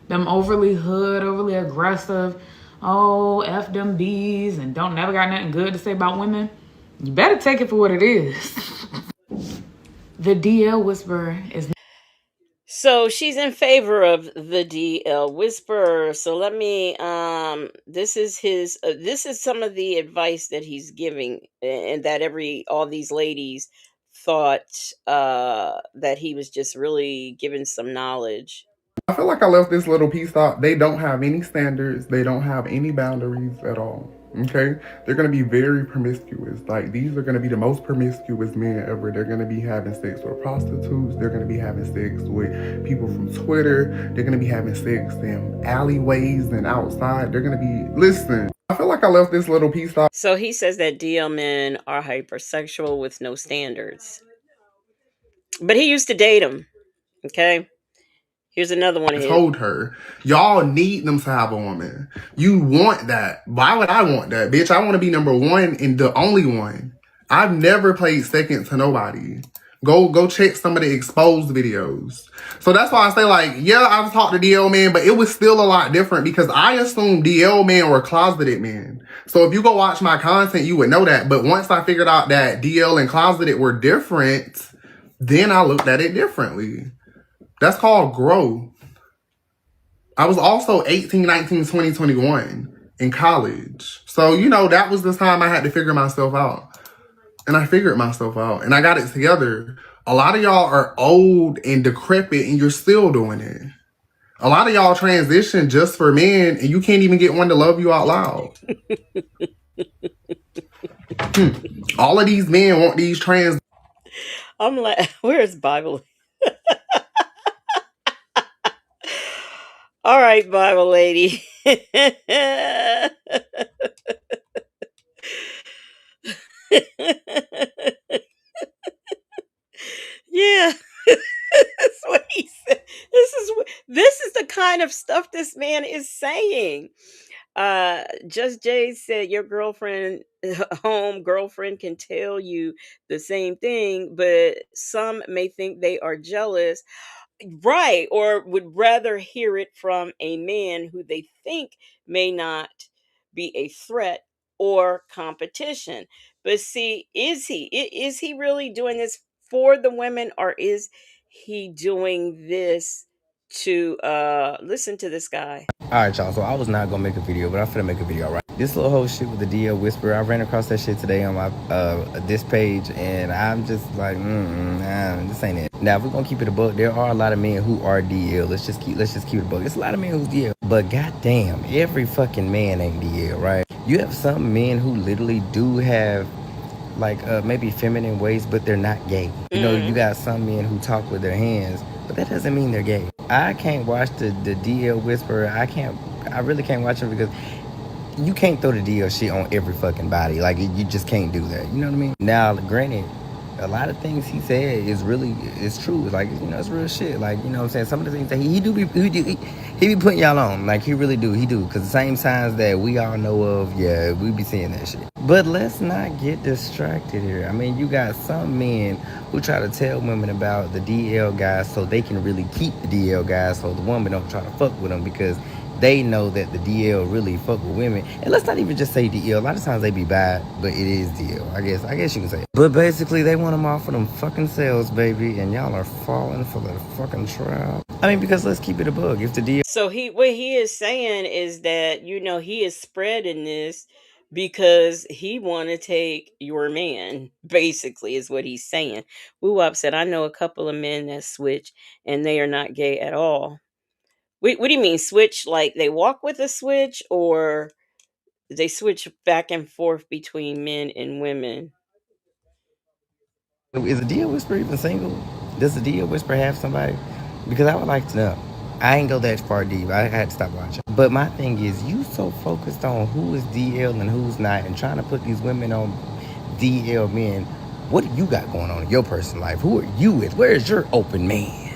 Them overly hood, overly aggressive, oh, F them B's, and don't never got nothing good to say about women. You better take it for what it is. The DL Whisperer is... So she's in favor of the DL Whisperer. So let me this is some of the advice that he's giving, and that every all these ladies thought that he was just really giving some knowledge. I feel like I left this little piece out. They don't have any standards. They don't have any boundaries at all. Okay? They're going to be very promiscuous. Like, these are going to be the most promiscuous men ever. They're going to be having sex with prostitutes. They're going to be having sex with people from Twitter. They're going to be having sex in alleyways and outside. They're going to be, listen, I feel like I left this little piece out. So he says that DL men are hypersexual with no standards. But he used to date them. Okay? Here's another one of I his. told her, y'all need them to have a woman. You want that. Why would I want that? Bitch, I want to be number one and the only one. I've never played second to nobody. Go check some of the exposed videos. So that's why I say, like, yeah, I've talked to DL men, but it was still a lot different because I assumed DL men were closeted men. So if you go watch my content, you would know that. But once I figured out that DL and closeted were different, then I looked at it differently. That's called growth. I was also 18, 19, 20, 21 in college. So, you know, that was the time I had to figure myself out. And I figured myself out. And I got it together. A lot of y'all are old and decrepit and you're still doing it. A lot of y'all transition just for men and you can't even get one to love you out loud. All of these men want these trans... I'm like, where's Bible? All right, Bible lady. Yeah. That's what he said. This is the kind of stuff this man is saying. Just Jay said your girlfriend home girlfriend can tell you the same thing, but some may think they are jealous. Right, or would rather hear it from a man who they think may not be a threat or competition. But see, is he really doing this for the women, or is he doing this to listen to this guy? Alright, y'all, so I was not gonna make a video, but I'm finna make a video, right? This little whole shit with the DL Whisperer, I ran across that shit today on my this page, and I'm just like, nah, this ain't it. Now, if we're gonna keep it a buck, there are a lot of men who are DL. Let's just keep it a buck. It's a lot of men who's DL, but goddamn, every fucking man ain't DL, right? You have some men who literally do have like maybe feminine ways, but they're not gay. You know, you got some men who talk with their hands, but that doesn't mean they're gay. I can't watch the DL Whisperer. I really can't watch him because you can't throw the DL shit on every fucking body. Like, you just can't do that. You know what I mean? Now, granted, a lot of things he said is true. Like, you know, it's real shit. Like, you know what I'm saying? Some of the things that he be putting y'all on. Like, he really do. He do. Because the same signs that we all know of, yeah, we be seeing that shit. But let's not get distracted here. I mean, you got some men who try to tell women about the DL guys so they can really keep the DL guys so the woman don't try to fuck with them because they know that the DL really fuck with women. And let's not even just say DL. A lot of times they be bad, but it is DL. I guess you can say it. But basically, they want them off of them fucking sales, baby, and y'all are falling for that fucking trap. I mean, because let's keep it a bug. If the DL... So what he is saying is that, you know, he is spreading this because he want to take your man, basically, is what he's saying. Woo Wop said, I know a couple of men that switch, and they are not gay at all. Wait, what do you mean switch? Like they walk with a switch, or they switch back and forth between men and women? Is the DL Whisperer even single? Does the DL Whisperer have somebody? Because I would like to know. I ain't go that far deep. I had to stop watching. But my thing is, you so focused on who is DL and who's not, and trying to put these women on DL men. What do you got going on in your personal life? Who are you with? Where is your open man?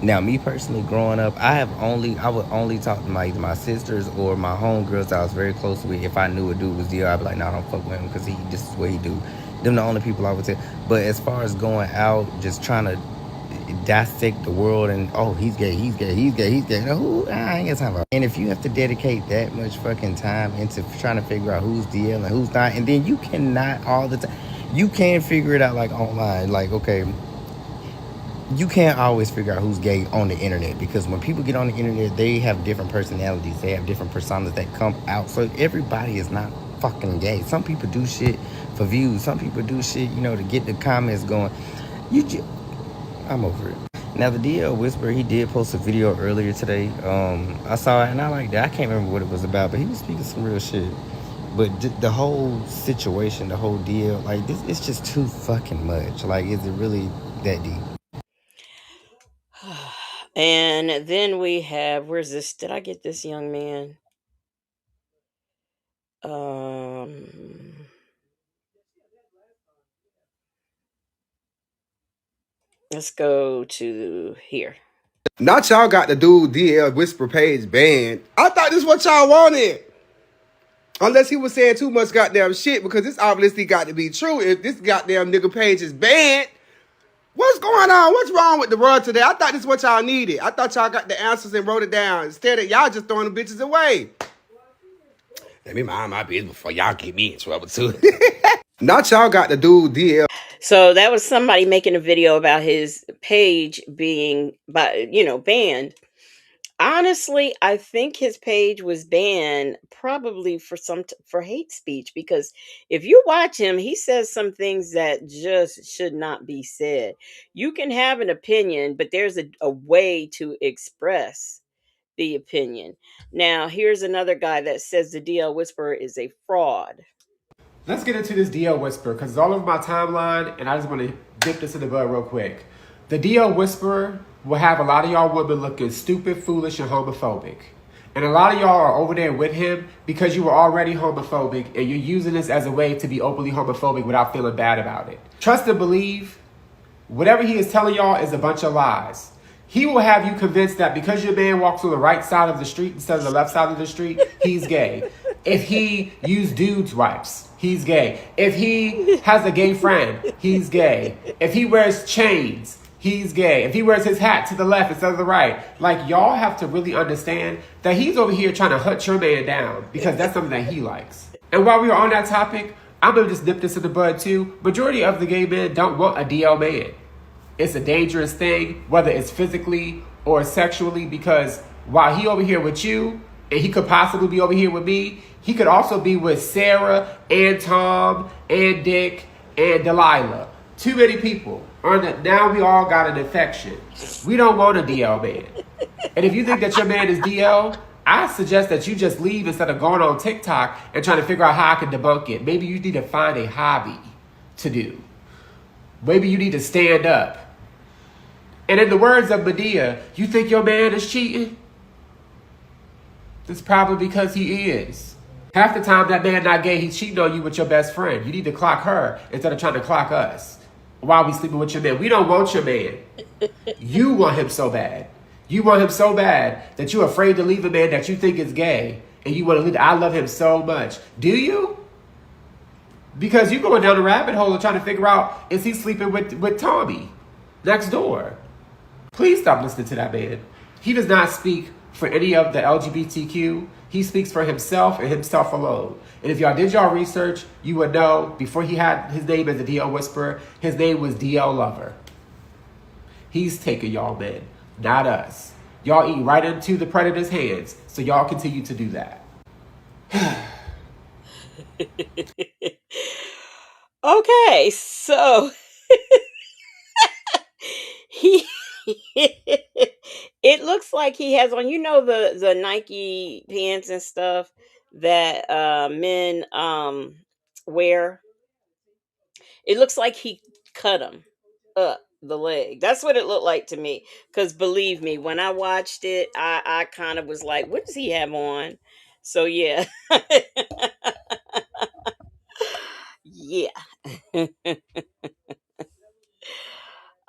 Now, me personally, growing up, I would only talk to either my sisters or my homegirls that I was very close with. If I knew a dude was DL, I'd be like, nah, don't fuck with him because this is what he do. Them the only people I would tell. But as far as going out, just trying to dissect the world and, oh, he's gay. No, I ain't got time for it. And if you have to dedicate that much fucking time into trying to figure out who's DL and who's not, and then you cannot all the time, you can figure it out like online. Like, okay, you can't always figure out who's gay on the internet, because when people get on the internet, they have different personalities, they have different personas that come out. So everybody is not fucking gay. Some people do shit for views. Some people do shit, to get the comments going. I'm over it. Now the DL Whisperer, he did post a video earlier today. I saw it and I liked it. I can't remember what it was about, but he was speaking some real shit. But the whole situation, the whole deal, like this, it's just too fucking much. Like, is it really that deep? And then we have, where's this? Did I get this young man? Let's go to here. Not y'all got the dude DL Whisper page banned. I thought this is what y'all wanted. Unless he was saying too much goddamn shit, because this obviously got to be true. If this goddamn nigga page is banned, what's going on? What's wrong with the world today? I thought this is what y'all needed. I thought y'all got the answers and wrote it down. Instead of y'all just throwing the bitches away. Let me mind my business before y'all get me in trouble too. Not y'all got the dude DL. So that was somebody making a video about his page being, banned. Honestly, I think his page was banned probably for hate speech, because if you watch him, he says some things that just should not be said. You can have an opinion, but there's a way to express the opinion. Now, here's another guy that says the DL Whisperer is a fraud. Let's get into this DL Whisperer, because it's all over my timeline, and I just want to dip this in the bud real quick. The DL Whisperer will have a lot of y'all women looking stupid, foolish, and homophobic. And a lot of y'all are over there with him because you were already homophobic, and you're using this as a way to be openly homophobic without feeling bad about it. Trust and believe, whatever he is telling y'all is a bunch of lies. He will have you convinced that because your man walks on the right side of the street instead of the left side of the street, he's gay. If he used dude's wipes, he's gay. If he has a gay friend, he's gay. If he wears chains, he's gay. If he wears his hat to the left instead of the right. Like, y'all have to really understand that he's over here trying to hunt your man down because that's something that he likes. And while we are on that topic, I'm going to just nip this in the bud too. Majority of the gay men don't want a DL man. It's a dangerous thing, whether it's physically or sexually, because while he over here with you, and he could possibly be over here with me, he could also be with Sarah and Tom and Dick and Delilah. Too many people. Now we all got an infection. We don't want a DL man. And if you think that your man is DL, I suggest that you just leave instead of going on TikTok and trying to figure out how I can debunk it. Maybe you need to find a hobby to do. Maybe you need to stand up. And in the words of Medea, you think your man is cheating? It's probably because he is. Half the time that man not gay, he's cheating on you with your best friend. You need to clock her instead of trying to clock us while we sleeping with your man. We don't want your man. You want him so bad. You want him so bad that you're afraid to leave a man that you think is gay. And you want to leave. I love him so much. Do you? Because you're going down the rabbit hole and trying to figure out, is he sleeping with Tommy next door? Please stop listening to that man. He does not speak for any of the LGBTQ. He speaks for himself and himself alone. And if y'all did y'all research, you would know before he had his name as a DL Whisperer, his name was DL Lover. He's taking y'all men, not us. Y'all eat right into the predator's hands, so y'all continue to do that. Okay, so he it looks like he has on, the Nike pants and stuff that men wear. It looks like he cut them up the leg. That's what it looked like to me. Because believe me, when I watched it, I kind of was like, what does he have on? So yeah. Yeah.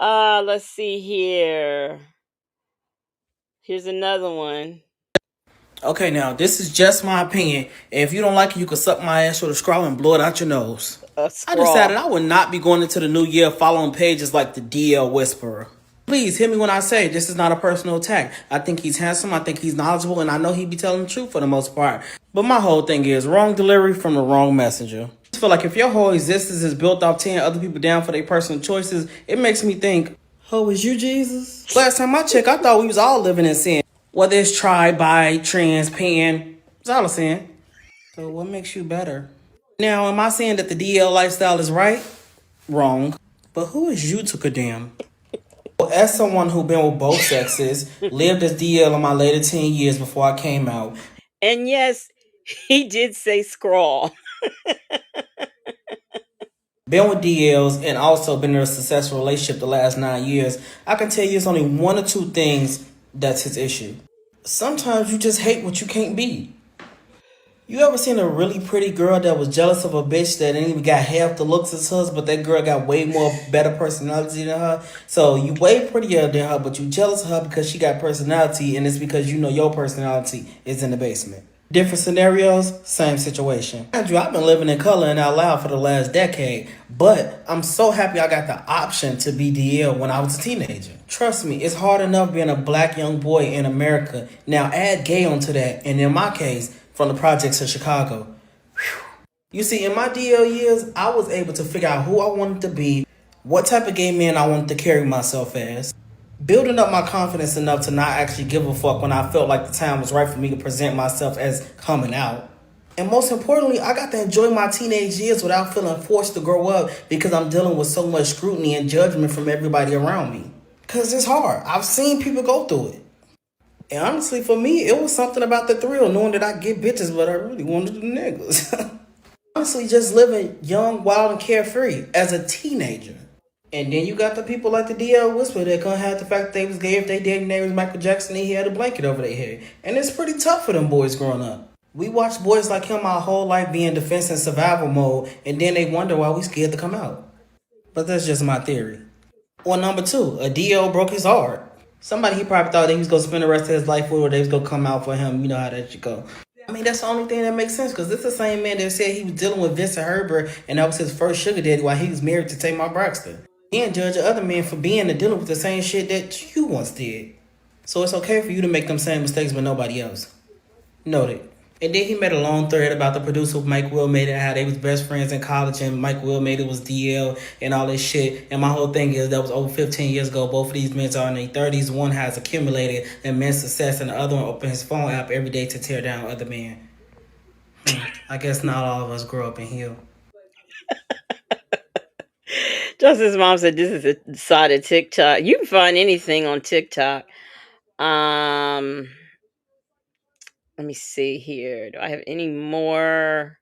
Let's see here. Here's another one. Okay, now, this is just my opinion. If you don't like it, you can suck my ass with a straw and blow it out your nose. I decided I would not be going into the new year following pages like the DL Whisperer. Please hear me when I say this is not a personal attack. I think he's handsome, I think he's knowledgeable, and I know he be telling the truth for the most part. But my whole thing is wrong delivery from the wrong messenger. I just feel like if your whole existence is built off tearing other people down for their personal choices, it makes me think, Oh, is you Jesus? Last time I checked, I thought we was all living in sin. Whether it's tri, bi, trans, pan, it's all a sin. So what makes you better? Now, am I saying that the DL lifestyle is right? Wrong. But who is you to condemn? Well, as someone who been with both sexes, lived as DL in my later teen years before I came out, And yes, he did say scrawl. been with DLs, and also been in a successful relationship the last 9 years, I can tell you it's only one or two things that's his issue. Sometimes you just hate what you can't be. You ever seen a really pretty girl that was jealous of a bitch that ain't even got half the looks as hers, but that girl got way more better personality than her? So you way prettier than her, but you jealous of her because she got personality, and it's because you know your personality is in the basement. Different scenarios, same situation. Andrew, I've been living in color and out loud for the last decade, but I'm so happy I got the option to be DL when I was a teenager. Trust me, it's hard enough being a black young boy in America. Now add gay onto that, and in my case, from the projects of Chicago. Whew. You see, in my DL years, I was able to figure out who I wanted to be, what type of gay man I wanted to carry myself as, building up my confidence enough to not actually give a fuck when I felt like the time was right for me to present myself as coming out. And most importantly, I got to enjoy my teenage years without feeling forced to grow up because I'm dealing with so much scrutiny and judgment from everybody around me. Because it's hard. I've seen people go through it. And honestly, for me, it was something about the thrill, knowing that I get bitches, but I really wanted the niggas. Honestly, just living young, wild, and carefree as a teenager. And then you got the people like the DL Whisper that couldn't have the fact that they was gay if they did name was Michael Jackson and he had a blanket over their head. And it's pretty tough for them boys growing up. We watched boys like him our whole life be in defense and survival mode, and then they wonder why we scared to come out. But that's just my theory. Or number two, a DL broke his heart. Somebody he probably thought that he was going to spend the rest of his life with, or they was going to come out for him. You know how that should go. I mean, that's the only thing that makes sense, because it's the same man that said he was dealing with Vincent Herbert, and that was his first sugar daddy while he was married to Tamar Braxton. He didn't judge other men for being and dealing with the same shit that you once did. So it's okay for you to make them same mistakes with nobody else. Noted. And then he made a long thread about the producer Mike Will made it, how they was best friends in college, and Mike Will made it was DL and all this shit. And my whole thing is that was over 15 years ago. Both of these men are in their 30s. One has accumulated immense success, and the other one opens his phone app every day to tear down other men. I guess not all of us grow up and heal. Justin's mom said this is a side of TikTok. You can find anything on TikTok. Um, let me see here. Do I have any more?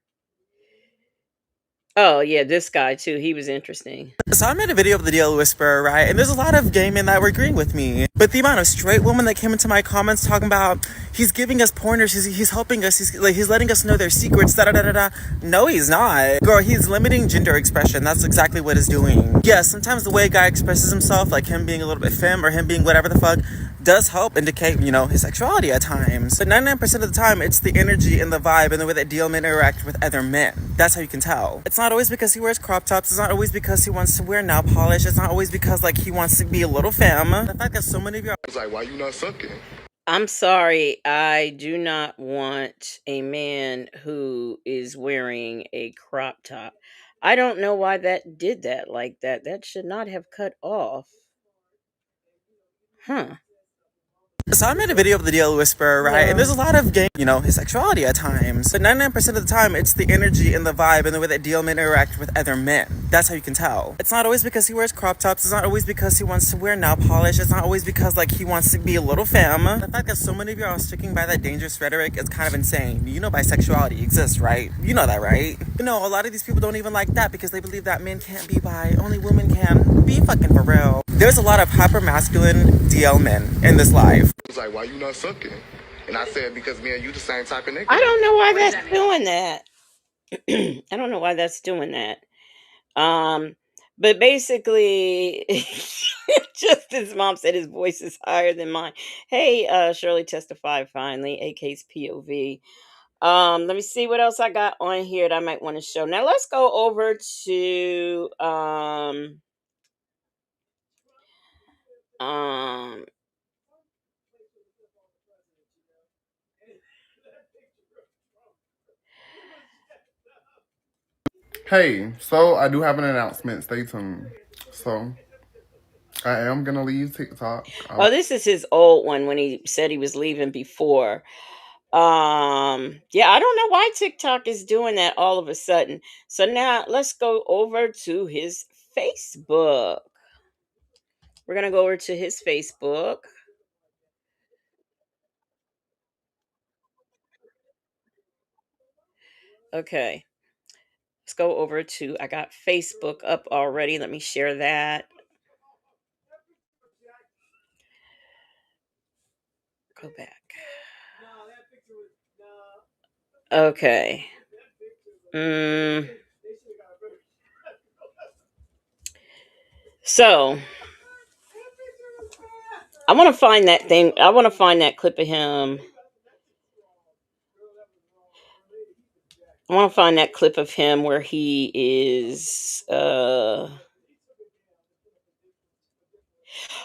Oh yeah, this guy too. He was interesting. So I made a video of the DL Whisperer, right? And there's a lot of gay men that were agreeing with me. But the amount of straight women that came into my comments talking about he's giving us pointers, he's helping us, he's letting us know their secrets, da da da da da. No, he's not. Girl, he's limiting gender expression. That's exactly what he's doing. Yeah, sometimes the way a guy expresses himself, like him being a little bit femme or him being whatever the fuck, does help indicate, his sexuality at times. But 99% of the time, it's the energy and the vibe and the way that DL men interact with other men. That's how you can tell. It's not always because he wears crop tops. It's not always because he wants to wear nail polish. It's not always because, he wants to be a little femme. The fact that so many of you It's like, why you not sucking? I'm sorry. I do not want a man who is wearing a crop top. I don't know why that did that like that. That should not have cut off. Huh. So I made a video of the DL Whisperer, right? And there's a lot of gay, his sexuality at times. But 99% of the time, it's the energy and the vibe and the way that DL men interact with other men. That's how you can tell. It's not always because he wears crop tops. It's not always because he wants to wear nail polish. It's not always because, he wants to be a little femme. The fact that so many of you are sticking by that dangerous rhetoric is kind of insane. You know bisexuality exists, right? You know that, right? A lot of these people don't even like that because they believe that men can't be bi. Only women can. Be fucking for real. There's a lot of hyper-masculine DL men in this life. It's like, why you not sucking? And I said, because me and you the same type of nigga. I don't know why that's doing that. I don't know why that's doing that. But basically, just as mom said, his voice is higher than mine. Hey, Shirley testified finally, AK's POV. Let me see what else I got on here that I might want to show. Now let's go over to Hey, so I do have an announcement. Stay tuned. So I am gonna leave TikTok. Oh, this is his old one when he said he was leaving before. Yeah, I don't know why TikTok is doing that all of a sudden. So now let's go over to his Facebook. We're gonna go over to his Facebook. Okay. Let's go over to, I got Facebook up already. Let me share that. Go back. Okay. So I want to find that thing. I want to find that clip of him. I want to find that clip of him where he is.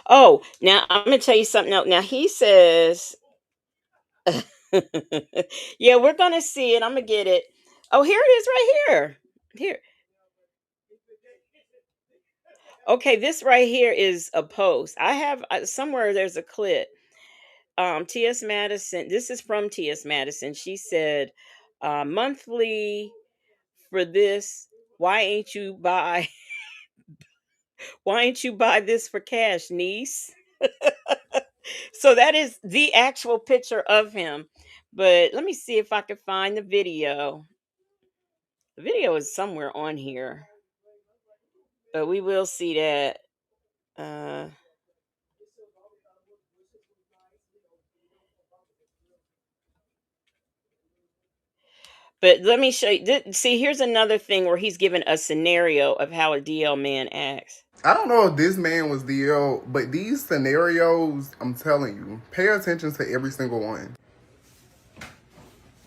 Oh, now I'm gonna tell you something else. Now he says, "Yeah, we're gonna see it. I'm gonna get it." Oh, here it is, right here. Here. Okay, this right here is a post. I have somewhere. There's a clip. T.S. Madison. This is from T.S. Madison. She said, "Monthly for this. Why ain't you buy? Why ain't you buy this for cash, niece?" So that is the actual picture of him. But let me see if I can find the video. The video is somewhere on here, but we will see that. Uh, but let me show you. See, here's another thing where he's given a scenario of how a DL man acts. I don't know if this man was DL, but these scenarios, I'm telling you, pay attention to every single one.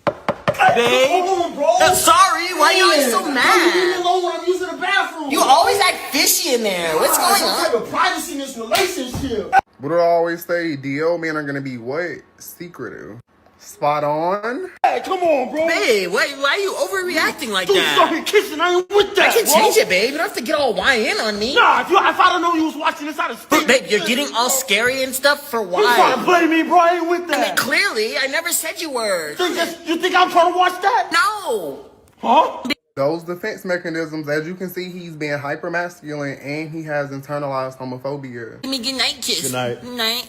Babe, I'm sorry. Why you always so mad? Leave me alone when I'm using the bathroom. You always act fishy in there. What's going Some on? type of privacy in this relationship. What do I always say? DL men are gonna be what? Secretive. Spot on. Hey, come on, bro. Babe, why are you overreacting like Dude, that? started kissing. I ain't with that. I can bro. change it, babe. You don't have to get all in on me. Nah, if I don't know you was watching this out of state. But babe, you're getting all scary and stuff for You trying to why? play me, bro? I ain't with that. I mean, clearly, I never said you were. You think I'm trying to watch that? No. Huh? Those defense mechanisms, as you can see, he's being hyper masculine and he has internalized homophobia. Give me a good night kiss. Good night. Good night.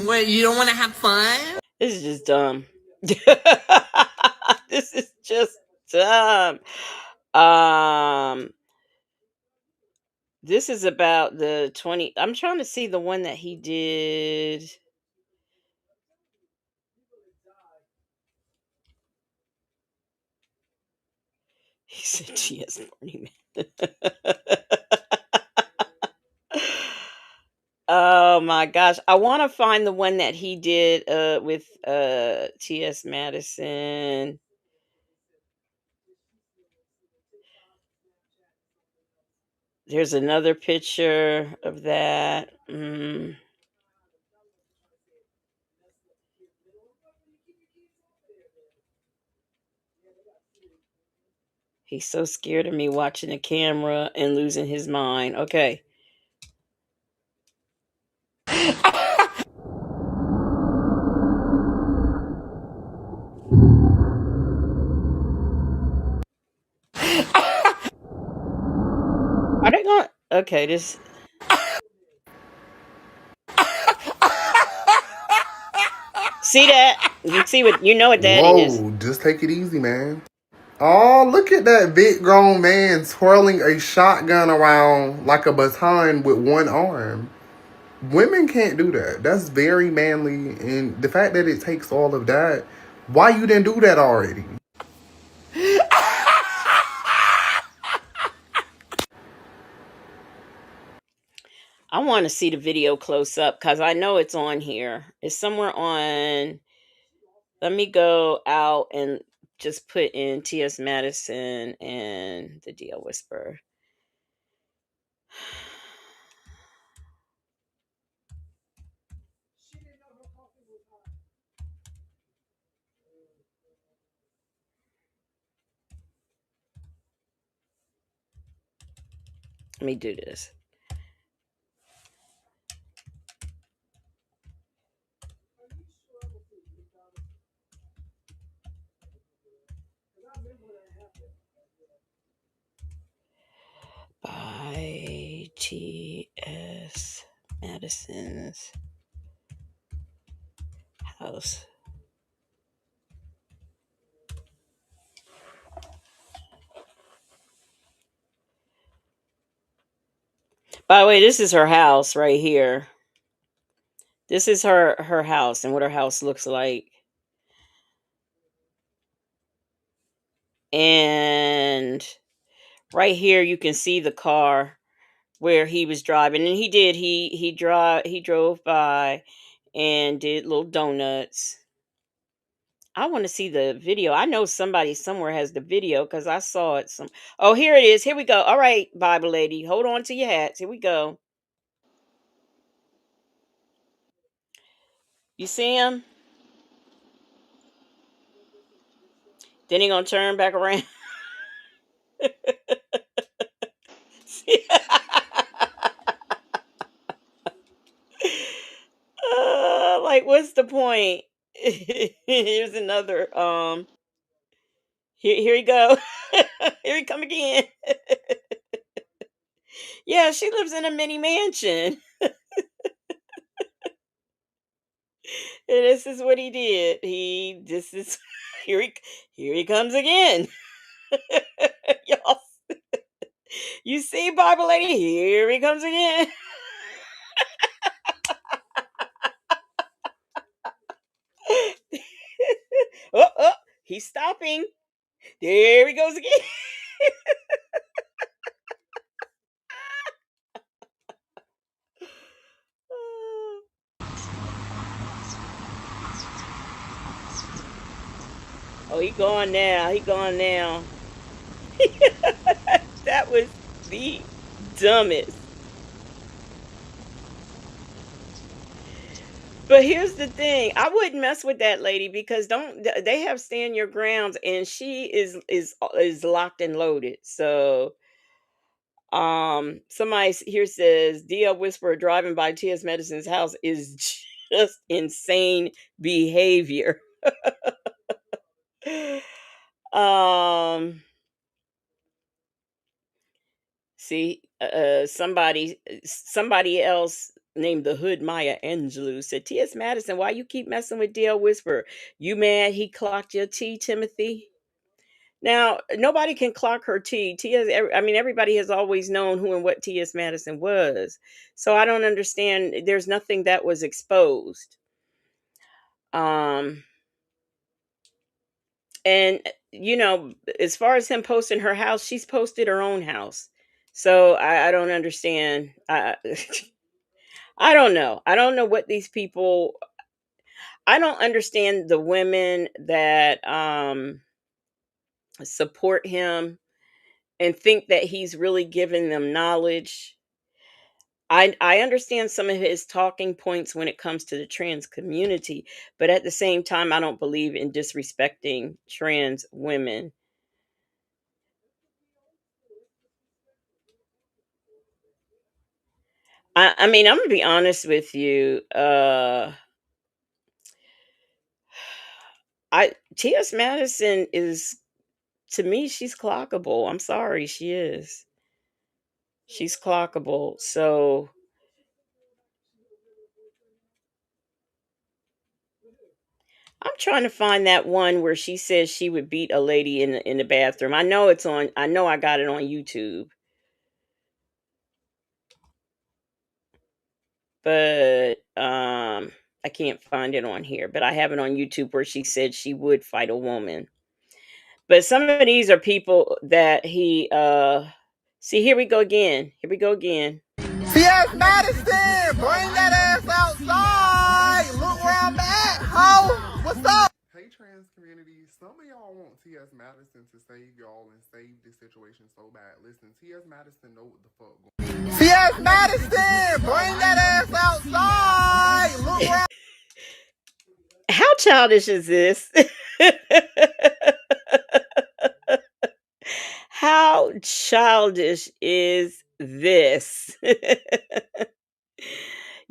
Wait, you don't want to have fun? This is just dumb. This is just dumb. This is about the 20. I'm trying to see the one that he did. He said, "Yes, Morning Man." Oh my gosh. I want to find the one that he did with T.S. Madison. There's another picture of that. He's so scared of me watching the camera and losing his mind. Okay. Are they going? Okay, this. See that? You see what? You know what that is. Whoa, just take it easy, man. Oh, look at that big grown man twirling a shotgun around like a baton with one arm. Women can't do that. That's very manly. And the fact that it takes all of that, why you didn't do that already? I want to see the video close up because I know it's on here. It's somewhere on. Let me go out and just put in T.S. Madison and the DL Whisperer. Let me do this. by T.S. Madison's house. By the way, this is her house right here. This is her house and what her house looks like. And right here you can see the car where he was driving, and he drove by and did little donuts. I want to see the video. I know somebody somewhere has the video because I saw it. Oh, here it is. Here we go. All right, Bible lady, hold on to your hats. Here we go. You see him? Then he gonna turn back around. Like, what's the point? Here's another. Here he go. Here he come again. Yeah, she lives in a mini mansion. And this is what he did. This is here here he comes again. Y'all, you see, Bible lady, here he comes again. Oh, he's stopping. There he goes again. Oh, he gone now. He gone now. That was the dumbest. But here's the thing, I wouldn't mess with that lady because they have stand your grounds, and she is locked and loaded. So somebody here says DL Whisperer driving by TS Medicine's house is just insane behavior. um See, somebody else named the Hood Maya Angelou said, T.S. Madison, why you keep messing with DL Whisper? You mad he clocked your T, Timothy? Now, nobody can clock her T. I mean, everybody has always known who and what T.S. Madison was. So I don't understand. There's nothing that was exposed. Um, and, as far as him posting her house, she's posted her own house. So I don't understand. I don't know. I don't know what these people. I don't understand the women that support him and think that he's really giving them knowledge. I understand some of his talking points when it comes to the trans community, but at the same time, I don't believe in disrespecting trans women. I mean, I'm gonna be honest with you. I T.S. Madison is, to me, she's clockable. I'm sorry, she is. She's clockable. So I'm trying to find that one where she says she would beat a lady in the bathroom. I know it's on. I know I got it on YouTube, but I can't find it on here. But I have it on YouTube where she said she would fight a woman. But some of these are people that he see. Here we go again. Here we go again. T.S. Madison, bring that ass outside. Look where I'm at, ho. What's up? Hey, trans community. Some of y'all want T.S. Madison to save y'all and save this situation so bad. Listen, T.S. Madison know what the fuck going on. T.S. Madison, bring that ass outside. Look where How childish is this? How childish is this?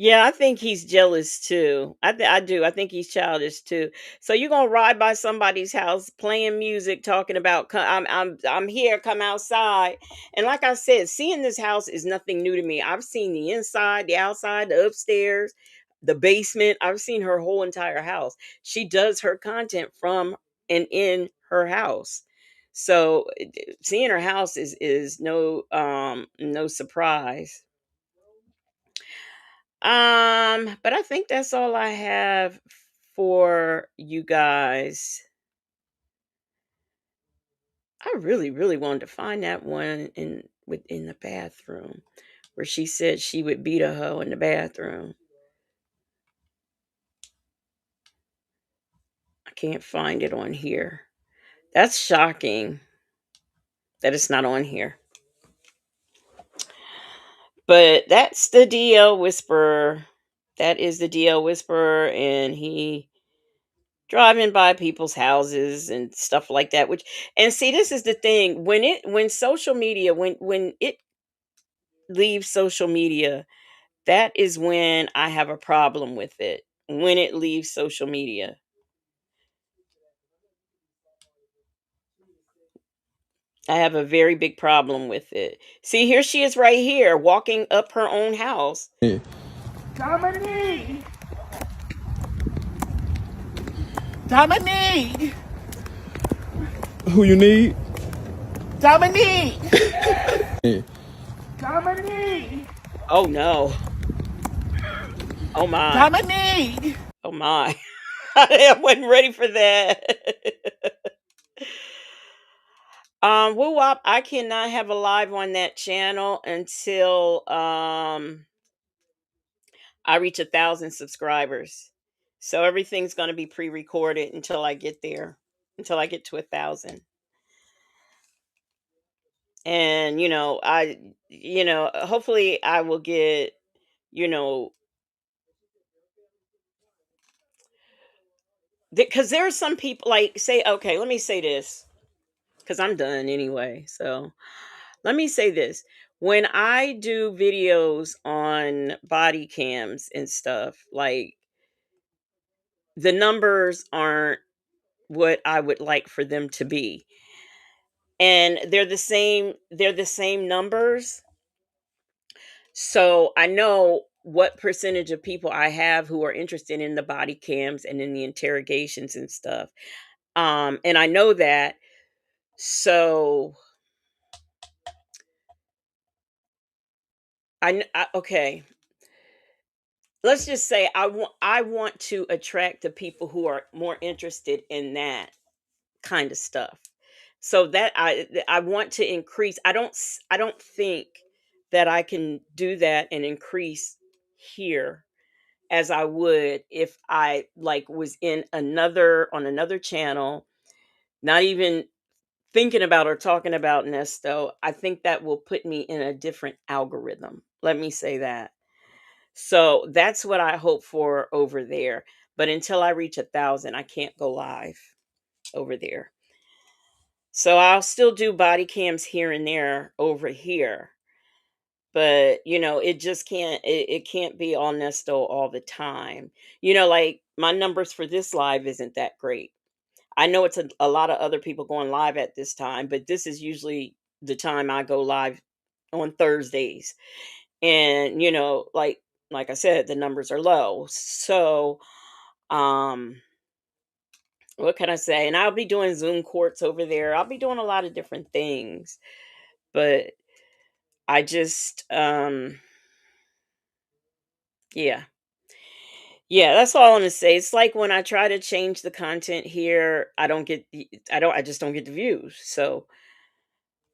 Yeah, I think he's jealous too. I do. I think he's childish too. So you're gonna ride by somebody's house playing music, talking about I'm here, come outside. And like I said, seeing this house is nothing new to me. I've seen the inside, the outside, the upstairs, the basement. I've seen her whole entire house. She does her content from and in her house. So seeing her house is no surprise. But I think that's all I have for you guys. I really, really wanted to find that one in the bathroom where she said she would beat a hoe in the bathroom. I can't find it on here. That's shocking that it's not on here. But that's the DL Whisperer. That is the DL Whisperer, and he driving by people's houses and stuff like that. Which, and see, this is the thing, when social media, when it leaves social media, that is when I have a problem with it. When it leaves social media, I have a very big problem with it. See, here she is right here walking up her own house. Dominique! Dominique! Who you need? Dominique! Yeah. Dominique! Oh no. Oh my. Dominique! Oh my. I wasn't ready for that. Woo wop, I cannot have a live on that channel until I reach 1,000 subscribers. So everything's gonna be pre-recorded until I get there, until I get to 1,000. And hopefully I will get, you know, because there are some people like say, okay, let me say this, because I'm done anyway. So let me say this. When I do videos on body cams and stuff, like the numbers aren't what I would like for them to be. And they're the same numbers. So I know what percentage of people I have who are interested in the body cams and in the interrogations and stuff. And I know that. So okay, let's just say I want to attract the people who are more interested in that kind of stuff. So that I want to increase. I don't think that I can do that and increase here as I would if I like was in another channel, not even thinking about or talking about Nesto. I think that will put me in a different algorithm. Let me say that. So that's what I hope for over there. But until I reach 1,000, I can't go live over there. So I'll still do body cams here and there over here. But it just it can't be all Nesto all the time. Like my numbers for this live isn't that great. I know it's a lot of other people going live at this time, but this is usually the time I go live on Thursdays. And like I said, the numbers are low. So um what can I say? And I'll be doing Zoom courts over there. I'll be doing a lot of different things. But I just yeah. Yeah, that's all I'm gonna say. It's like when I try to change the content here, I just don't get the views. So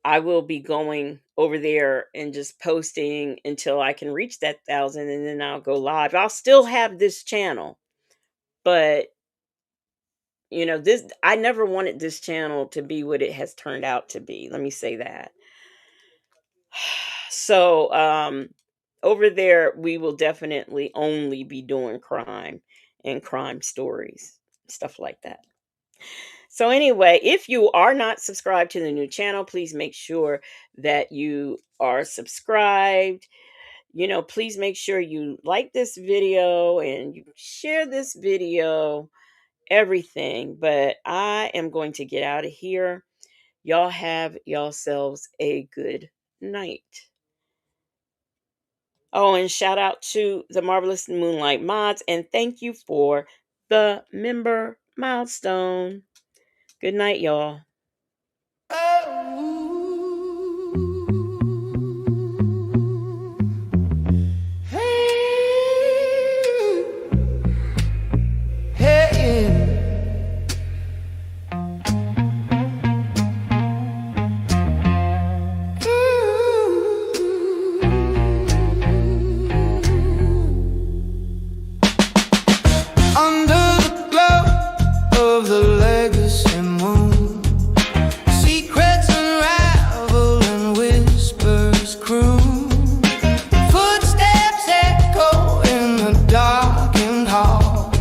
I will be going over there and just posting until I can reach that 1,000, and then I'll go live. I'll still have this channel, but this I never wanted this channel to be what it has turned out to be. Let me say that. So, over there we will definitely only be doing crime and crime stories, stuff like that. So anyway, if you are not subscribed to the new channel, please make sure that you are subscribed. please make sure you like this video and you share this video, everything. But I am going to get out of here. Y'all have yourselves a good night. Oh, and shout out to the Marvelous Moonlight Mods, and thank you for the member milestone. Good night, y'all. Under the glow of the legacy moon, secrets unravel and whispers croon. Footsteps echo in the darkened hall.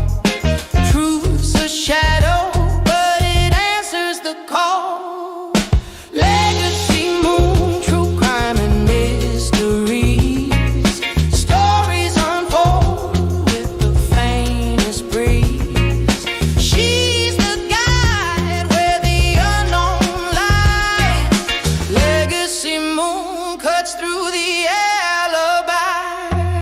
Truth's a shadow